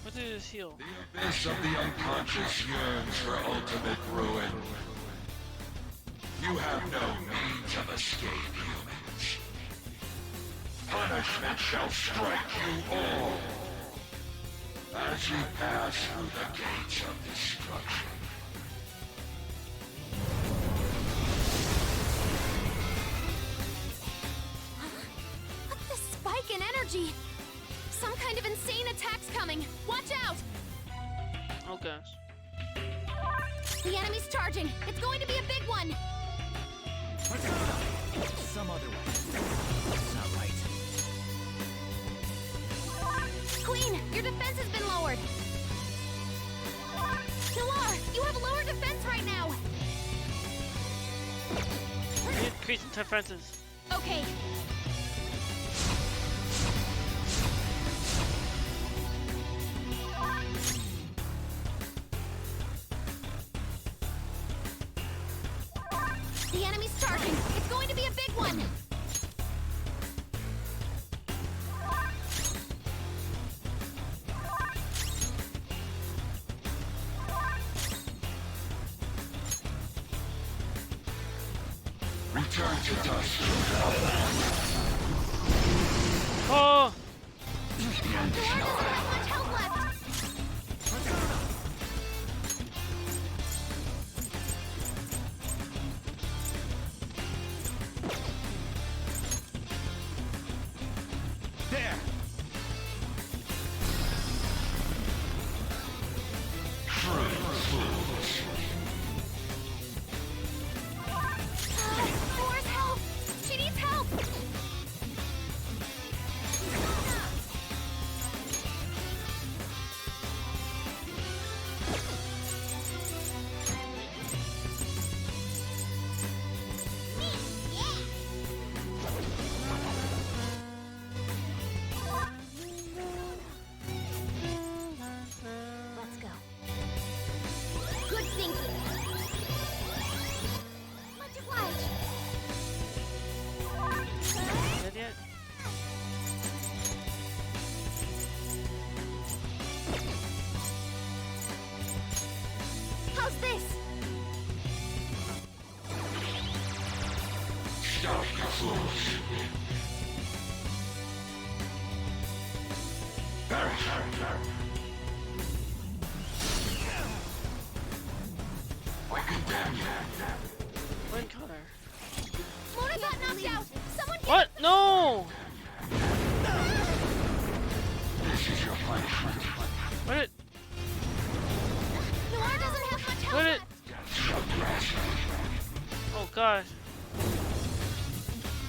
What did this heal? The abyss of the unconscious yearns for ultimate ruin. You have no means of escape, humans. Punishment shall strike you all as you pass through the gates of destruction. What's this spike in energy? Some kind of insane attack's coming! Watch out! Oh gosh. The enemy's charging! It's going to be a big one! Some other way. That's not right. Queen, your defense has been lowered! Noir, you have lower defense right now! Increase in defenses. Okay. The enemy's charging! It's going to be a big one! Return to dust. Oh! Noir doesn't have much health left! There! Noir's help! She needs help! Let's go. Good thinking. Much obliged. Dead yet? How's this? Stop, you fools. I condemn you. Wind cutter. Mona got knocked out! Someone What? No! This is your punishment. What it? Noir doesn't have much health What it? left! Oh gosh.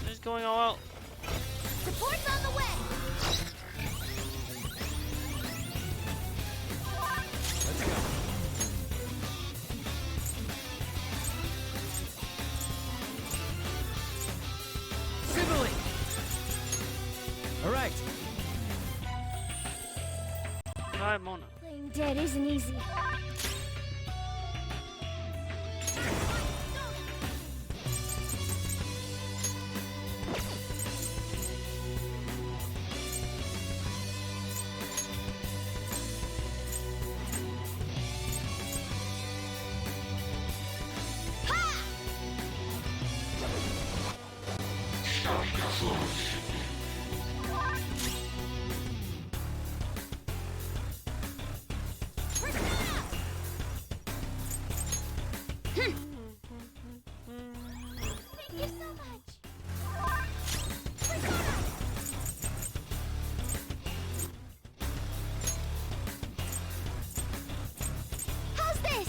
It's going all out. Support's on the way! Let's go. Sibily! Bye, Mona. Playing dead isn't easy. Thank you so much. How's this?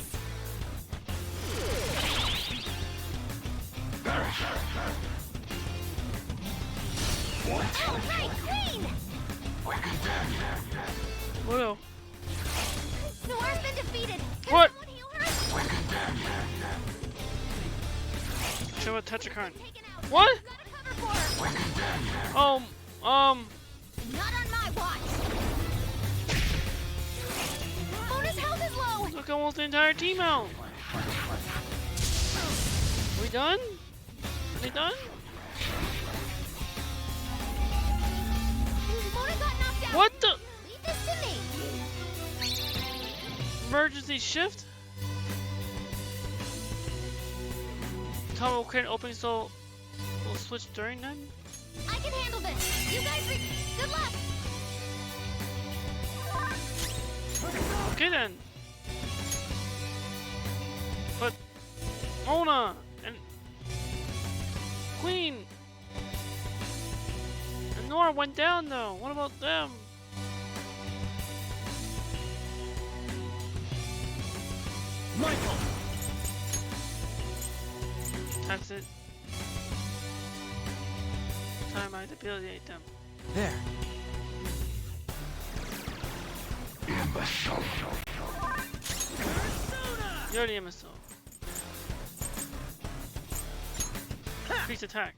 Oh, right, Queen! Whoa. Noir's been defeated. Can What? someone heal her? Show a touch a card. Taken out. What? Gotta cover for her. Oh, Not on my watch. Mona's health is low. took almost the entire team out. Are we done? Are they done? Mona got knocked out. What the? Leave this to me. Emergency shift? Tunnel crane opening, so we'll switch during then? I can handle this. You guys good luck. Okay then. But Mona and Queen and Nora went down though. What about them? Michael! That's it. Time I debilitate them. There. You're the imbecile. Increase attack.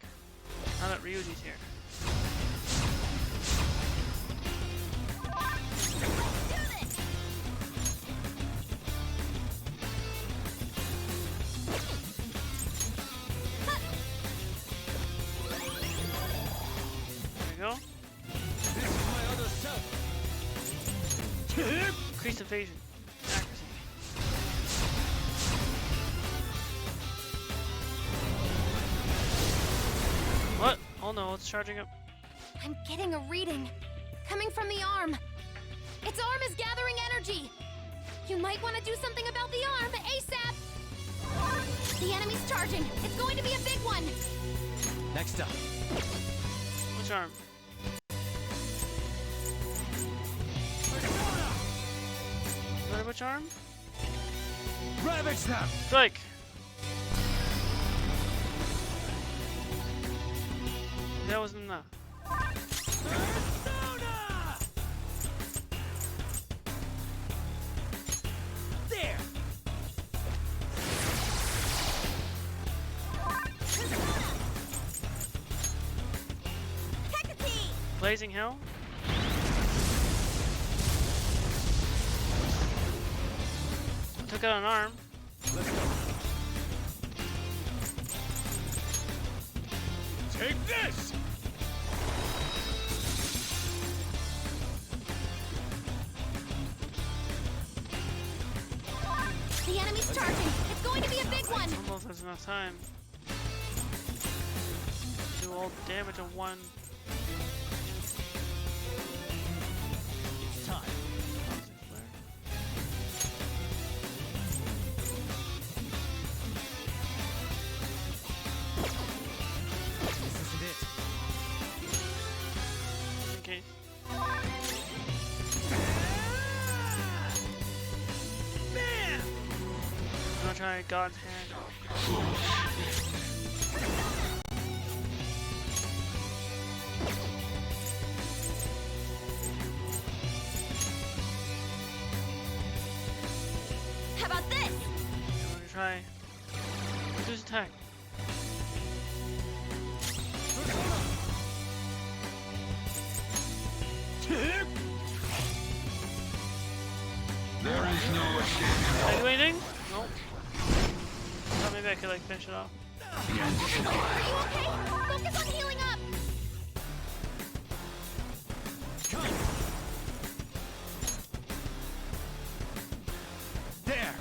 Now that Ryuji's here. There we go. This is my other self. Increase evasion. Accuracy. What? Oh no, it's charging up. I'm getting a reading. Coming from the arm. Its arm is gathering energy. You might want to do something about the arm ASAP. The enemy's charging. It's going to be a big one. Next up. Which arm? Which arm? Ravage them! Strike! That wasn't enough. Persona! There! Blazing Hell? Took out an arm. Let's go. Take this! The enemy's charging. It's going to be a big one. I don't know if there's enough time. Do all damage in one. It's time. This isn't it. Okay. Bam! I'm gonna try God's hand. How about this? I'm gonna try reduce attack. Maybe I could like finish it off. Are you okay? Focus on healing up! There.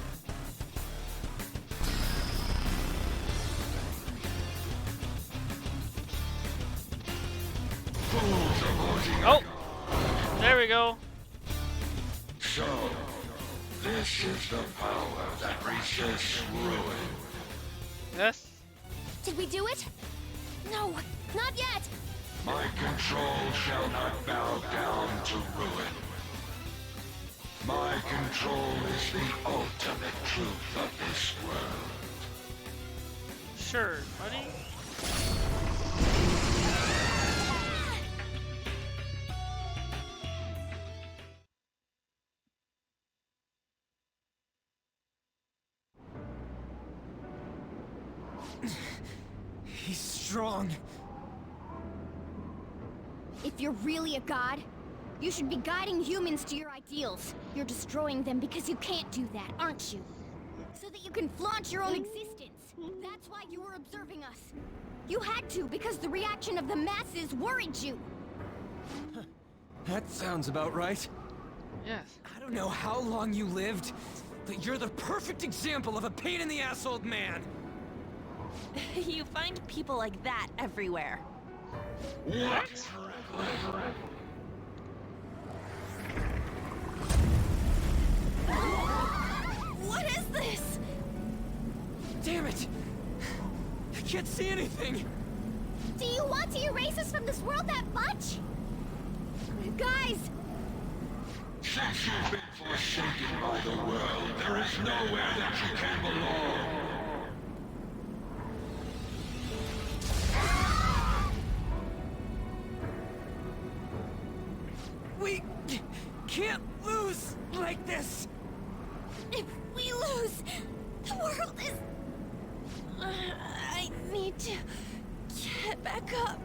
Oh! There we go. So, this is the power that resists ruin. Yes. Did we do it? No, not yet! My control shall not bow down to ruin. My control is the ultimate truth of this world. Sure, buddy. He's strong. If you're really a god, you should be guiding humans to your ideals. You're destroying them because you can't do that, aren't you? So that you can flaunt your own existence. That's why you were observing us. You had to because the reaction of the masses worried you. That sounds about right. Yes. I don't know how long you lived, but you're the perfect example of a pain-in-the-ass old man. You find people like that everywhere. What? What is this? Damn it! I can't see anything! Do you want to erase us from this world that much? Guys! Since you've been forsaken by the world, there is nowhere that you can belong. We can't lose like this! If we lose, the world is... I need to get back up.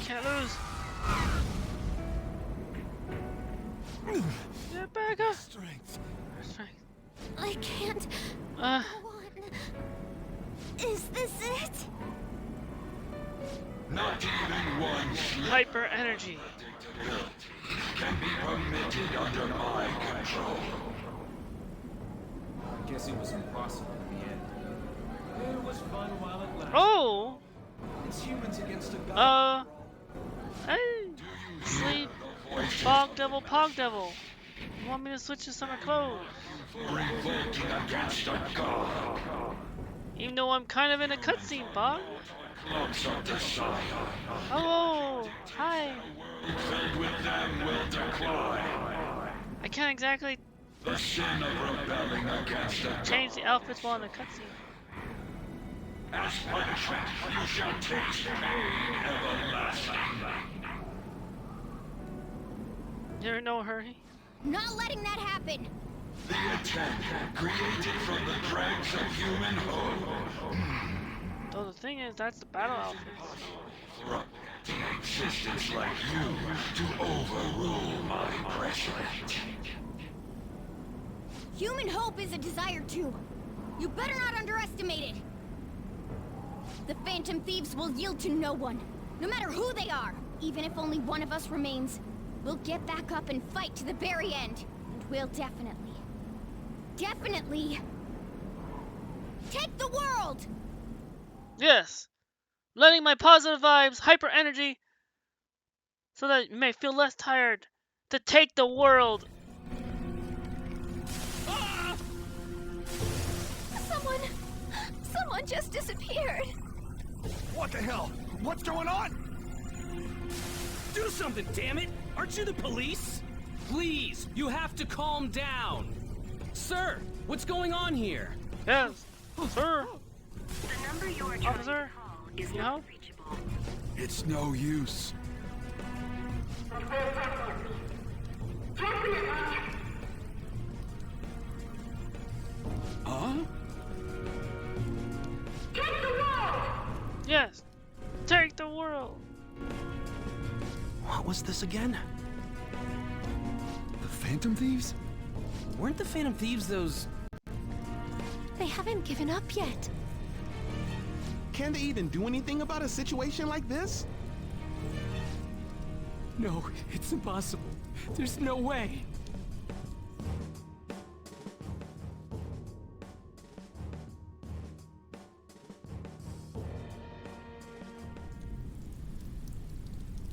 Can't lose. Get back up. Strength. Strength. I can't go Uh. on. Is this it? Not even one slip Hyper energy. can be permitted under my control. I guess it was impossible in the end. It was fun while it lasted. Oh. It's humans against a god. Hey. Sleep. Pog devil. Pog devil. You want me to switch to summer clothes? Revolting against a god. Even though I'm kind of in a cutscene, Pog. Cloaks of desire. Hello. Hi. Filled with them will decline. I can't exactly The sin of rebelling against a god. change the outfits while in a cutscene. As punishment, you shall taste pain everlasting. You're in no hurry. Not letting that happen. The intent, created from the dregs of human hope, Though the thing is, that's the battle outfits. corrupting existence like you to overrule my precedent. Human hope is a desire too. You better not underestimate it. The Phantom Thieves will yield to no one, no matter who they are. Even if only one of us remains, we'll get back up and fight to the very end. And we'll definitely take the world! Yes. Letting my positive vibes, hyper energy, so that you may feel less tired, to take the world. Someone just disappeared. What the hell? What's going on? Do something, damn it! Aren't you the police? Please, you have to calm down. Sir, what's going on here? Yes, sir. The number you are trying Officer, to call is you not know? reachable. It's no use. Huh? Yes. Take the world. What was this again? The Phantom Thieves? Weren't the Phantom Thieves those haven't given up yet. Can they even do anything about a situation like this? No, it's impossible. There's no way.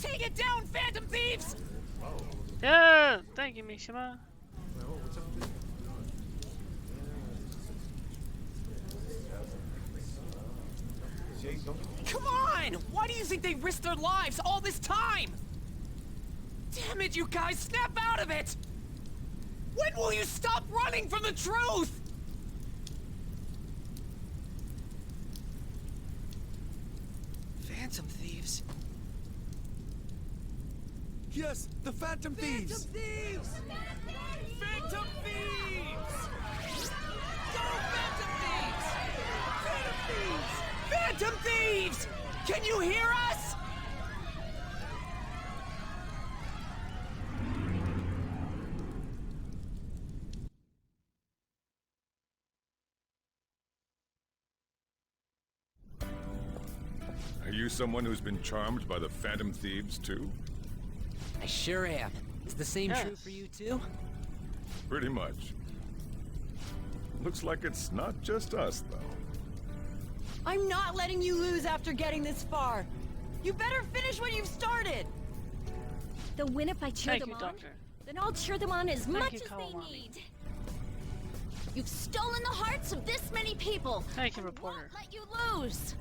Take it down, Phantom Thieves! Yeah, thank you, Mishima. Come on! Why do you think they risked their lives all this time? Damn it, you guys, snap out of it! When will you stop running from the truth? Phantom Thieves. Yes, the Phantom Thieves! Thieves! Phantom Thieves! Go, Phantom Thieves! Phantom Thieves! Phantom Thieves! Can you hear us? Are you someone who's been charmed by the Phantom Thieves, too? I sure am. Is the same Yes. true for you, too? Pretty much. Looks like it's not just us, though. I'm not letting you lose after getting this far. You better finish what you've started. The win if I cheer Thank them you, on? Doctor. Then I'll cheer them on as much you, as they Kawamami. need. You've stolen the hearts of this many people. Thank you, I reporter. won't let you lose.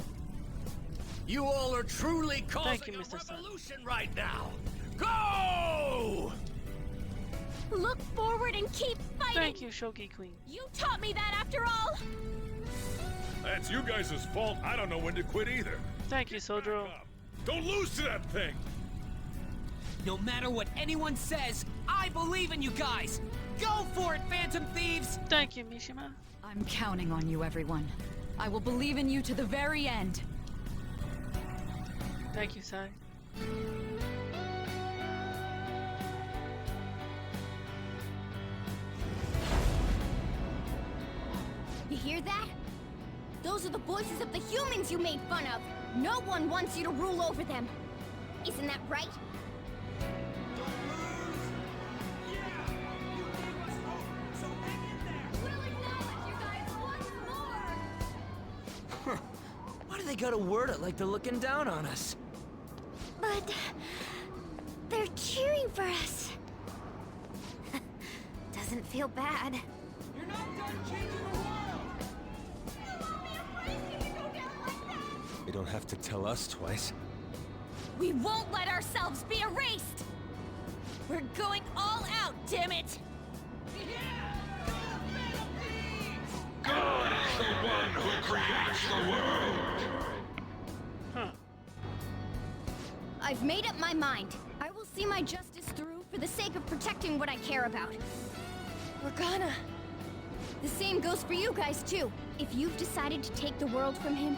You all are truly causing Thank you, Mr. a Sun. revolution right now. Go! Look forward and keep fighting. Thank you, Shogi Queen. You taught me that after all. That's you guys' fault. I don't know when to quit either. Thank you, Sodro. Don't lose to that thing! No matter what anyone says, I believe in you guys. Go for it, Phantom Thieves! Thank you, Mishima. I'm counting on you, everyone. I will believe in you to the very end. Thank you, Sai. You hear that? Those are the voices of the humans you made fun of. No one wants you to rule over them. Isn't that right? Why do they gotta word it like they're looking down on us? But they're cheering for us. Doesn't feel bad. You're not done changing the world! They don't have to tell us twice. We won't let ourselves be erased. We're going all out, damn it! God is the one who creates the world! Huh. I've made up my mind. I will see my justice through for the sake of protecting what I care about. We're gonna. The same goes for you guys, too. If you've decided to take the world from him,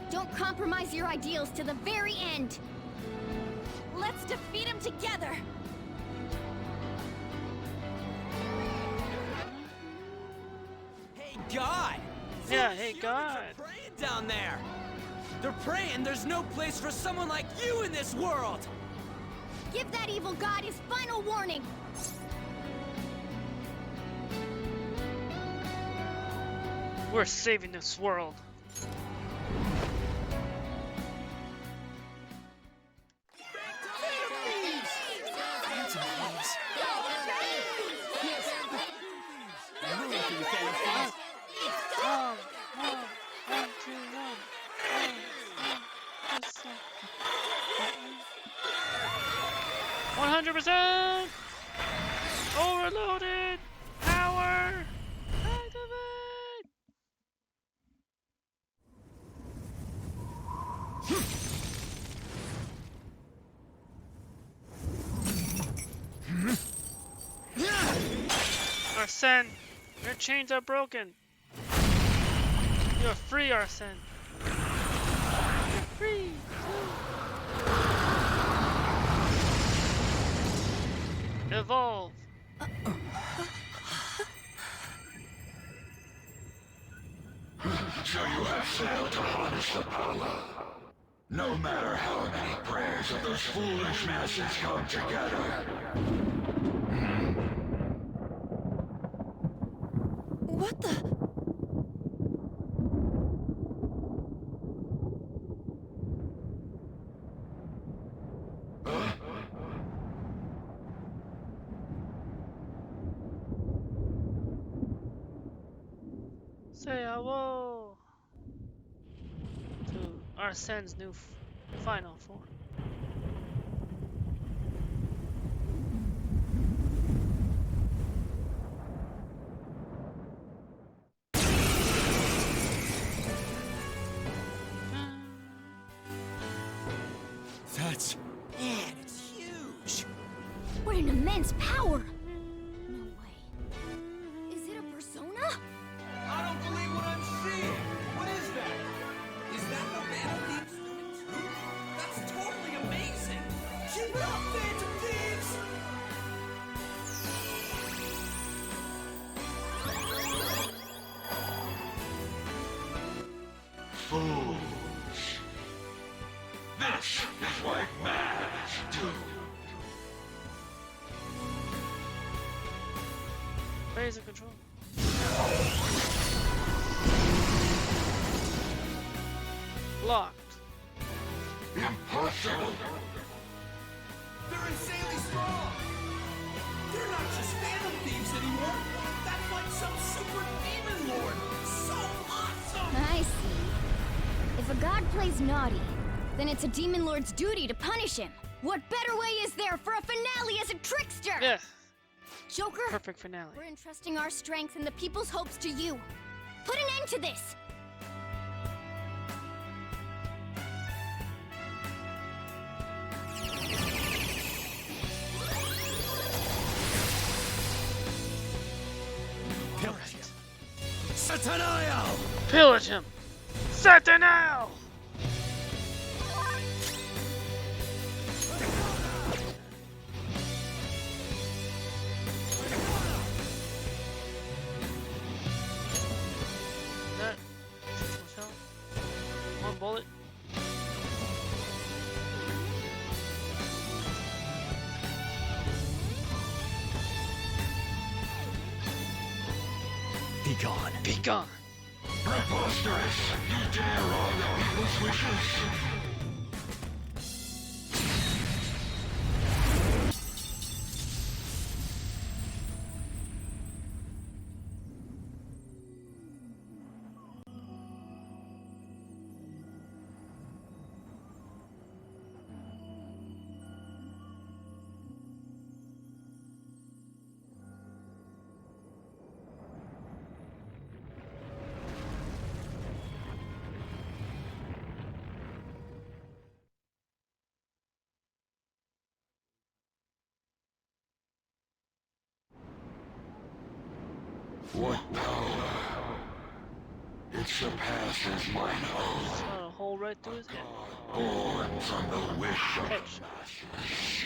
don't compromise your ideals to the very end. Let's defeat him together! Hey, God! Yeah, These hey, humans God. are praying down there! They're praying there's no place for someone like you in this world! Give that evil god his final warning! We're saving this world. One, two, one. 100%! Overloaded! Power! Activate! Arsene, your chains are broken. You're free, Arsene. You're free. Evolve. fail to harness the power. No matter how many prayers of those foolish masses come together. What the? Say hello to Arsene's new final form. That's... Man, it's huge! What an immense power! No way. Is it a persona? I don't believe what I'm seeing! What is that? Is that the Phantom Thieves human too? That's totally amazing! Keep it up, Phantom Thieves! Fools. This is what mads do. Phase of control. Locked. Impossible. They're insanely strong! They're not just Phantom Thieves anymore! That's like some super demon lord! So awesome! I see. If a god plays naughty, then it's a demon lord's duty to punish him. What better way is there for a finale as a trickster? Yeah. Joker, Perfect finale. we're entrusting our strength and the people's hopes to you. Put an end to this! Satanael! Pillage him! Satanael! That. One bullet. Be gone. Be gone. Preposterous. You dare all the people's wishes. What power? It surpasses mine own. Shot a hole right through his head. Born from the wish of the Headshot. masses.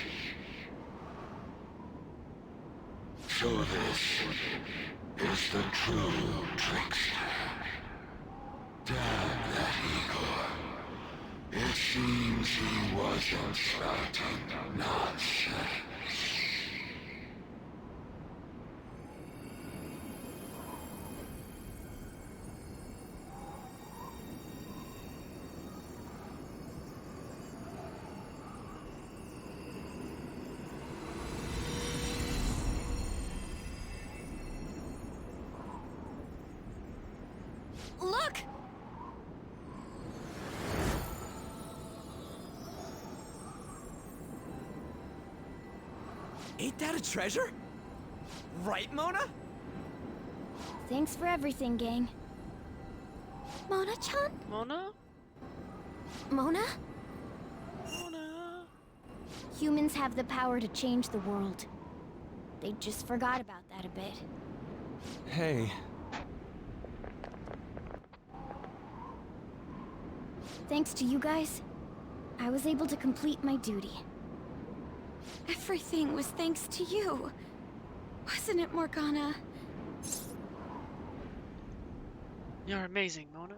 So this is the true trickster. Damn that Igor. It seems he wasn't spouting nonsense. Look! Ain't that a treasure? Right, Mona? Thanks for everything, gang. Mona-chan? Mona? Mona? Mona? Humans have the power to change the world. They just forgot about that a bit. Hey, Thanks to you guys, I was able to complete my duty. Everything was thanks to you. Wasn't it, Morgana? You're amazing, Mona.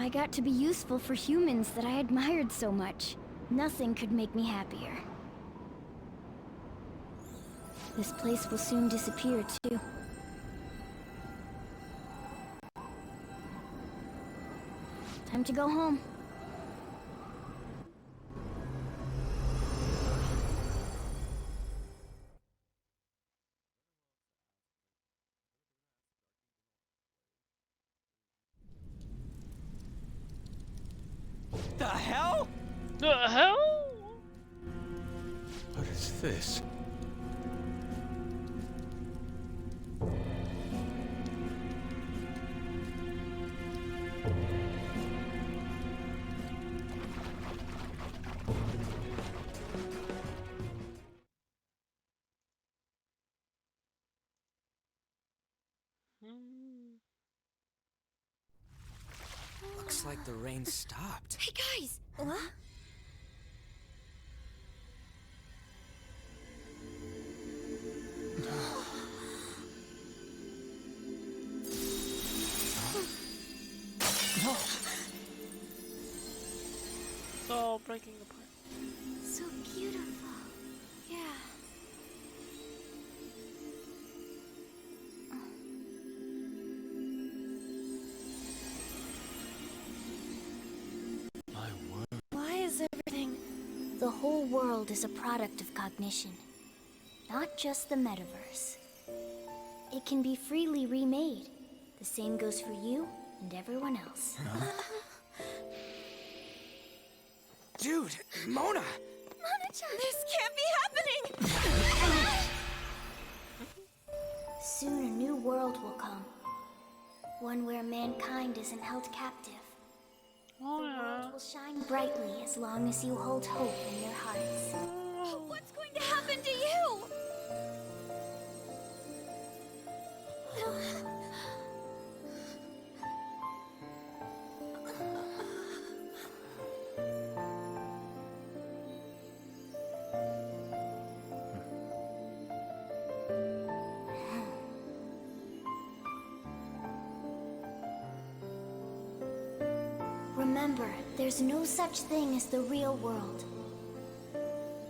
I got to be useful for humans that I admired so much. Nothing could make me happier. This place will soon disappear, too. Time to go home. The hell? The hell? What is this? Looks like the rain stopped. Hey guys! What? It's all breaking apart. So beautiful. Yeah. My word. Why is everything... The whole world is a product of cognition. Not just the metaverse. It can be freely remade. The same goes for you and everyone else. Dude, Mona! This can't be happening! Soon a new world will come. One where mankind isn't held captive. The world will shine brightly as long as you hold hope in your hearts. What's going to happen to you? Remember, there's no such thing as the real world.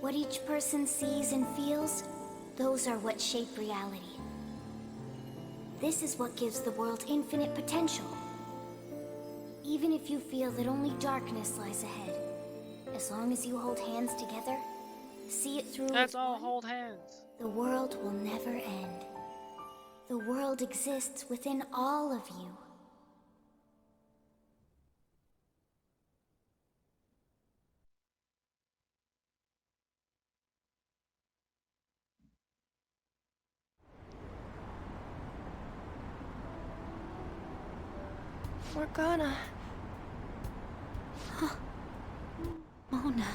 What each person sees and feels, those are what shape reality. This is what gives the world infinite potential. Even if you feel that only darkness lies ahead, as long as you hold hands together, see it through. Let's all hold hands. The world will never end. The world exists within all of you. We're gonna... Mona.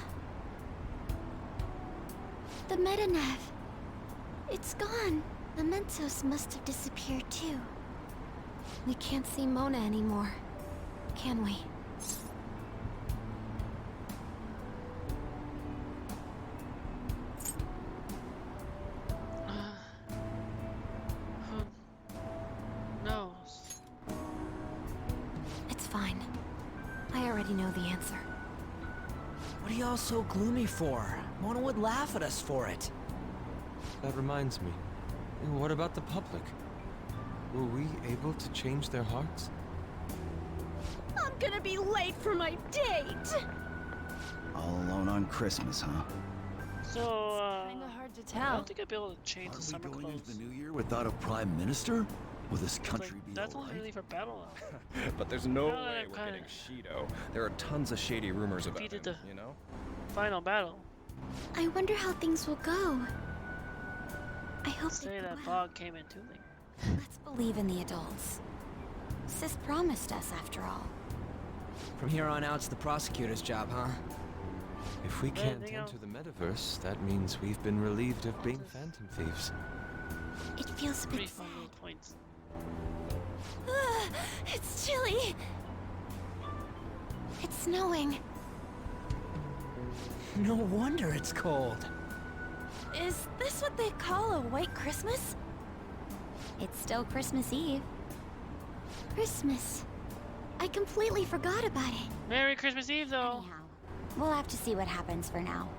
The Metanav. It's gone. The Mentos must have disappeared too. We can't see Mona anymore, can we? Who knows? It's fine. I already know the answer. What are y'all so gloomy for? Mona would laugh at us for it. That reminds me. What about the public? Were we able to change their hearts? I'm gonna be late for my date! All alone on Christmas, huh? So, Kinda hard to I tell. don't think I'd be able to change the Are we summer going clothes. into the new year without a prime minister? Will this Like, country be that's only alright? really for battle. But there's no Now that way I've we're kinda getting Shido. There are tons of shady rumors about him, defeated the- you know? Final battle. I wonder how things will go. I hope Say they go that well. fog came in too late. Let's believe in the adults. Sis promised us, after all. From here on out, it's the prosecutor's job, huh? If we There can't they go. enter the metaverse, that means we've been relieved of being phantom thieves. It feels a Pretty bit fun sad. little points. It's chilly! It's snowing. No wonder it's cold. Is this what they call a white Christmas? It's still Christmas Eve. Christmas. I completely forgot about it. Merry Christmas Eve, though. Anyhow, we'll have to see what happens for now.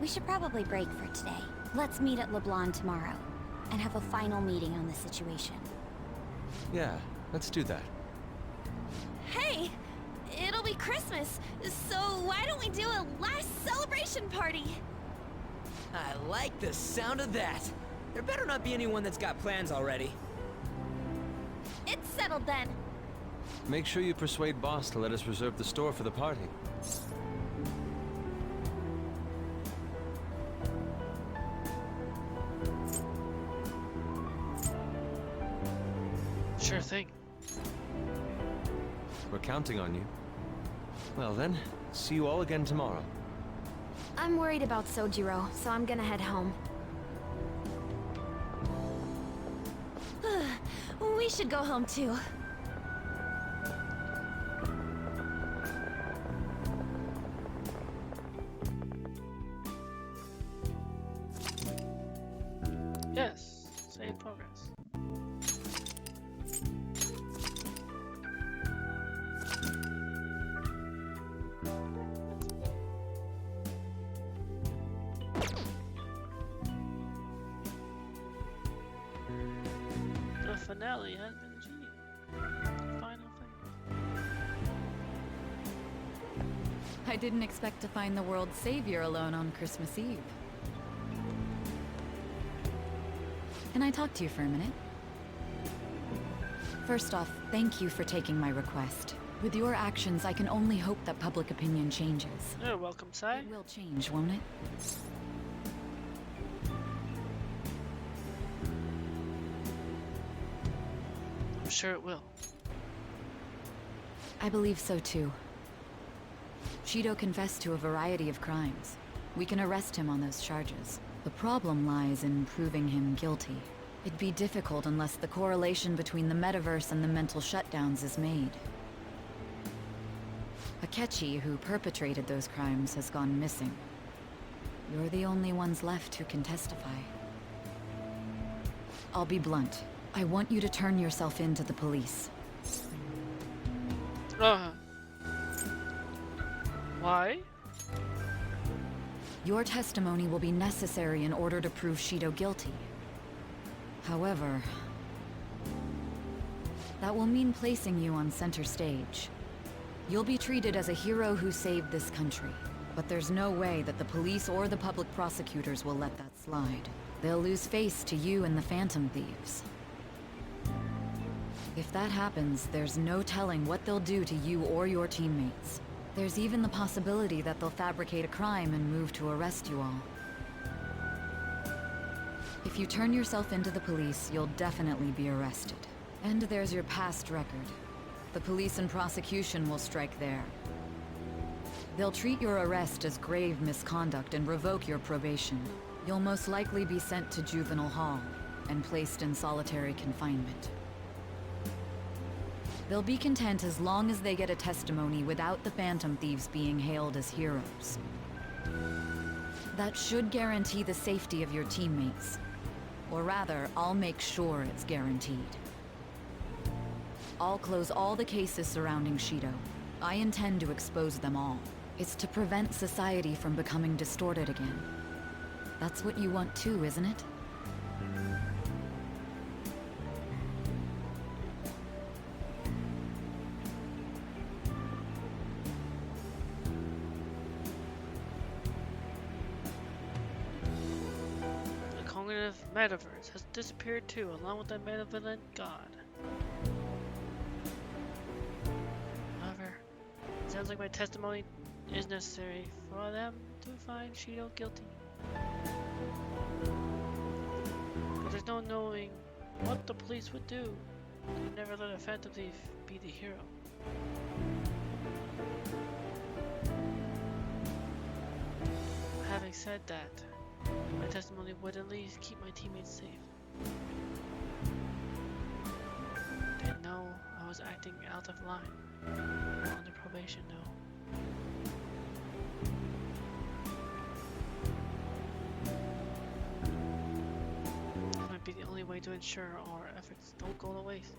We should probably break for today. Let's meet at LeBlanc tomorrow and have a final meeting on the situation. Yeah, let's do that. Hey! It'll be Christmas, so why don't we do a last celebration party? I like the sound of that. There better not be anyone that's got plans already. It's settled then. Make sure you persuade Boss to let us reserve the store for the party. Sure thing. We're counting on you. Well then, see you all again tomorrow. I'm worried about Sojiro, so I'm gonna head home. We should go home too. Yes, save progress. The finale has been achieved. Final thing. I didn't expect to find the world's savior alone on Christmas Eve. Can I talk to you for a minute? First off, thank you for taking my request. With your actions, I can only hope that public opinion changes. You're welcome, Sai. It will change, won't it? I'm sure it will. I believe so too. Shido confessed to a variety of crimes. We can arrest him on those charges. The problem lies in proving him guilty. It'd be difficult unless the correlation between the metaverse and the mental shutdowns is made. Akechi, who perpetrated those crimes, has gone missing. You're the only ones left who can testify. I'll be blunt. I want you to turn yourself in to the police. Why? Your testimony will be necessary in order to prove Shido guilty. However, that will mean placing you on center stage. You'll be treated as a hero who saved this country. But there's no way that the police or the public prosecutors will let that slide. They'll lose face to you and the Phantom Thieves. If that happens, there's no telling what they'll do to you or your teammates. There's even the possibility that they'll fabricate a crime and move to arrest you all. If you turn yourself into the police, you'll definitely be arrested. And there's your past record. The police and prosecution will strike there. They'll treat your arrest as grave misconduct and revoke your probation. You'll most likely be sent to juvenile hall and placed in solitary confinement. They'll be content as long as they get a testimony without the Phantom Thieves being hailed as heroes. That should guarantee the safety of your teammates. Or rather, I'll make sure it's guaranteed. I'll close all the cases surrounding Shido. I intend to expose them all. It's to prevent society from becoming distorted again. That's what you want too, isn't it? The cognitive metaverse has disappeared too, along with the malevolent god. However, it sounds like my testimony is necessary for them to find Shido guilty. But there's no knowing what the police would do. They would never let a Phantom Thief be the hero. Having said that, my testimony would at least keep my teammates safe. They know I was acting out of line. While under probation, though. This might be the only way to ensure our efforts don't go to waste.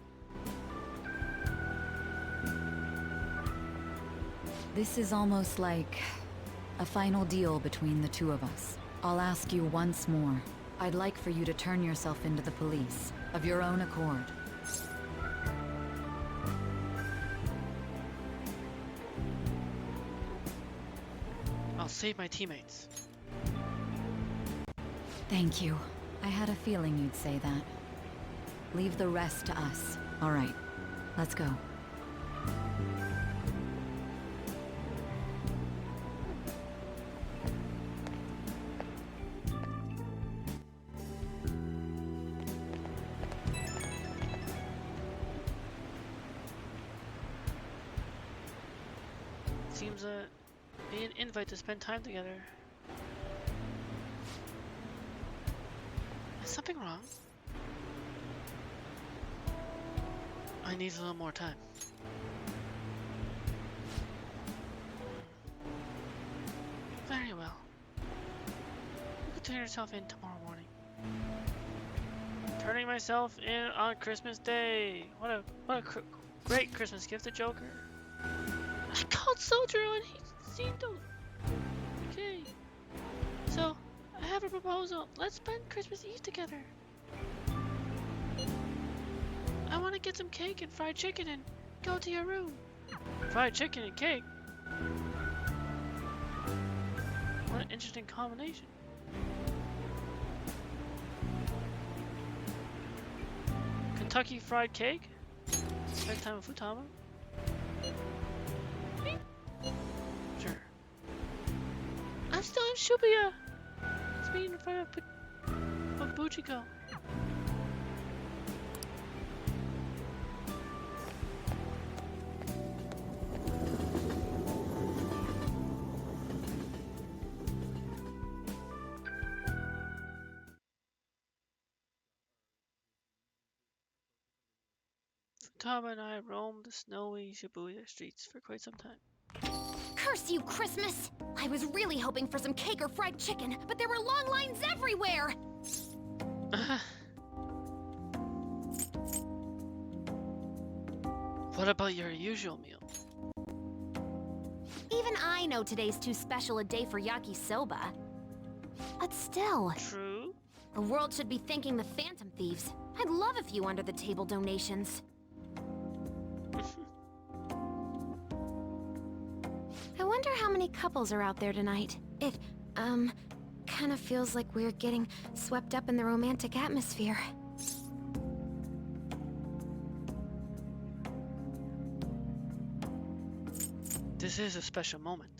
This is almost like a final deal between the two of us. I'll ask you once more. I'd like for you to turn yourself into the police, of your own accord. I'll save my teammates. Thank you. I had a feeling you'd say that. Leave the rest to us. All right, let's go. Seems be an invite to spend time together. Is something wrong? I need a little more time. Very well. You can turn yourself in tomorrow morning. Turning myself in on Christmas Day. What a great Christmas gift to Joker. I called Soldier and he seemed to... Okay. So, I have a proposal. Let's spend Christmas Eve together. I want to get some cake and fried chicken and go to your room. Fried chicken and cake? What an interesting combination. Kentucky Fried Cake? Spend time with Futaba? Sure. I'm still in Shibuya. It's me in front of Bujiko. Futaba and I roamed the snowy Shibuya streets for quite some time. Curse you, Christmas! I was really hoping for some cake or fried chicken, but there were long lines everywhere! What about your usual meal? Even I know today's too special a day for yakisoba. But still... True. The world should be thanking the Phantom Thieves. I'd love a few under-the-table donations. I wonder how many couples are out there tonight. It, kind of feels like we're getting swept up in the romantic atmosphere. This is a special moment.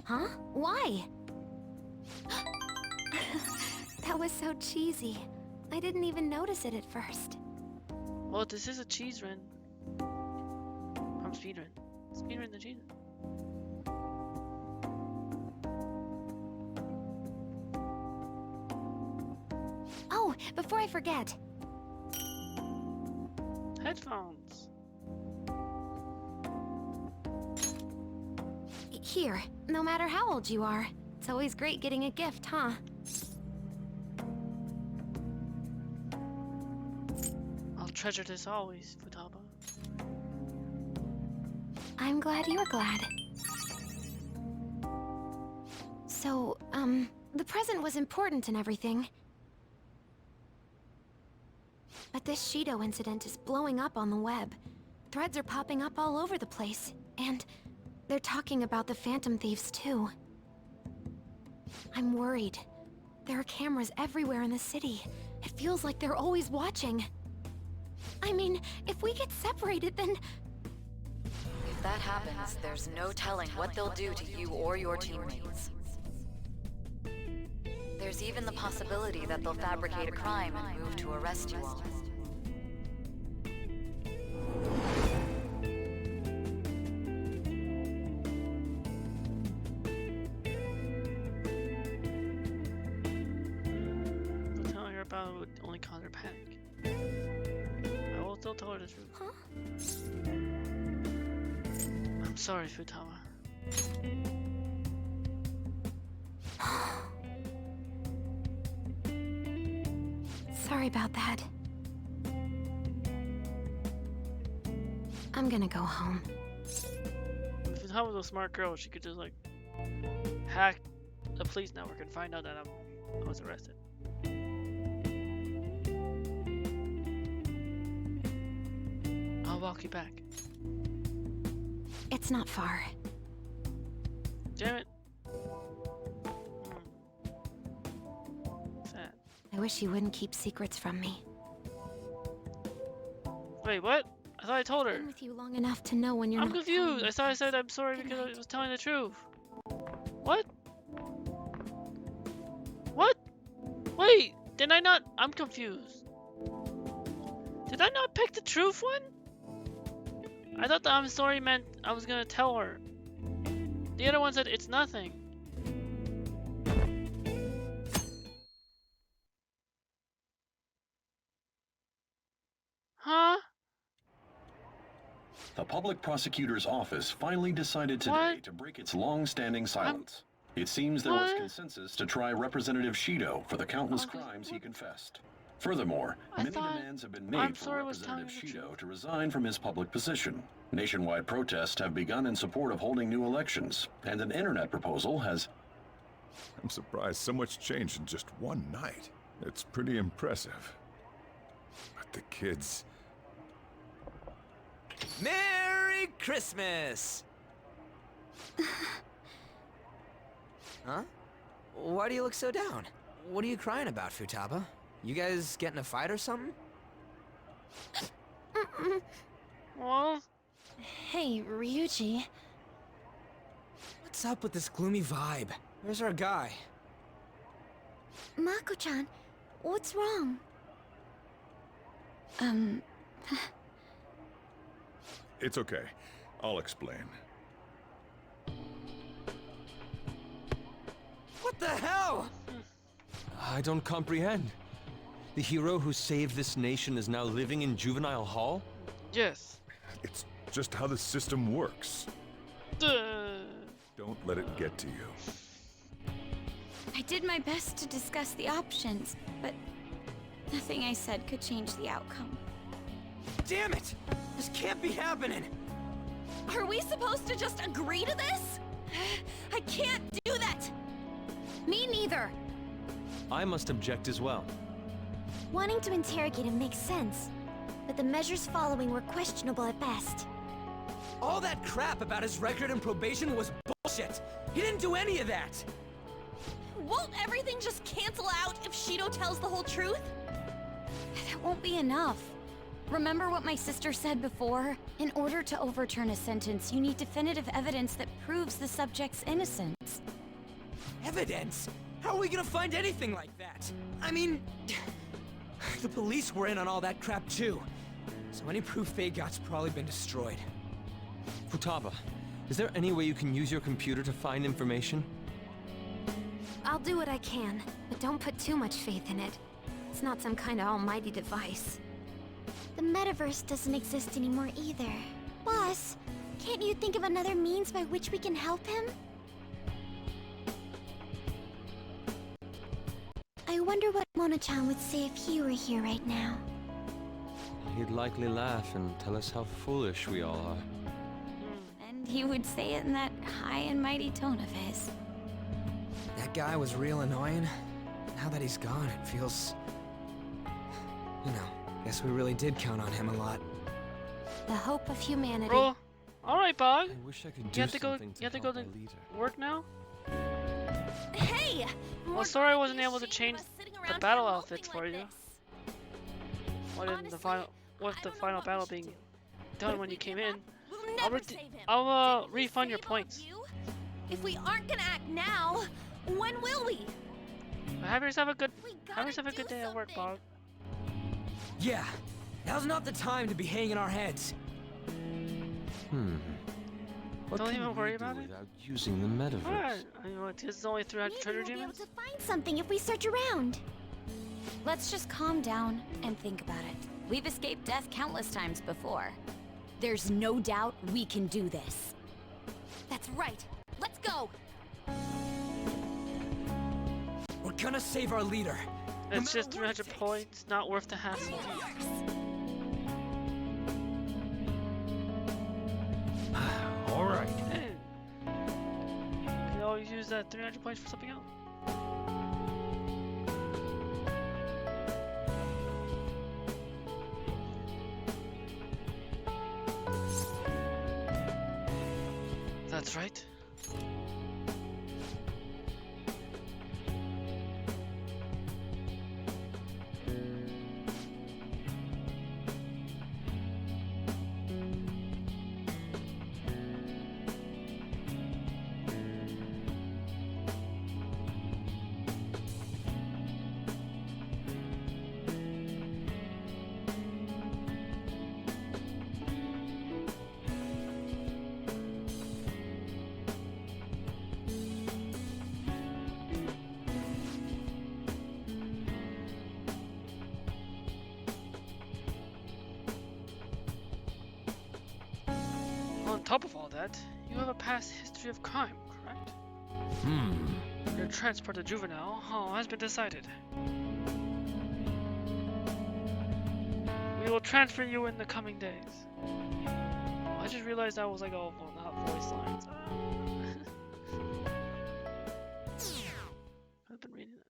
Huh? Why? That was so cheesy. I didn't even notice it at first. Well, this is a cheese run. From SpeedRIN. SpeedRIN the cheese. Oh, before I forget. Headphones. Here, no matter how old you are, it's always great getting a gift, huh? I'll treasure this always, Futaba. I'm glad you're glad. So, the present was important and everything. But this Shido incident is blowing up on the web. Threads are popping up all over the place, and they're talking about the Phantom Thieves too. I'm worried. There are cameras everywhere in the city. It feels like they're always watching. I mean, if we get separated, then... If that happens, there's no telling what they'll do to you or your teammates. There's even the possibility that they'll fabricate a crime and move to arrest you all. But telling her about it would only cause her panic. I will still tell her the truth. Huh? I'm sorry, Futaba. Sorry about that. I'm gonna go home. If Futaba was a smart girl, she could just like hack the police network and find out that I was arrested. I'll walk you back. It's not far. Damn it. Sad. I wish you wouldn't keep secrets from me. Wait, what? I thought I told her. I've been with you long enough to know when you're I'm not confused. I thought I said I'm sorry because I was telling the truth. What? What? Wait, did I not? I'm confused. Did I not pick the truth one? I thought the I'm sorry meant I was gonna tell her. The other one said it's nothing. Huh? The public prosecutor's office finally decided today to break its long-standing silence. It seems there was consensus to try Representative Shido for the countless crimes he confessed. Furthermore, many demands have been made for Representative Shido to resign from his public position. Nationwide protests have begun in support of holding new elections, and an internet proposal has... I'm surprised so much changed in just one night. It's pretty impressive. But the kids... Merry Christmas! Huh? Why do you look so down? What are you crying about, Futaba? You guys get in a fight or something? Well... Hey, Ryuji. What's up with this gloomy vibe? Where's our guy? Mako-chan, what's wrong? It's okay. I'll explain. What the hell? I don't comprehend. The hero who saved this nation is now living in juvenile hall? Yes. It's just how the system works. Don't let it get to you. I did my best to discuss the options, but nothing I said could change the outcome. Damn it! This can't be happening! Are we supposed to just agree to this? I can't do that! Me neither! I must object as well. Wanting to interrogate him makes sense, but the measures following were questionable at best. All that crap about his record and probation was bullshit! He didn't do any of that! Won't everything just cancel out if Shido tells the whole truth? That won't be enough. Remember what my sister said before? In order to overturn a sentence, you need definitive evidence that proves the subject's innocence. Evidence? How are we gonna find anything like that? I mean... the police were in on all that crap too. So any proof they got's probably been destroyed. Futaba, is there any way you can use your computer to find information? I'll do what I can, but don't put too much faith in it. It's not some kind of almighty device. The metaverse doesn't exist anymore either. Boss, can't you think of another means by which we can help him? I wonder what Mona-chan would say if he were here right now. He'd likely laugh and tell us how foolish we all are. And he would say it in that high and mighty tone of his. That guy was real annoying. Now that he's gone, it feels... You know, guess we really did count on him a lot. The hope of humanity. Bro, alright, Bog. I wish I could You do have to go. something You have to go to leader. work now. Hey! Well, sorry I wasn't able to change the battle outfits for you. What in the final? With the final battle being done when you came in, I'll refund your points. If we aren't gonna act now, when will we? Have yourself a good day at work, Bog. Yeah, now's not the time to be hanging our heads. What Don't can even we worry do about it. without using the metaverse? Alright, I mean, what, this is only 300 treasure Maybe we'll be able demons? to find something if we search around. Let's just calm down and think about it. We've escaped death countless times before. There's no doubt we can do this. That's right. Let's go. We're gonna save our leader. It's just 300 points, not worth the hassle. that 300 points for something else? That's right. On top of all that, you have a past history of crime, correct? Your transport to juvenile hall has been decided. We will transfer you in the coming days. I just realized that was like all not voice lines. I've been reading it.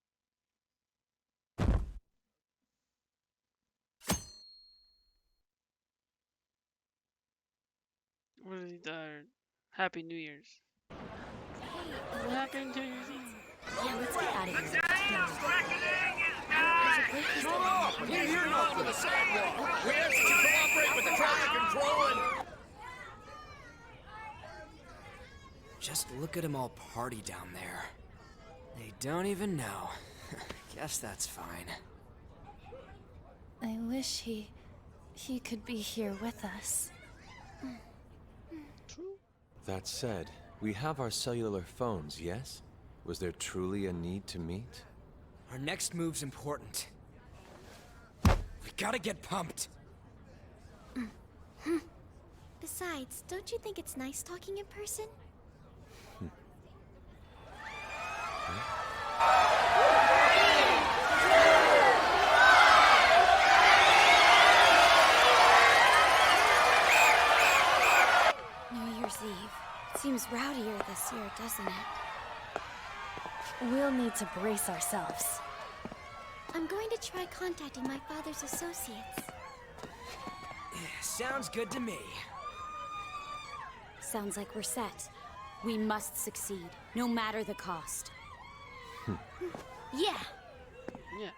Really, Happy New Year's. What happened to you? Yeah, let's get out of here. Shut up! We're here now for the sidewalk. We ask that you cooperate with the traffic control and... Just look at them all party down there. They don't even know. Guess that's fine. I wish he could be here with us. That said, we have our cellular phones, yes? Was there truly a need to meet? Our next move's important. We gotta get pumped. Besides, don't you think it's nice talking in person? New Year's Eve. Seems rowdier this year, doesn't it? We'll need to brace ourselves. I'm going to try contacting my father's associates. Sounds good to me. Sounds like we're set. We must succeed, no matter the cost. Yeah. Yes.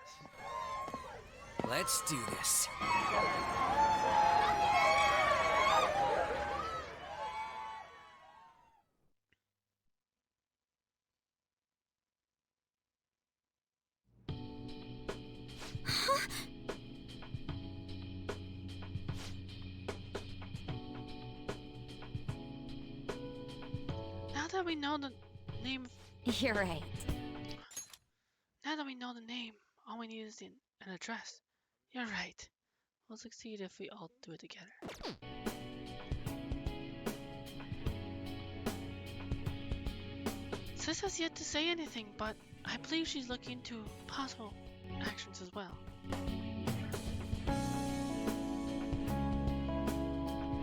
Let's do this. Now that we know the name, You're right. now that we know the name, all we need is an address. You're right. We'll succeed if we all do it together. Sis has yet to say anything, but I believe she's looking into possible actions as well.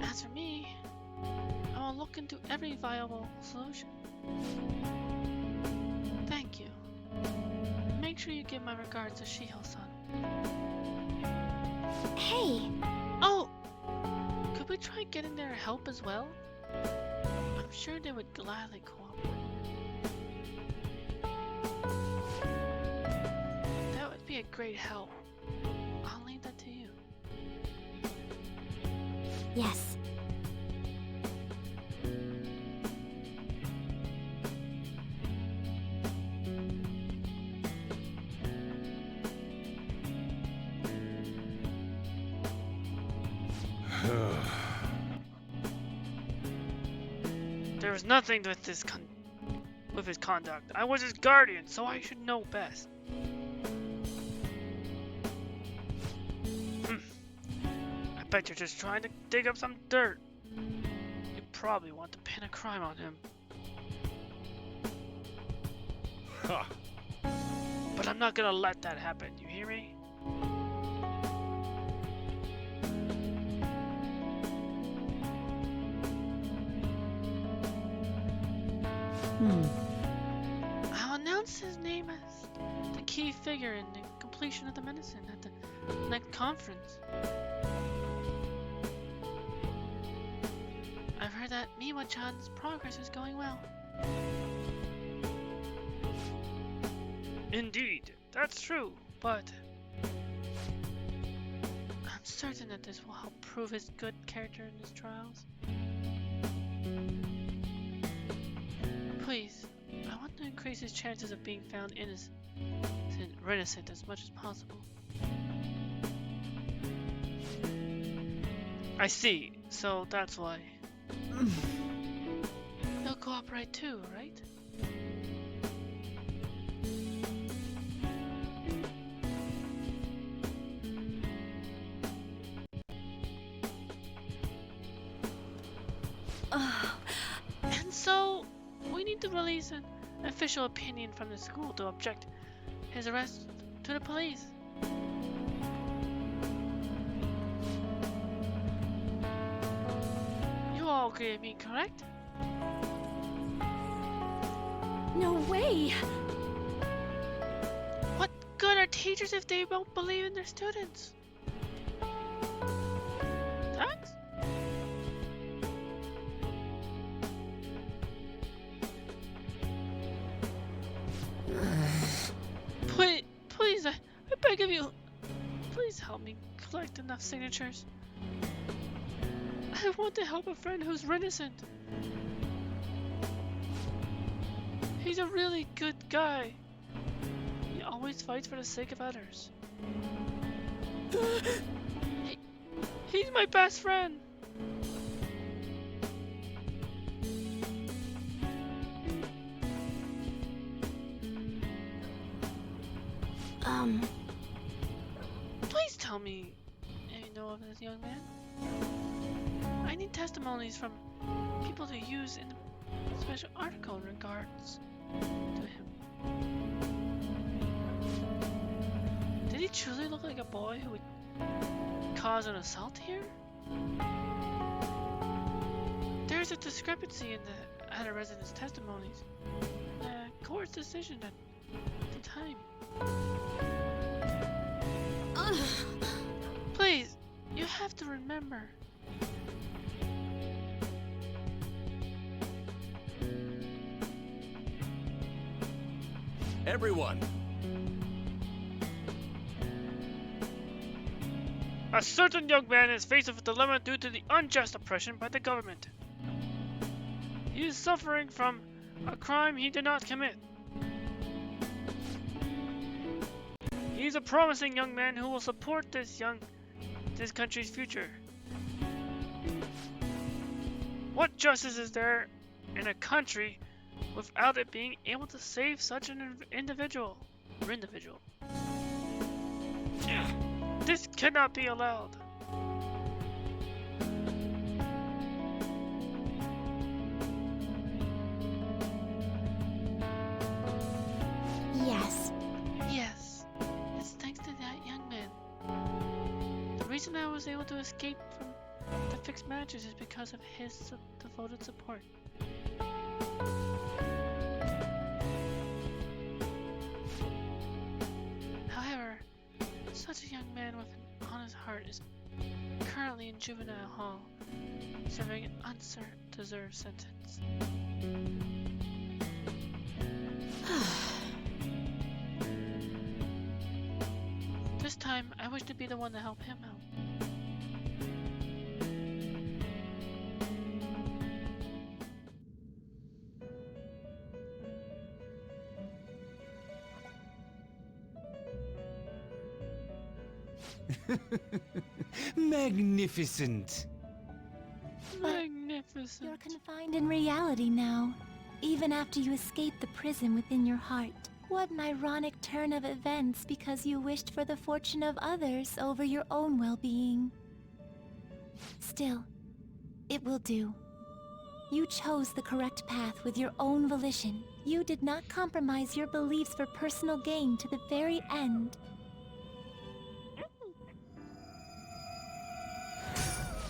As for me, I will look into every viable solution. Thank you. Make sure you give my regards to Shiho-san. Hey! Oh! Could we try getting their help as well? I'm sure they would gladly cooperate. That would be a great help. I'll leave that to you. Yes. There was nothing with his conduct. I was his guardian, so I should know best. I bet you're just trying to dig up some dirt. You probably want to pin a crime on him. Ha! But I'm not gonna let that happen, you hear me? announced his name as the key figure in the completion of the medicine at the next conference. I've heard that Miwa-chan's progress is going well. Indeed, that's true, but I'm certain that this will help prove his good character in his trials. Please, I want to increase his chances of being found innocent as much as possible. I see, so that's why. He'll cooperate too, right? And so, we need to release an official opinion from the school to object his arrest to the police. You all agree with me, correct? No way! What good are teachers if they won't believe in their students? Thanks? Please, I beg of you, please help me collect enough signatures. I want to help a friend who's innocent. He's a really good guy. He always fights for the sake of others. He's my best friend. Please tell me if you know of this young man. I need testimonies from people to use in the special article in regards to him. Did he truly look like a boy who would cause an assault here? There's a discrepancy in the other residents' testimonies. The court's decision at the time. Please, you have to remember. Everyone! A certain young man is faced with a dilemma due to the unjust oppression by the government. He is suffering from a crime he did not commit. He is a promising young man who will support this country's future. What justice is there in a country without it being able to save such an individual? This cannot be allowed. Yes. Yes, it's thanks to that young man. The reason I was able to escape from the fixed matches is because of his devoted support. However, such a young man with an honest heart is currently in juvenile hall, serving an undeserved sentence. This time, I wish to be the one to help him out. Magnificent! Magnificent. You're confined in reality now, even after you escape the prison within your heart. What an ironic turn of events because you wished for the fortune of others over your own well-being. Still, it will do. You chose the correct path with your own volition. You did not compromise your beliefs for personal gain to the very end.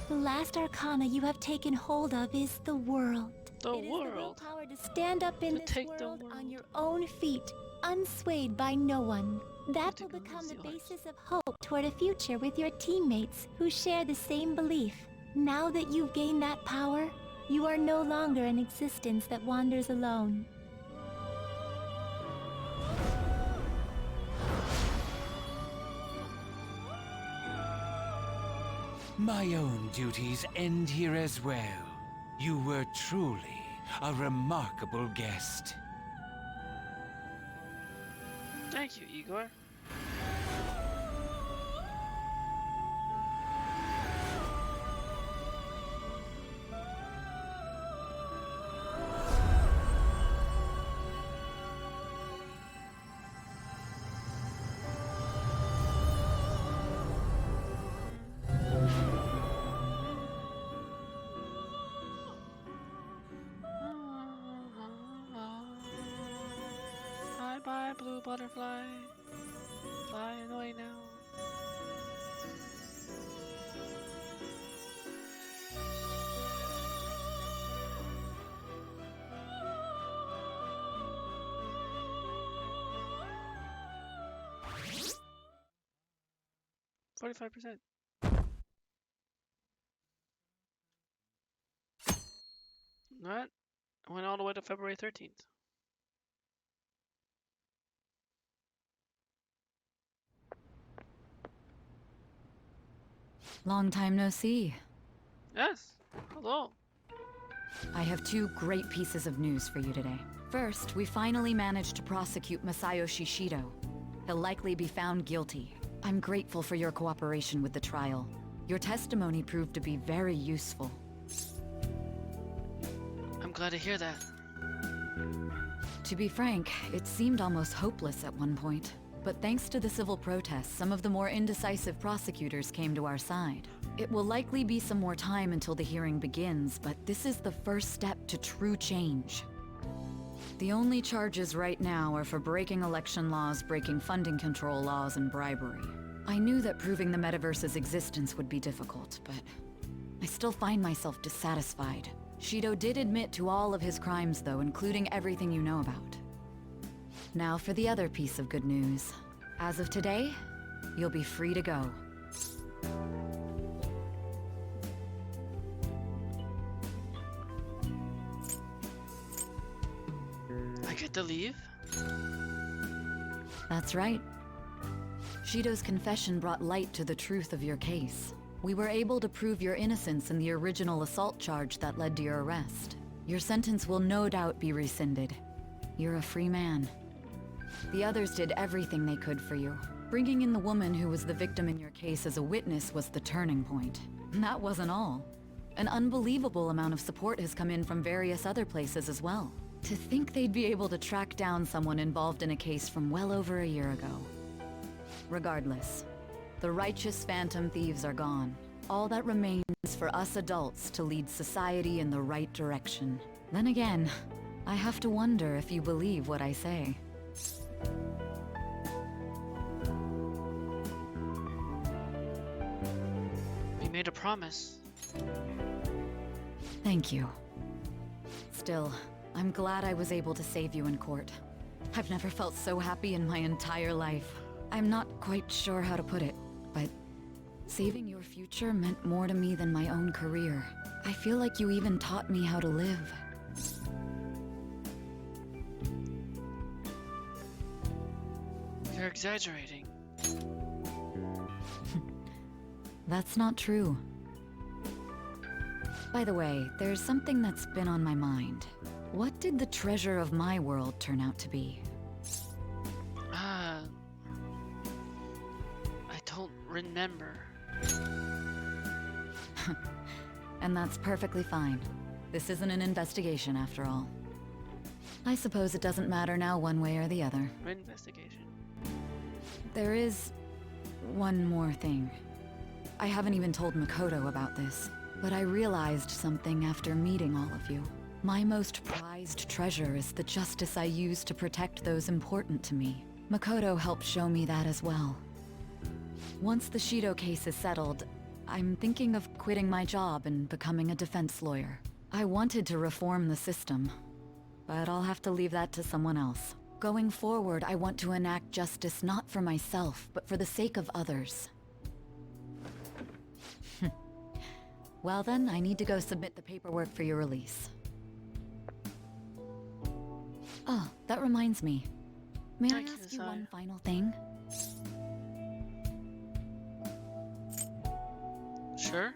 The last arcana you have taken hold of is the world. The It is the world. willpower to stand up in To this take the world on world. your own feet, unswayed by no one. That will become the basis of hope toward a future with your teammates who share the same belief. Now that you've gained that power, you are no longer an existence that wanders alone. My own duties end here as well. You were truly a remarkable guest. Thank you, Igor. Bye bye, blue butterfly. Fly away now. $45%. That went all the way to February 13th. Long time no see. Yes. Hello. I have two great pieces of news for you today. First, we finally managed to prosecute Masayoshi Shido. He'll likely be found guilty. I'm grateful for your cooperation with the trial. Your testimony proved to be very useful. I'm glad to hear that. To be frank, it seemed almost hopeless at one point. But thanks to the civil protests, some of the more indecisive prosecutors came to our side. It will likely be some more time until the hearing begins, but this is the first step to true change. The only charges right now are for breaking election laws, breaking funding control laws, and bribery. I knew that proving the metaverse's existence would be difficult, but I still find myself dissatisfied. Shido did admit to all of his crimes, though, including everything you know about. Now for the other piece of good news. As of today, you'll be free to go. I get to leave? That's right. Shido's confession brought light to the truth of your case. We were able to prove your innocence in the original assault charge that led to your arrest. Your sentence will no doubt be rescinded. You're a free man. The others did everything they could for you. Bringing in the woman who was the victim in your case as a witness was the turning point. And that wasn't all. An unbelievable amount of support has come in from various other places as well. To think they'd be able to track down someone involved in a case from well over a year ago. Regardless, the righteous phantom thieves are gone. All that remains for us adults to lead society in the right direction. Then again, I have to wonder if you believe what I say. We made a promise. Thank you. Still, I'm glad I was able to save you in court. I've never felt so happy in my entire life. I'm not quite sure how to put it, but saving your future meant more to me than my own career. I feel like you even taught me how to live. You're exaggerating. That's not true. By the way, there's something that's been on my mind. What did the treasure of my world turn out to be? I don't remember. And that's perfectly fine. This isn't an investigation after all. I suppose it doesn't matter now one way or the other. Investigation. There is one more thing. I haven't even told Makoto about this, but I realized something after meeting all of you. My most prized treasure is the justice I use to protect those important to me. Makoto helped show me that as well. Once the Shido case is settled, I'm thinking of quitting my job and becoming a defense lawyer. I wanted to reform the system, but I'll have to leave that to someone else. Going forward, I want to enact justice not for myself, but for the sake of others. Well then, I need to go submit the paperwork for your release. Oh, that reminds me. May I ask you one final thing? Sure.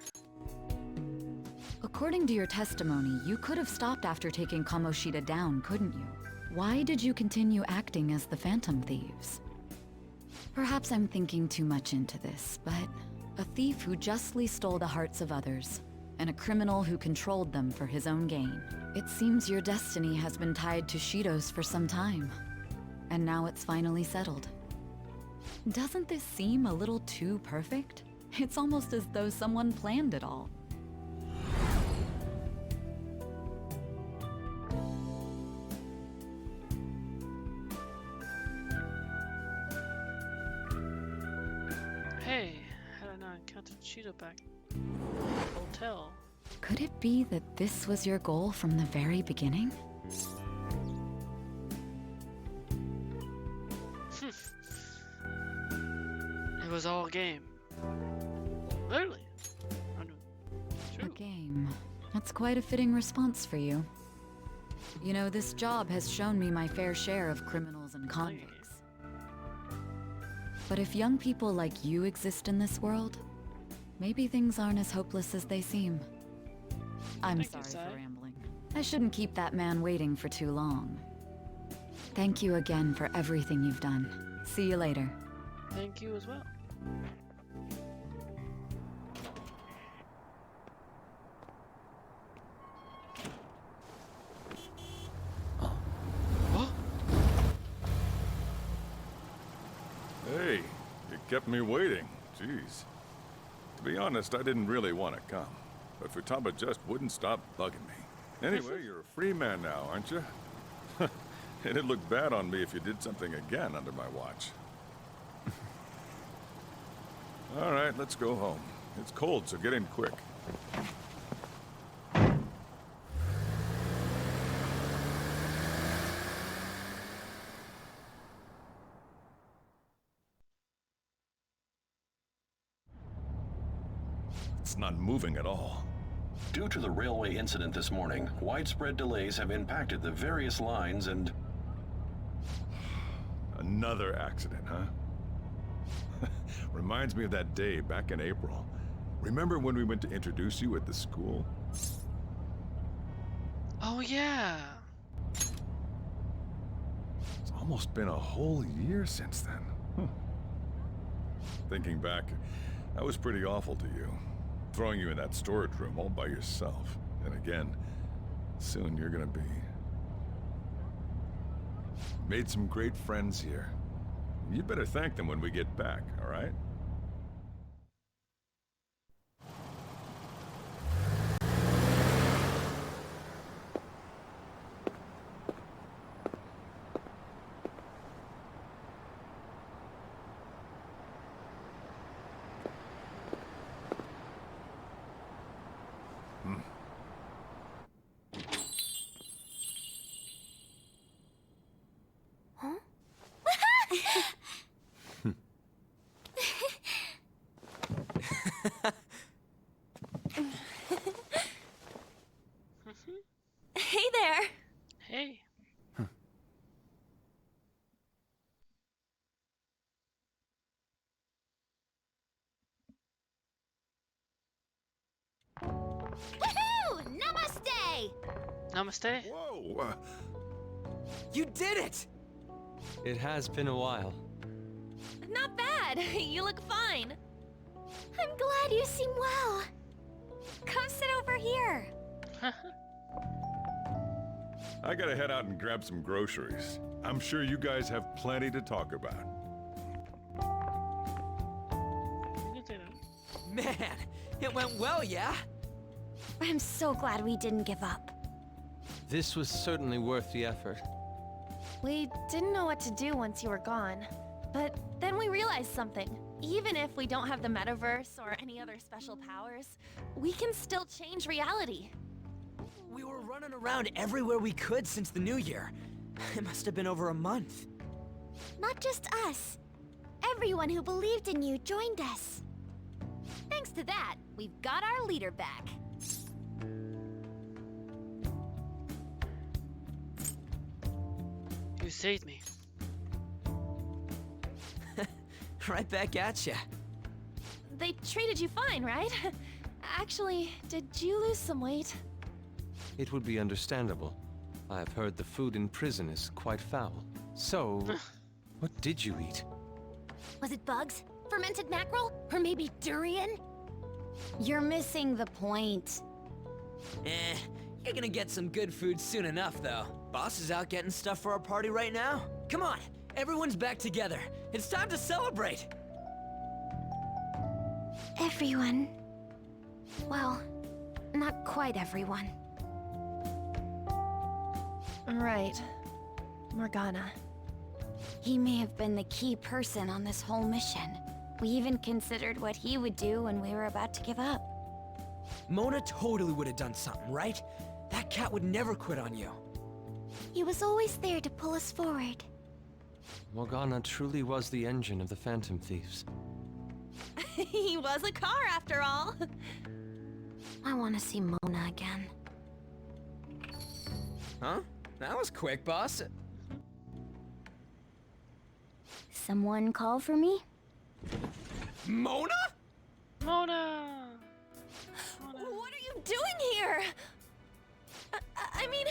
According to your testimony, you could have stopped after taking Kamoshida down, couldn't you? Why did you continue acting as the Phantom Thieves? Perhaps I'm thinking too much into this, but a thief who justly stole the hearts of others, and a criminal who controlled them for his own gain. It seems your destiny has been tied to Shido's for some time, and now it's finally settled. Doesn't this seem a little too perfect? It's almost as though someone planned it all. Hey, had I not encountered Shido back hotel? Could it be that this was your goal from the very beginning? It was all a game. Literally. A game. That's quite a fitting response for you. You know, this job has shown me my fair share of criminals and convicts. But if young people like you exist in this world, maybe things aren't as hopeless as they seem. I'm sorry for rambling. I shouldn't keep that man waiting for too long. Thank you again for everything you've done. See you later. Thank you as well. Hey, you kept me waiting. Jeez. To be honest, I didn't really want to come, but Futaba just wouldn't stop bugging me. Anyway, you're a free man now, aren't you? It'd look bad on me if you did something again under my watch. All right, let's go home. It's cold, so get in quick. It's not moving at all. Due to the railway incident this morning, widespread delays have impacted the various lines and... Another accident, huh? Reminds me of that day back in April. Remember when we went to introduce you at the school? Oh yeah. It's almost been a whole year since then. Thinking back, I was pretty awful to you. Throwing you in that storage room all by yourself. And again, soon you're gonna be... Made some great friends here. You'd better thank them when we get back, all right? Hey there! Hey. Woohoo! Namaste! Namaste. Whoa! You did it! It has been a while. Not bad. You look fine. I'm glad you seem well. Come sit over here. I gotta head out and grab some groceries. I'm sure you guys have plenty to talk about. Man, it went well, yeah? I'm so glad we didn't give up. This was certainly worth the effort. We didn't know what to do once you were gone. But then we realized something. Even if we don't have the metaverse or any other special powers, we can still change reality. We were running around everywhere we could since the new year. It must have been over a month. Not just us. Everyone who believed in you joined us. Thanks to that, we've got our leader back. You saved me. Right back at ya. They treated you fine, right? Actually, did you lose some weight? It would be understandable. I've heard the food in prison is quite foul. So, what did you eat? Was it bugs? Fermented mackerel? Or maybe durian? You're missing the point. You're gonna get some good food soon enough, though. Boss is out getting stuff for our party right now. Come on, everyone's back together. It's time to celebrate. Everyone. Well, not quite everyone. Right. Morgana. He may have been the key person on this whole mission. We even considered what he would do when we were about to give up. Mona totally would have done something, right? That cat would never quit on you. He was always there to pull us forward. Morgana truly was the engine of the Phantom Thieves. He was a car after all. I want to see Mona again. Huh? That was quick, boss. Someone call for me? Mona? Mona! What are you doing here? I mean,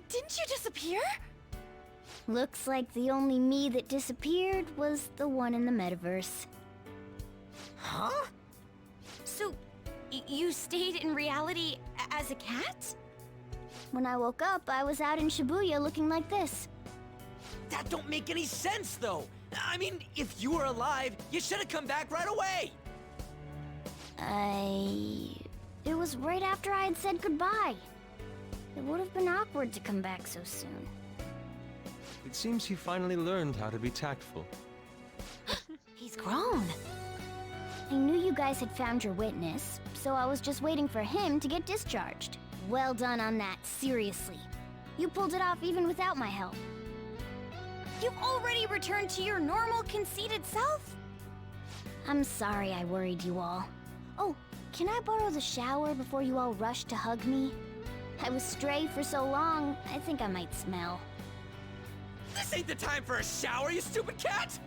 didn't you disappear? Looks like the only me that disappeared was the one in the metaverse. Huh? So, you stayed in reality as a cat? When I woke up, I was out in Shibuya looking like this. That don't make any sense, though. I mean, if you were alive, you should have come back right away. It was right after I had said goodbye. It would have been awkward to come back so soon. It seems he finally learned how to be tactful. He's grown. I knew you guys had found your witness, so I was just waiting for him to get discharged. Well done on that, seriously. You pulled it off even without my help. You've already returned to your normal, conceited self? I'm sorry I worried you all. Oh, can I borrow the shower before you all rush to hug me? I was stray for so long, I think I might smell. This ain't the time for a shower, you stupid cat!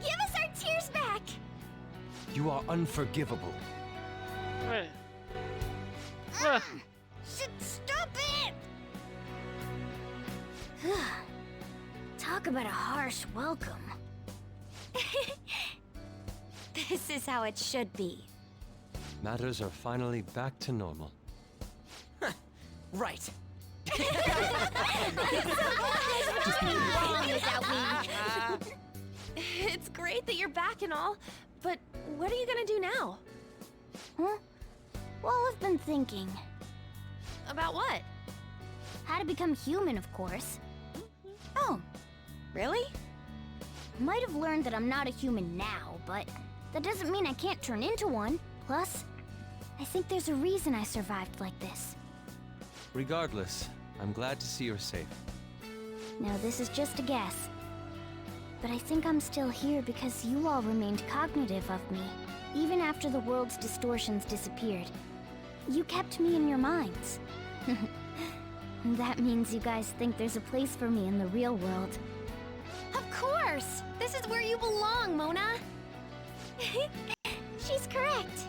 Give us our tears back! You are unforgivable. Wait. Stop it! Talk about a harsh welcome. This is how it should be. Matters are finally back to normal. Right. It's great that you're back and all, but what are you gonna do now? Huh? Well, I've been thinking. About what? How to become human, of course. Oh, really? Might have learned that I'm not a human now, but that doesn't mean I can't turn into one. Plus, I think there's a reason I survived like this. Regardless, I'm glad to see you're safe. Now, this is just a guess. But I think I'm still here because you all remained cognitive of me, even after the world's distortions disappeared. You kept me in your minds. That means you guys think there's a place for me in the real world. Of course! This is where you belong, Mona! She's correct.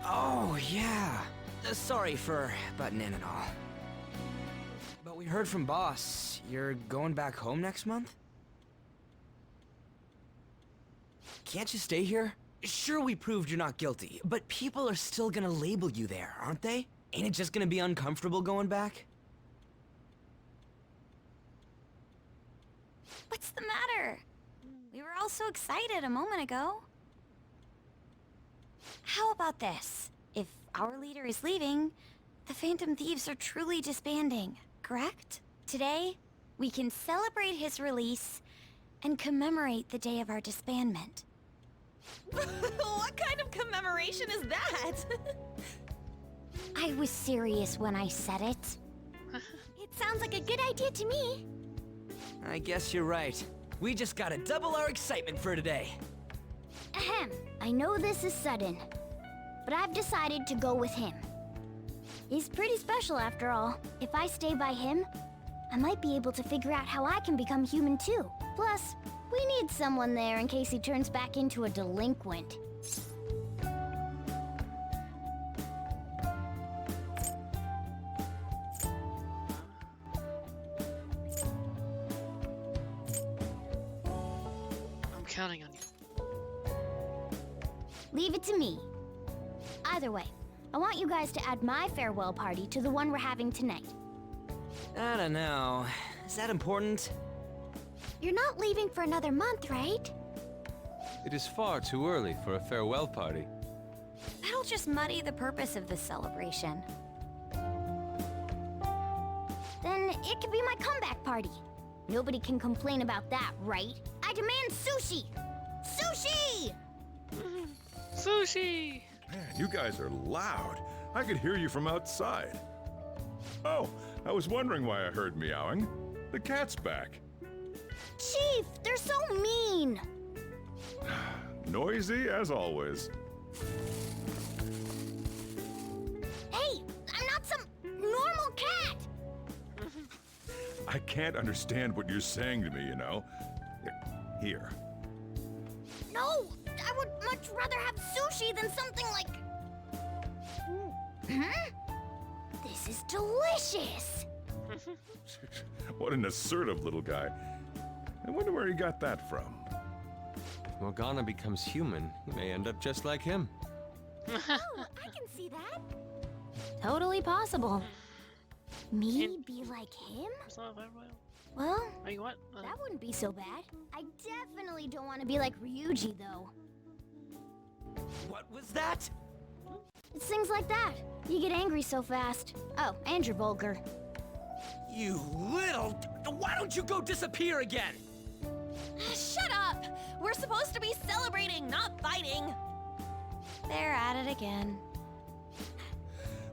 Oh, yeah. Sorry for butting in and all. But we heard from Boss, you're going back home next month? Can't you stay here? Sure, we proved you're not guilty, but people are still gonna label you there, aren't they? Ain't it just gonna be uncomfortable going back? What's the matter? We were all so excited a moment ago. How about this? If our leader is leaving, the Phantom Thieves are truly disbanding, correct? Today, we can celebrate his release and commemorate the day of our disbandment. What kind of commemoration is that? I was serious when I said it. It sounds like a good idea to me. I guess you're right. We just gotta double our excitement for today. Ahem. I know this is sudden, but I've decided to go with him. He's pretty special after all. If I stay by him, I might be able to figure out how I can become human too. Plus, we need someone there in case he turns back into a delinquent. I'm counting on you. Leave it to me. Either way, I want you guys to add my farewell party to the one we're having tonight. I don't know. Is that important? You're not leaving for another month, right? It is far too early for a farewell party. That'll just muddy the purpose of this celebration. Then it could be my comeback party. Nobody can complain about that, right? I demand sushi! Sushi! Sushi! Man, you guys are loud. I could hear you from outside. Oh, I was wondering why I heard meowing. The cat's back. Chief, they're so mean! Noisy as always. Hey, I'm not some normal cat! I can't understand what you're saying to me, you know. Here. No, I would much rather have sushi than something like... This is delicious! What an assertive little guy. I wonder where he got that from. If Morgana becomes human, he may end up just like him. Oh, I can see that. Totally possible. Me be like him? Well, that wouldn't be so bad. I definitely don't want to be like Ryuji, though. What was that? It's things like that. You get angry so fast. Oh, and you're vulgar. You little... Why don't you go disappear again? Shut up! We're supposed to be celebrating, not fighting. They're at it again.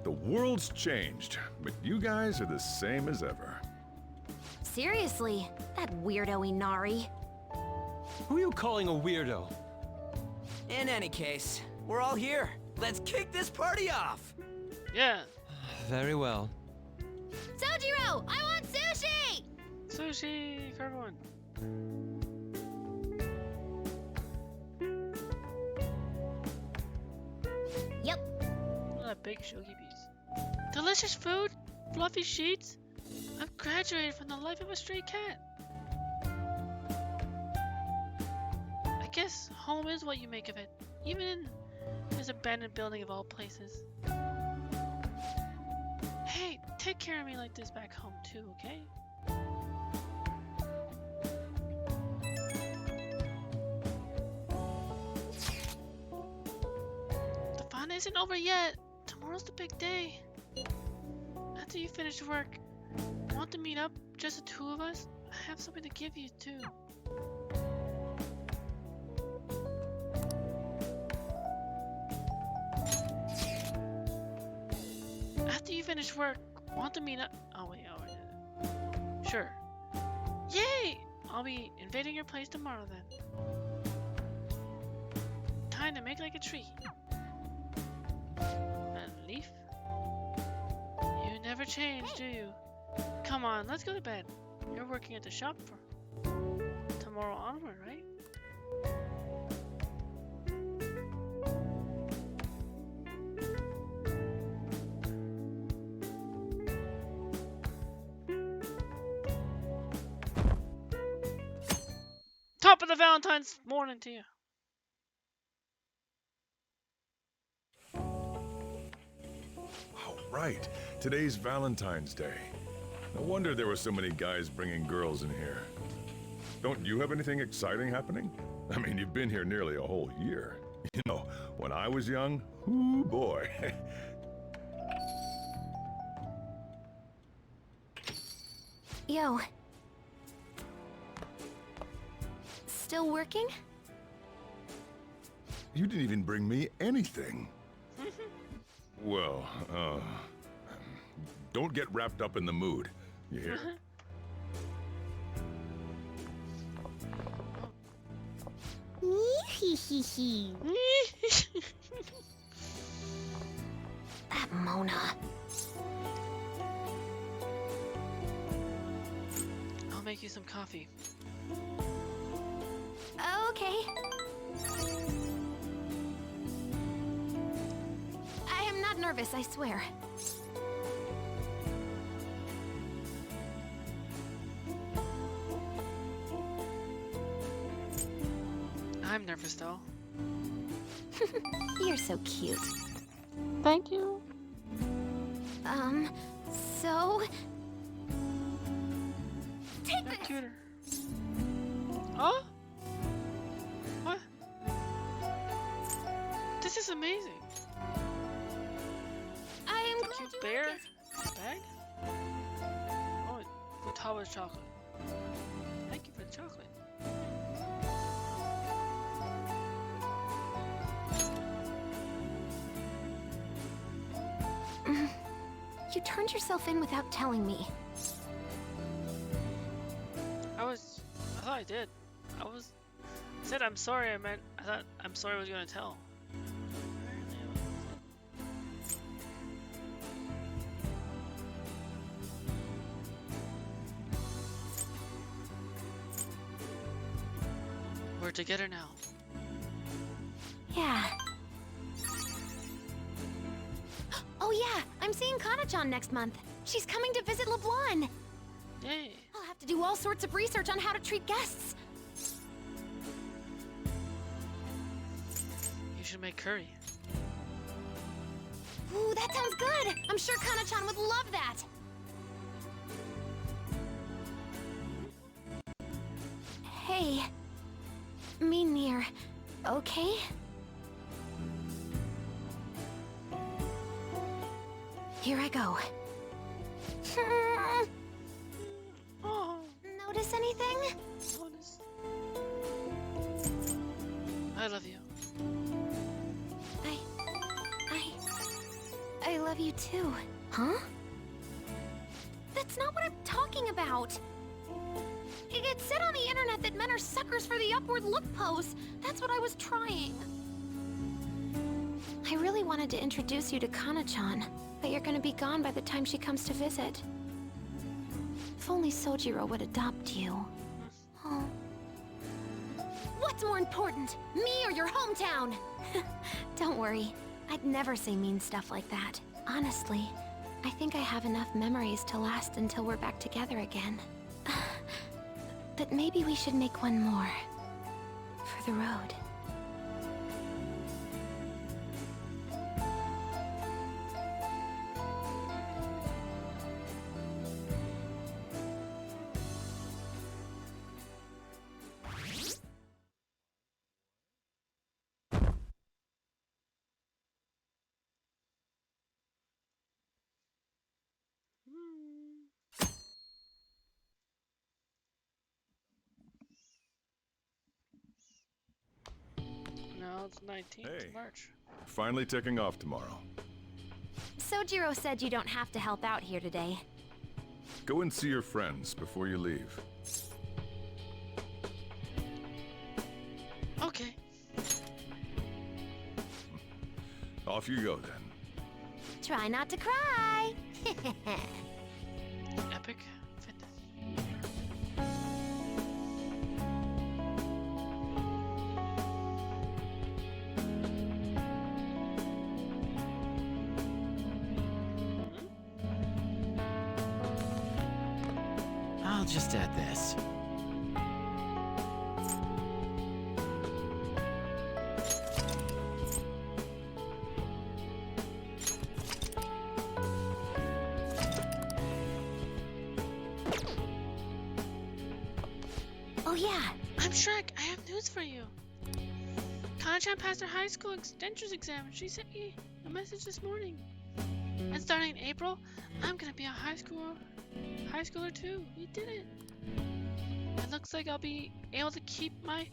The world's changed, but you guys are the same as ever. Seriously, that weirdo Inari. Who are you calling a weirdo? In any case, we're all here. Let's kick this party off! Yeah. Very well. Sojiro, I want sushi! Sushi for everyone. Yep. Look at that big shogi piece. Delicious food, fluffy sheets. I've graduated from the life of a stray cat. I guess home is what you make of it, even in this abandoned building of all places. Hey, take care of me like this back home too, okay? The fun isn't over yet. Tomorrow's the big day. After you finish work, want to meet up, just the two of us? I have something to give you too. After you finish work, want to meet up? Oh wait, sure. Yay! I'll be invading your place tomorrow then. Time to make like a tree. And leaf? You never change, do you? Come on, let's go to bed. You're working at the shop for tomorrow onward, right? Top of the Valentine's morning to you. Oh, right. Today's Valentine's Day. No wonder there were so many guys bringing girls in here. Don't you have anything exciting happening? I mean, you've been here nearly a whole year. You know, when I was young, ooh boy. Yo. Still working? You didn't even bring me anything. Well, don't get wrapped up in the mood. You hear? That Mona. I'll make you some coffee. Okay. I am not nervous, I swear. I'm nervous though. You're so cute. Thank you. So... Take this! Cuter. Oh? What? This is amazing. I am glad you bear bag? Oh, Futawa's chocolate. Thank you for the chocolate. You turned yourself in without telling me. I thought I did. I said I'm sorry, I thought I'm sorry I was gonna tell. We're together now. Yeah. Oh yeah, I'm seeing Kana-chan next month. She's coming to visit LeBlanc. Yay. I'll have to do all sorts of research on how to treat guests. You should make curry. Ooh, that sounds good. I'm sure Kana-chan would love that. Hey. Me near. Okay? Here I go. Oh. Notice anything? I love you. I love you too. Huh? That's not what I'm talking about. It said on the internet that men are suckers for the upward look pose. That's what I was trying. I really wanted to introduce you to Kana-chan, but you're gonna be gone by the time she comes to visit. If only Sojiro would adopt you. Oh. What's more important, me or your hometown? Don't worry, I'd never say mean stuff like that. Honestly, I think I have enough memories to last until we're back together again. But maybe we should make one more. For the road. Now it's 19th March. Finally taking off tomorrow. Sojiro said you don't have to help out here today. Go and see your friends before you leave. Okay. Off you go then. Try not to cry. Epic fitness. I'll just add this. Oh yeah. I'm Shrek. I have news for you. Kana-chan passed her high school entrance exam. She sent me a message this morning. And starting in April, I'm gonna be a high schooler too. We did it. It looks like I'll be able to keep my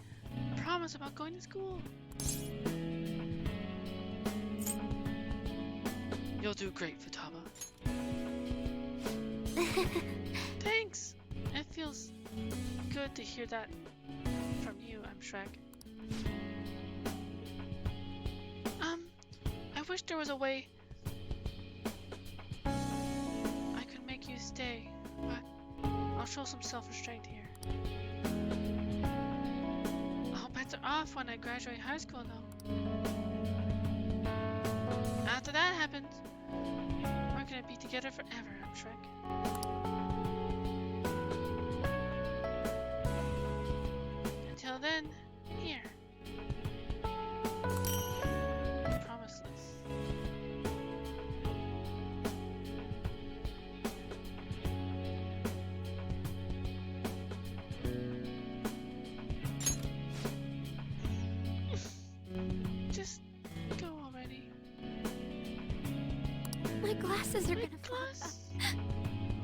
promise about going to school. You'll do great, Futaba. Thanks! It feels good to hear that from you, I'm Shrek. I wish there was a way I could make you stay, but I'll show some self-restraint here. All bets are off when I graduate high school, though. After that happens, we're gonna be together forever, I'm Shrek. Until then, here. Promiseless. Just go already. My glasses are gonna fall.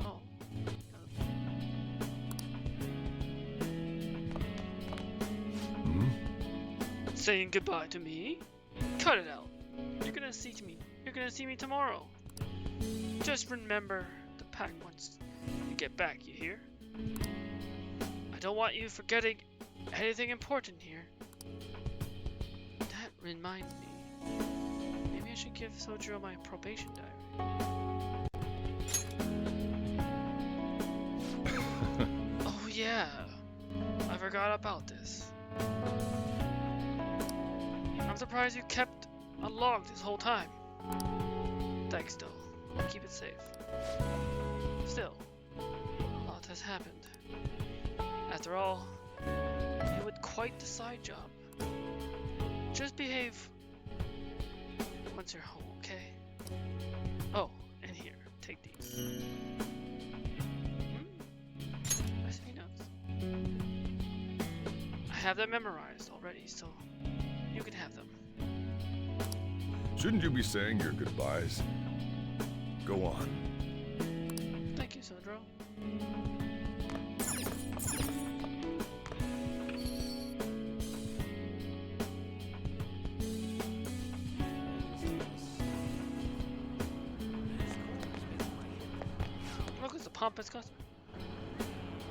Oh. Saying goodbye to me? Cut it out. You're gonna see me. You're gonna see me tomorrow. Just remember the pack once you get back, you hear? I don't want you forgetting anything important here. That reminds me. Maybe I should give Sojiro my probation diary. Oh yeah, I forgot about this. I'm surprised you kept a log this whole time. Thanks though, I'll keep it safe. Still, a lot has happened. After all, you had quite the side job. Just behave once you're home, okay? Oh, and here, take these. Recipe notes. I have them memorized already, so you can have them. Shouldn't you be saying your goodbyes? Go on. Thank you, Sodro. Look, it's a pompous customer.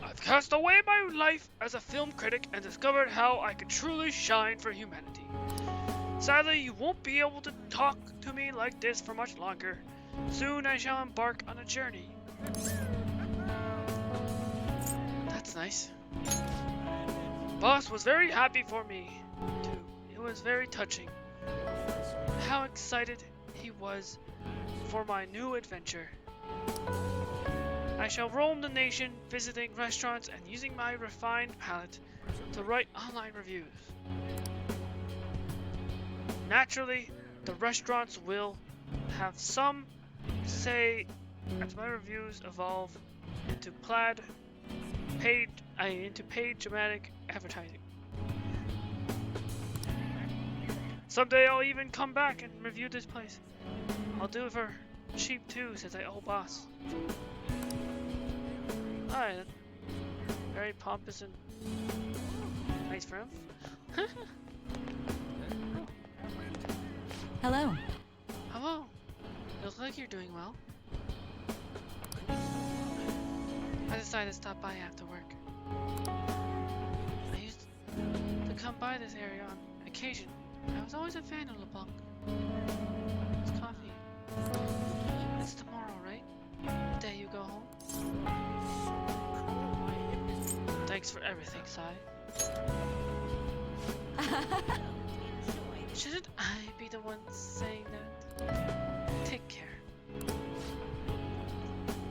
I've cast away my life as a film critic and discovered how I could truly shine for humanity. Sadly, you won't be able to talk to me like this for much longer. Soon I shall embark on a journey. That's nice. Boss was very happy for me, too. It was very touching. How excited he was for my new adventure. I shall roam the nation, visiting restaurants and using my refined palate to write online reviews. Naturally, the restaurants will have some say as my reviews evolve into paid dramatic advertising. Someday I'll even come back and review this place. I'll do it for cheap too, says I old boss. Alright, very pompous and nice for him. Hello. Hello. Looks like you're doing well. I decided to stop by after work. I used to come by this area on occasion. I was always a fan of LeBlanc. It's coffee. It's tomorrow, right? The day you go home? Thanks for everything, Sai. Shouldn't I be the one saying that? Take care.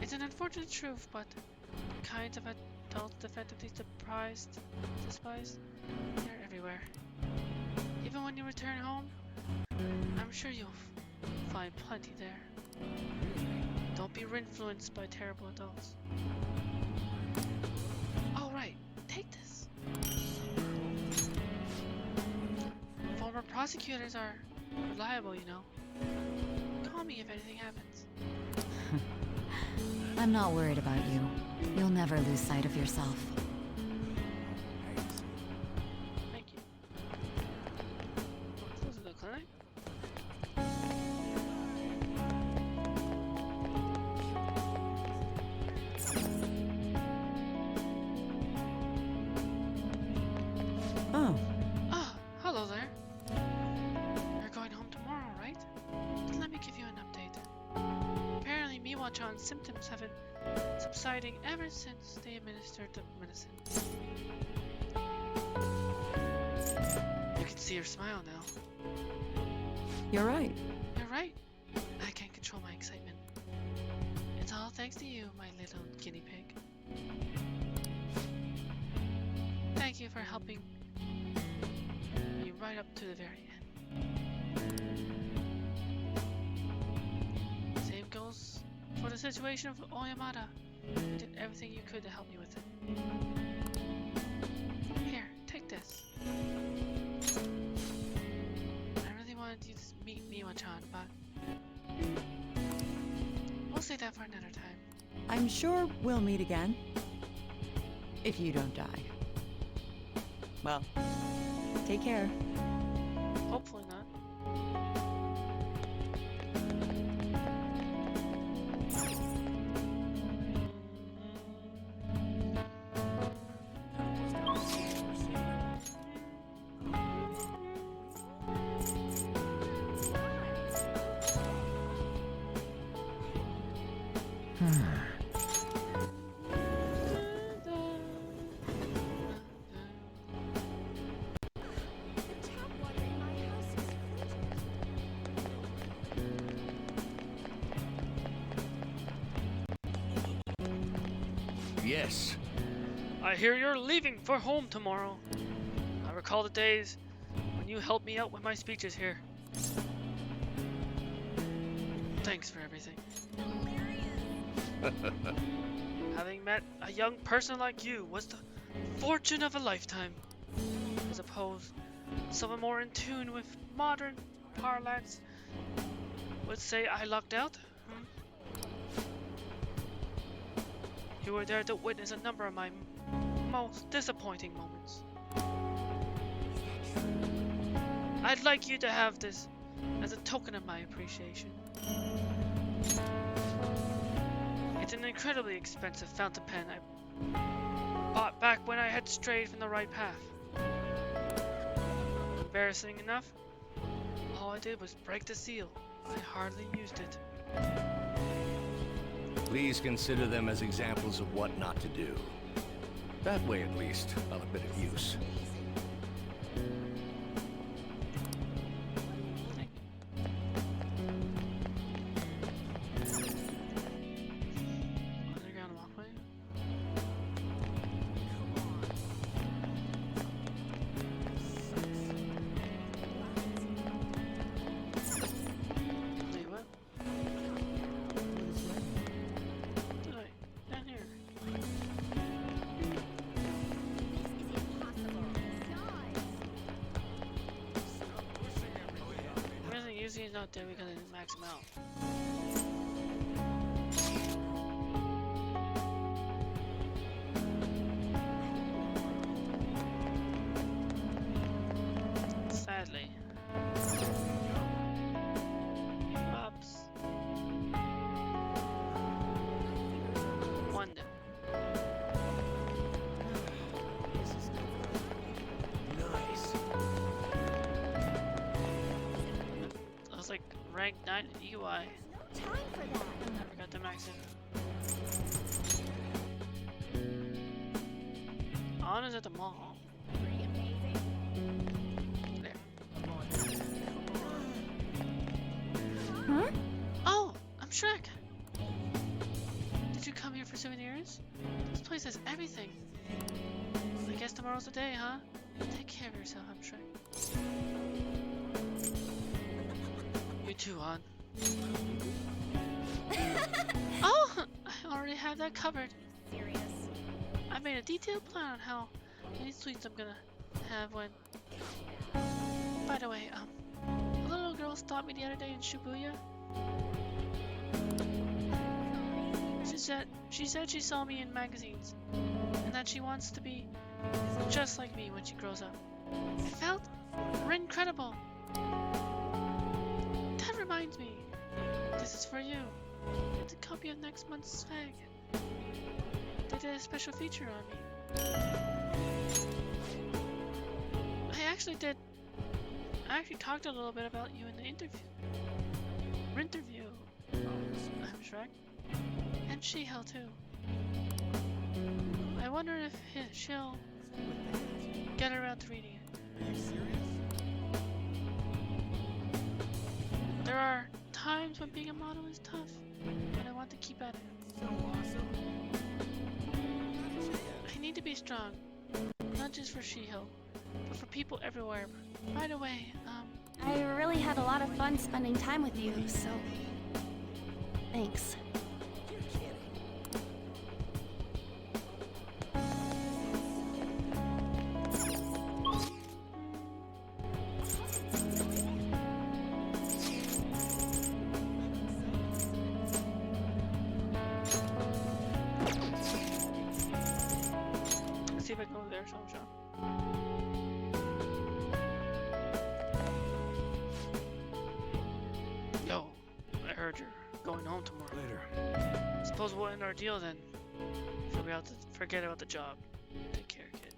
It's an unfortunate truth, but the kinds of adults definitively despised, they're everywhere. Even when you return home, I'm sure you'll find plenty there. Don't be influenced by terrible adults. Oh right, take this. Former prosecutors are reliable, you know. Call me if anything happens. I'm not worried about you. You'll never lose sight of yourself. Thank you. Close to the clinic? Mima-chan's symptoms have been subsiding ever since they administered the medicine. You can see her smile now. You're right. You're right. I can't control my excitement. It's all thanks to you, my little guinea pig. Thank you for helping me right up to the very end. Same goes for the situation of Oyamada. You did everything you could to help me with it. Here, take this. I really wanted you to meet Mima-chan, but we'll save that for another time. I'm sure we'll meet again. If you don't die. Well, take care. Hopefully not. Yes. I hear you're leaving for home tomorrow. I recall the days when you helped me out with my speeches here. Thanks for everything. Having met a young person like you was the fortune of a lifetime. I suppose someone more in tune with modern parlance would say I lucked out. You were there to witness a number of my most disappointing moments. I'd like you to have this as a token of my appreciation. It's an incredibly expensive fountain pen I bought back when I had strayed from the right path. Embarrassing enough, all I did was break the seal. I hardly used it. Please consider them as examples of what not to do. That way, at least, I'll admit of use. Underground walkway. Wait, what? Down here. Everything usually is not there because I didn't max him out. Sadly. Oops. Wonder. Nice. I was like rank 9 at UI. Never got to max it. On is at the mall. There. Huh? Oh, I'm Shrek. Did you come here for souvenirs? This place has everything. I guess tomorrow's the day, huh? Take care of yourself, I'm Shrek. You too, Han. Oh, I already have that covered. Serious. I made a detailed plan on how many sweets I'm gonna have when... By the way, a little girl stopped me the other day in Shibuya. She said she saw me in magazines, and that she wants to be just like me when she grows up. It felt incredible. That reminds me, this is for you. It's a copy of next month's Fag. They did a special feature on me. I actually talked a little bit about you in the interview. I'm Shrek. and She-Hell too. I wonder if she'll get around to reading it. Are you serious? There are times when being a model is tough, but I want to keep at it. So awesome. I need to be strong, not just for She-Hell, but for people everywhere. By the way, I really had a lot of fun spending time with you, so thanks. let's see if I can go there, Sean. Yo, I heard you're going home tomorrow. Later. Suppose we'll end our deal then. Forget about the job. Take care, kid.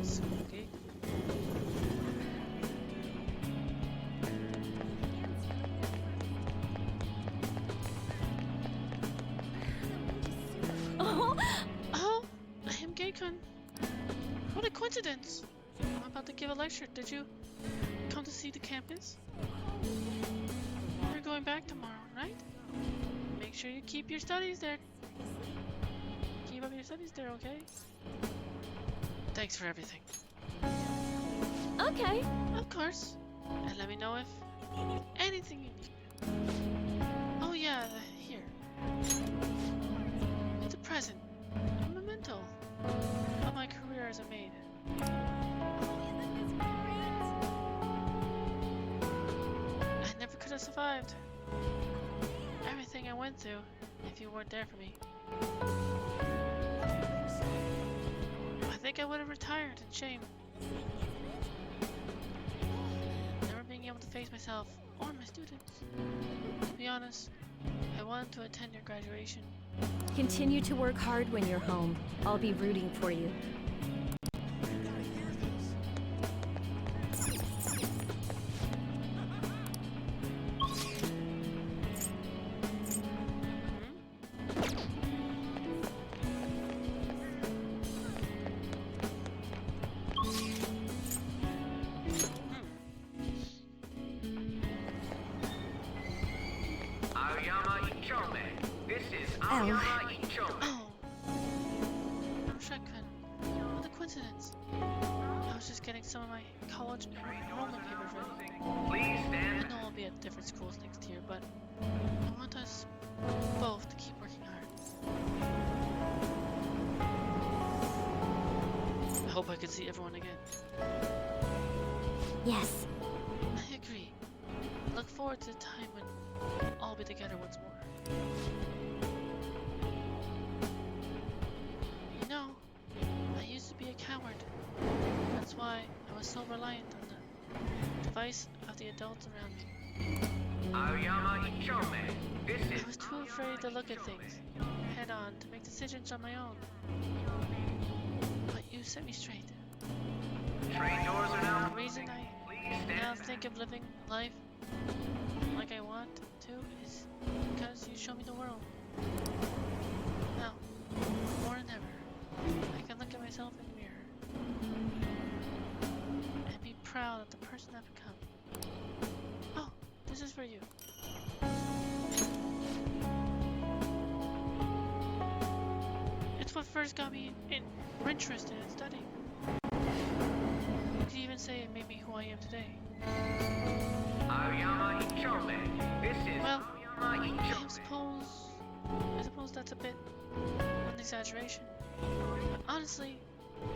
Spooky. Oh, I am Geikun. What a coincidence! I'm about to give a lecture. Did you come to see the campus? We're going back tomorrow, right? Make sure you keep your studies there. Keep up your studies there, okay? Thanks for everything. okay. Of course. And let me know if anything you need. Oh yeah, here. It's a present. A memento of my career as a maid. I never could have survived everything I went through if you weren't there for me. I think I would have retired in shame. Never being able to face myself or my students. To be honest, I wanted to attend your graduation. Continue to work hard when you're home. I'll be rooting for you. Some of my college enrollment papers ready. Please stand. I know I'll be at different schools next year, but I want us both to keep working hard. I hope I can see everyone again. Yes. I agree. I look forward to the time when I'll be together once more. You know, I used to be a coward. That's why I was so reliant on the advice of the adults around me. I was too afraid to look at things head on, to make decisions on my own. But you set me straight. The reason I now think of living life like I want to is because you show me the world. Now, more than ever, I can look at myself in the mirror and be proud of the person I've become. Oh, this is for you. It's what first got me interested in studying. You could even say it made me who I am today. Well, I suppose that's a bit of an exaggeration. But honestly,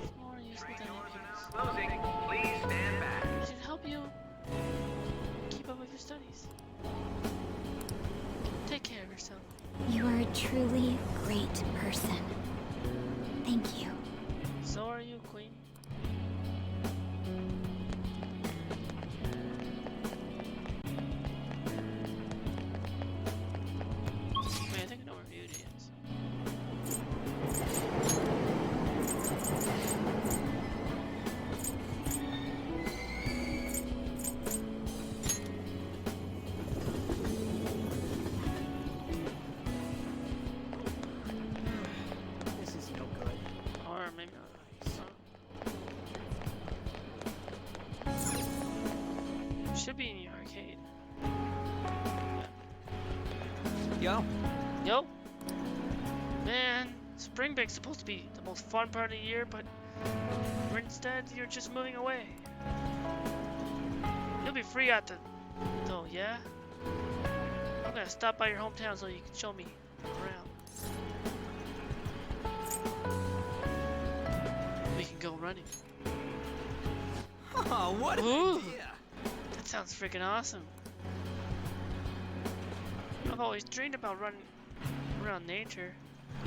it's more useful than anything else. Please stand back. It should help you keep up with your studies. Take care of yourself. You are a truly great person. Thank you. So are you, Queen. Wait, I think I know where Beauty is. go. Yo. Man, spring break's supposed to be the most fun part of the year, but instead you're just moving away. You'll be free at the... Oh, yeah? I'm gonna stop by your hometown so you can show me around. We can go running. Oh, what an idea! That sounds freaking awesome. I've always dreamed about running around nature.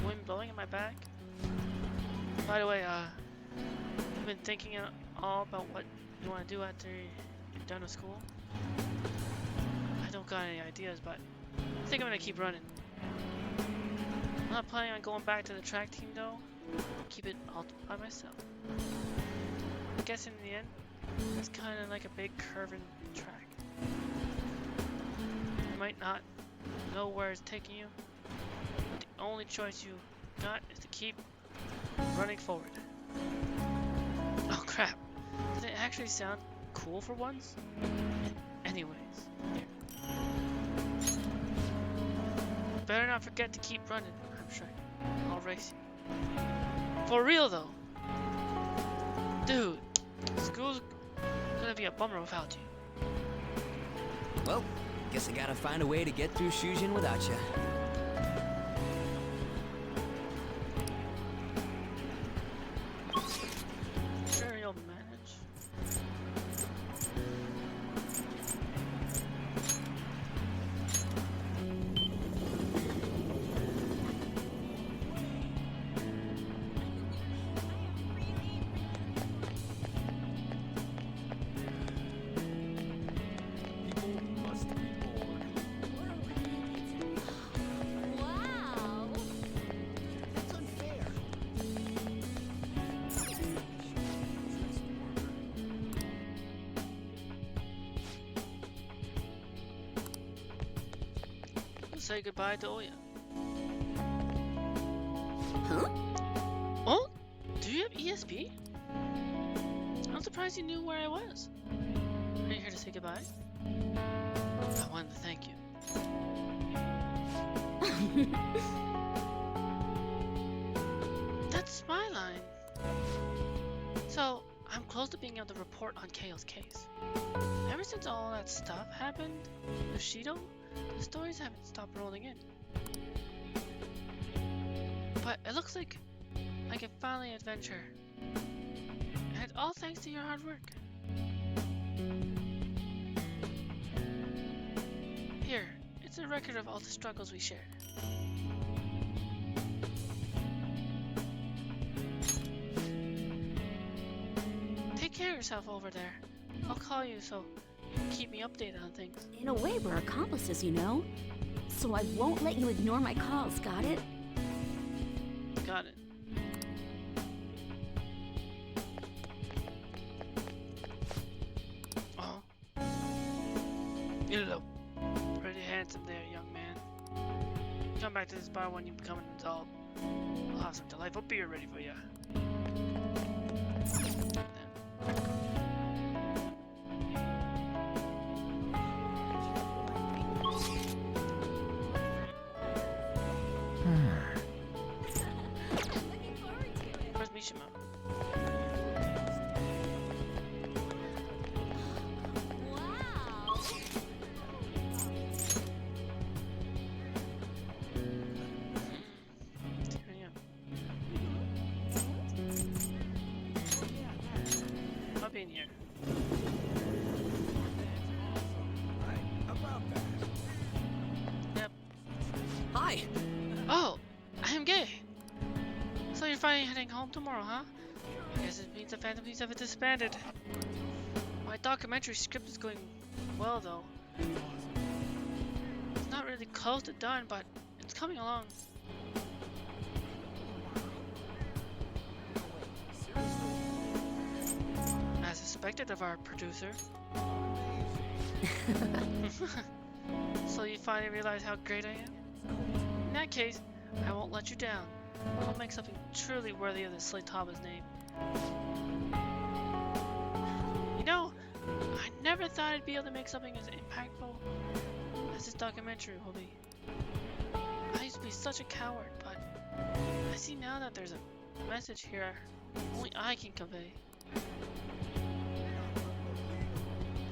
Wind blowing in my back. By the way, you've been thinking all about what you want to do after you're done with school? I don't got any ideas, but I think I'm gonna keep running. I'm not planning on going back to the track team though. Keep it all by myself. I guess in the end, it's kind of like a big curving track. You might not know where it's taking you, but the only choice you got is to keep running forward. Oh crap, did it actually sound cool for once? Anyways, here. Better not forget to keep running, I'm sure. I'll race you. For real though. Dude, school's gonna be a bummer without you. Well, guess I gotta find a way to get through Shujin without you. Sure, you'll manage. Wow! That's unfair. We'll say goodbye to Oya. Huh? Oh? Do you have ESP? I'm surprised you knew where I was. Are you here to say goodbye? I wanted to thank you. That's my line. So, I'm close to being able to report on Kale's case. Ever since all that stuff happened with Shido, the stories haven't stopped rolling in. But it looks like I can finally adventure. And all thanks to your hard work. Here, it's a record of all the struggles we shared. Take care of yourself over there. I'll call you so you can keep me updated on things. In a way, we're accomplices, you know? So I won't let you ignore my calls, got it? Got it. Oh. You look pretty handsome there, young man. Come back to this bar when you become an adult. I'll have some delightful beer ready for you. Where's Mishima? Wow! I'll be in here. Yep. Hi! Oh, I am gay. So you're finally heading home tomorrow, huh? I guess it means the Phantom Thieves have disbanded. My documentary script is going well, though. It's not really close to done, but it's coming along. As suspected of our producer. So you finally realize how great I am? In that case, I won't let you down. I'll make something truly worthy of the Slaytaba's name. You know, I never thought I'd be able to make something as impactful as this documentary will be. such a coward, but I see now that there's a message here only I can convey.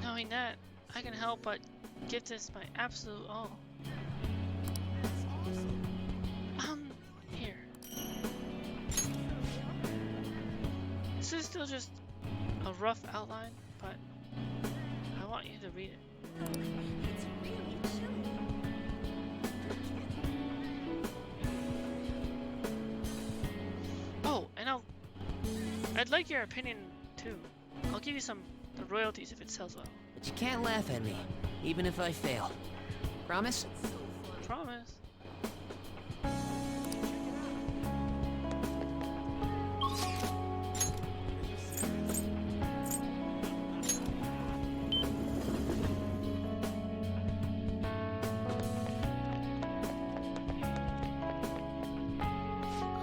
Knowing that, I can help but give this my absolute all. Here. This is still just a rough outline, but I want you to read it. It's really chilly. Oh, and I'd like your opinion too. I'll give you the royalties if it sells well. But you can't laugh at me, even if I fail. Promise? Promise.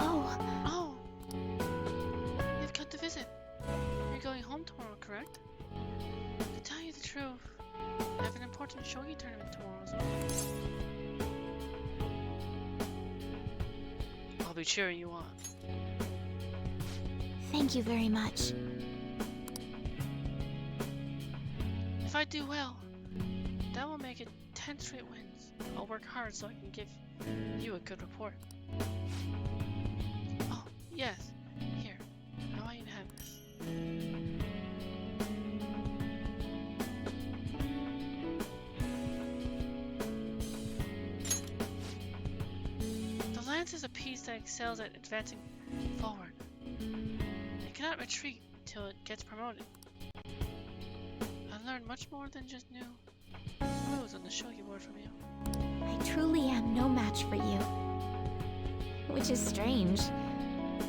Oh. You've come to visit. You're going home tomorrow, correct? To tell you the truth, I have an important shogi tournament tomorrow as well. I'll be cheering you on. Thank you very much. If I do well, that will make it 10 straight wins. I'll work hard so I can give you a good report. Oh, yes. Here. I want you to have this. The lance is a piece that excels at advancing forward. It cannot retreat until it gets promoted. I learned much more than just new moves on the shogi board from you. I truly am no match for you. Which is strange,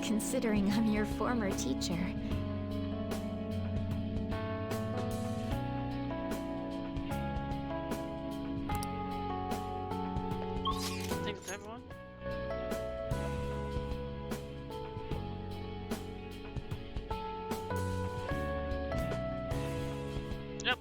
considering I'm your former teacher. I think it's everyone. Yep.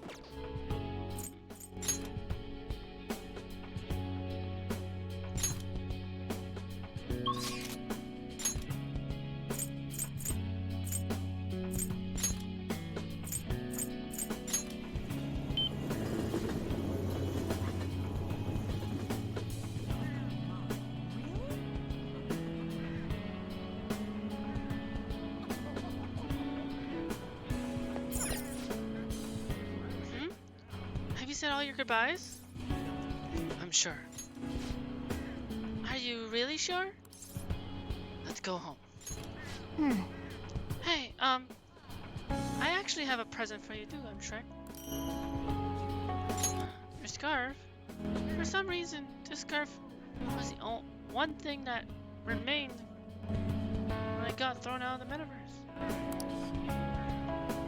Have you said all your goodbyes? I'm sure. Are you really sure? Let's go home. Hey, I actually have a present for you too, I'm Shrek. Your scarf? For some reason, this scarf was the one thing that remained when I got thrown out of the metaverse.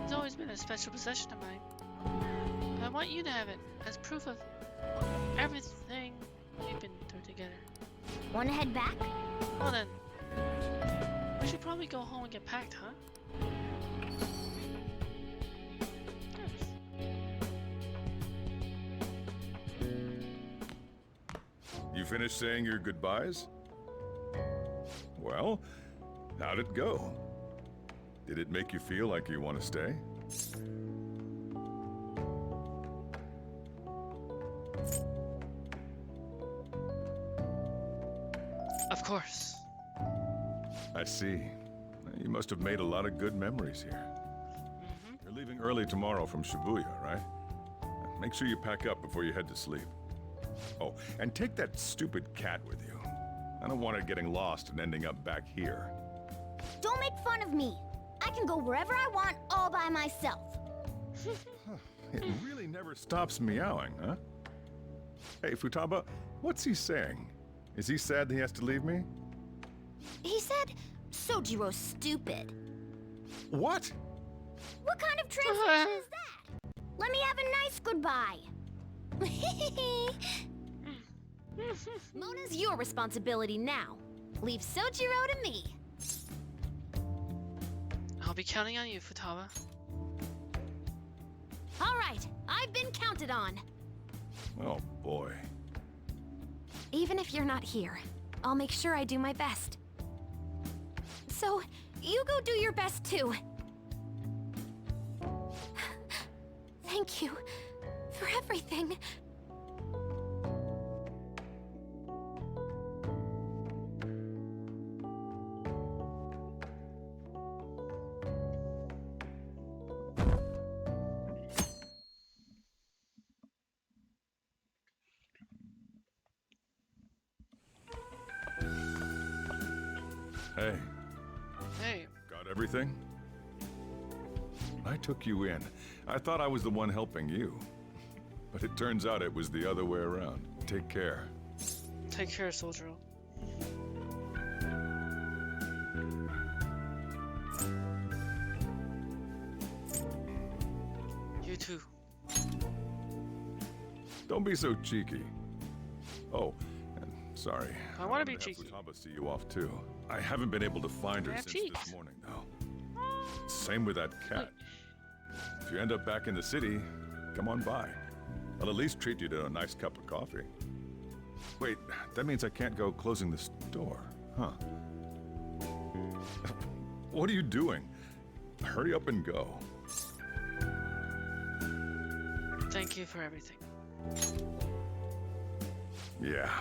It's always been a special possession of mine. But I want you to have it as proof of everything we've been through together. Wanna head back? Well then, we should probably go home and get packed, huh? You finished saying your goodbyes? Well, how'd it go? Did it make you feel like you want to stay? Of course. I see. You must have made a lot of good memories here. You're leaving early tomorrow from Shibuya, right? Make sure you pack up before you head to sleep. Oh, and take that stupid cat with you. I don't want it getting lost and ending up back here. Don't make fun of me. I can go wherever I want all by myself. It really never stops meowing, huh? Hey, Futaba, what's he saying? Is he sad that he has to leave me? He said, Sojiro's stupid. What? What kind of translation is that? Let me have a nice goodbye. Mona's your responsibility now. Leave Sojiro to me. I'll be counting on you, Futaba. All right, I've been counted on. Oh, boy. Even if you're not here, I'll make sure I do my best. So, you go do your best too. Thank you for everything. Hey. Hey. Got everything? I took you in. I thought I was the one helping you. But it turns out it was the other way around. Take care. Take care, soldier. You too. Don't be so cheeky. Oh, and sorry. I want to be cheeky. Futaba see you off too. I haven't been able to find her since this morning, though. Same with that cat. If you end up back in the city, come on by. I'll at least treat you to a nice cup of coffee. Wait, that means I can't go closing the store, huh? What are you doing? Hurry up and go. Thank you for everything. Yeah.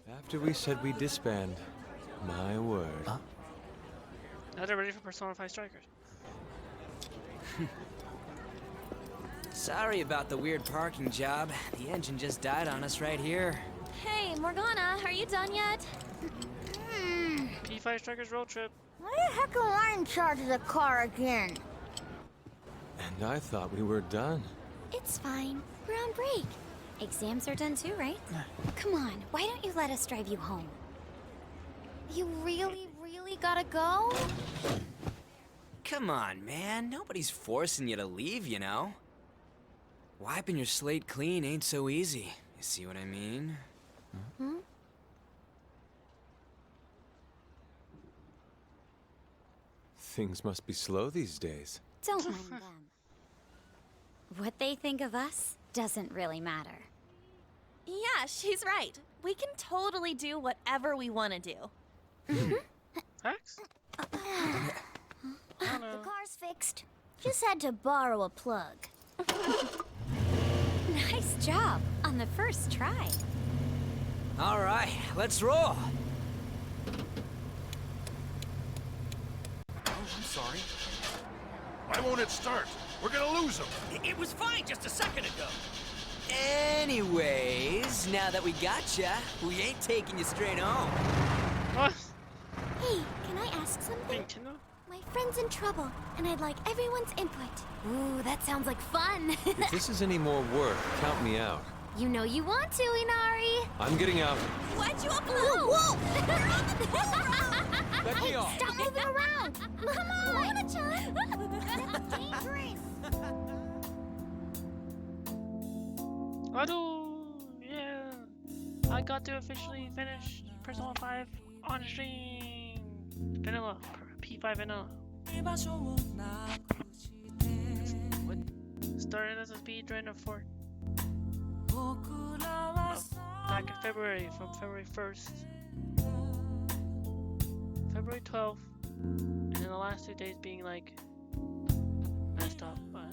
After we said we disband, my word. Now they're ready for Persona 5 Strikers. Sorry about the weird parking job. The engine just died on us right here. Hey, Morgana, are you done yet? P5 Strikers road trip. Why the heck am I in charge of the car again? And I thought we were done. It's fine. We're on break. Exams are done too, right? Come on, why don't you let us drive you home? You really gotta go? Come on, man. Nobody's forcing you to leave, you know? Wiping your slate clean ain't so easy. You see what I mean? Hmm? Things must be slow these days. Don't mind them. What they think of us doesn't really matter. Yeah, she's right. We can totally do whatever we want to do. Thanks. The car's fixed. Just had to borrow a plug. Nice job on the first try. All right, let's roll. Oh, I'm sorry. Why won't it start? We're gonna lose him. It was fine just a second ago. Anyways, now that we gotcha, we ain't taking you straight home. What? Hey, can I ask something? My friend's in trouble, and I'd like everyone's input. Ooh, that sounds like fun. If this is any more work, count me out. You know you want to, Inari. I'm getting out. Why'd you upload? Whoa! Let me off. Stop moving around! Come on! Mona-chan! That's dangerous! Yeah. I got to officially finish Persona 5 on stream. Vanilla. P5 Vanilla. Started as a speedrun of 4. Back in February, from February 1st. February 12th. And then the last 2 days being like messed up, but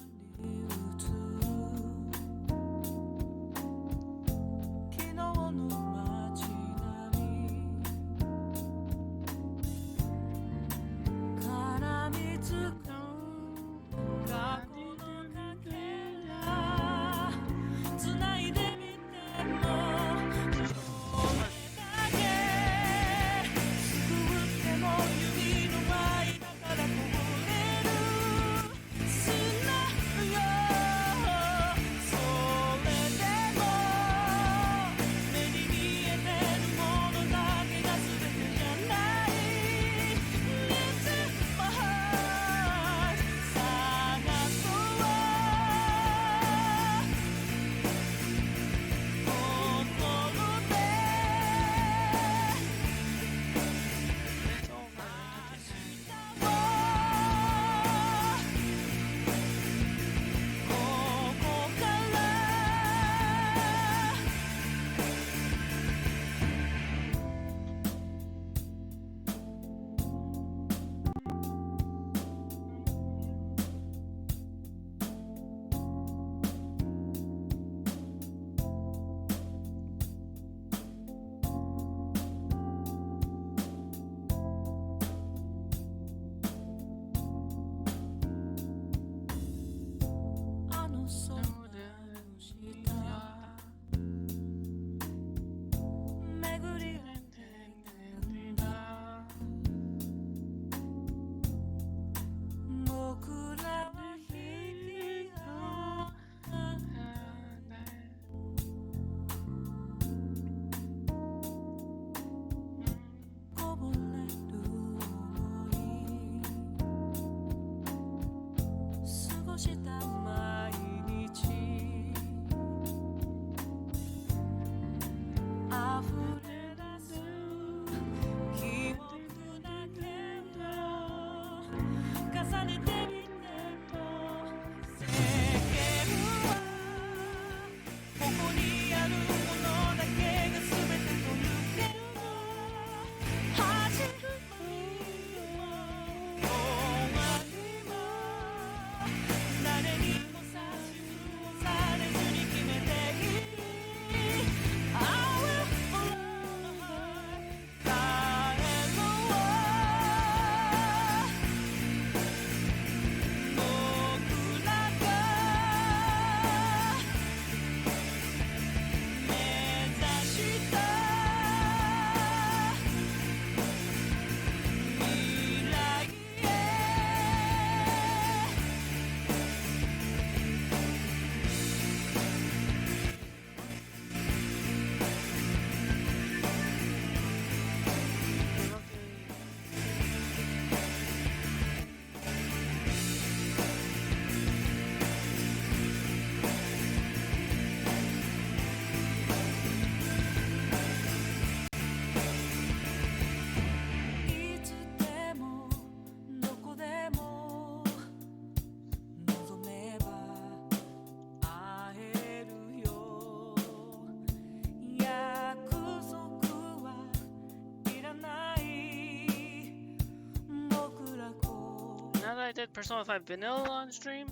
I did Persona 5 Vanilla on stream,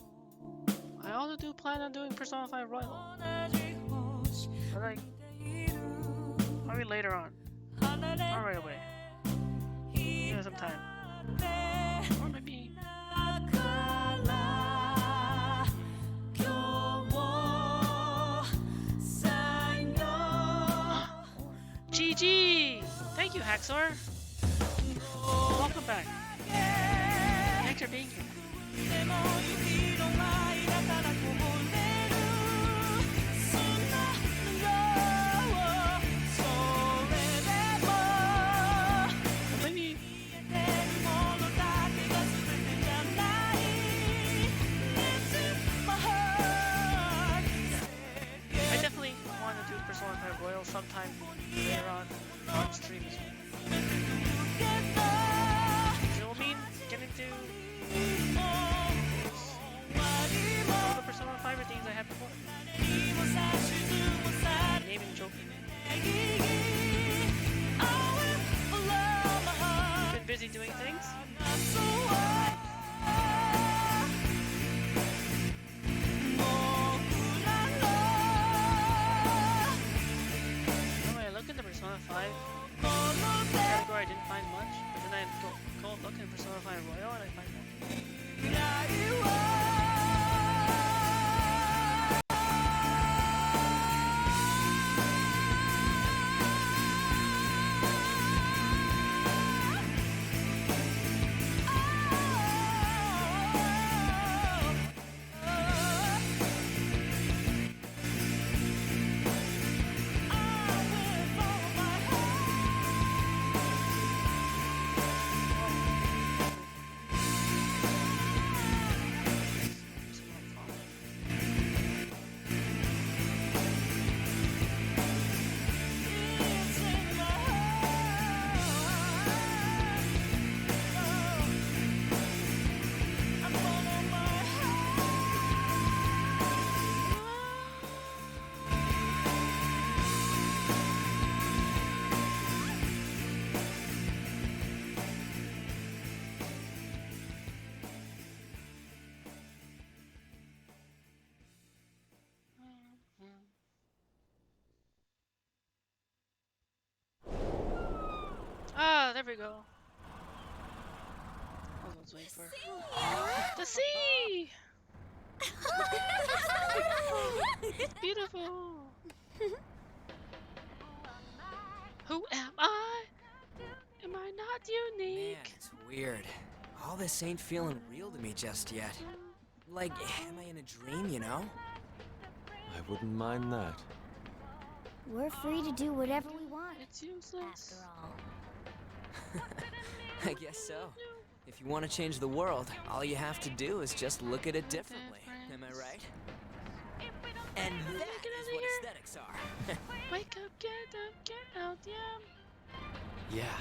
I also do plan on doing Persona 5 Royal. But like, probably later on. Not right away. Give it some time. Or maybe... GG! Thank you, Haxor! Welcome back. Thanks for being here. I definitely want to do Persona 5 Royal sometime later on stream as well. So it will mean getting to all the Persona 5 routines I had before. Naming joking. Been busy doing things. Persona 5 category I didn't find much, but then I go look in Persona 5 Royal and I find there we go. I was waiting for the sea. It's beautiful. Who am I? Am I not unique? Man, it's weird. All this ain't feeling real to me just yet. Like, am I in a dream, you know? I wouldn't mind that. We're free to do whatever we want. It's useless. After all. I guess so. If you want to change the world, all you have to do is just look at it differently. Am I right? And that is what aesthetics are. Wake up, get out, yeah. Yeah.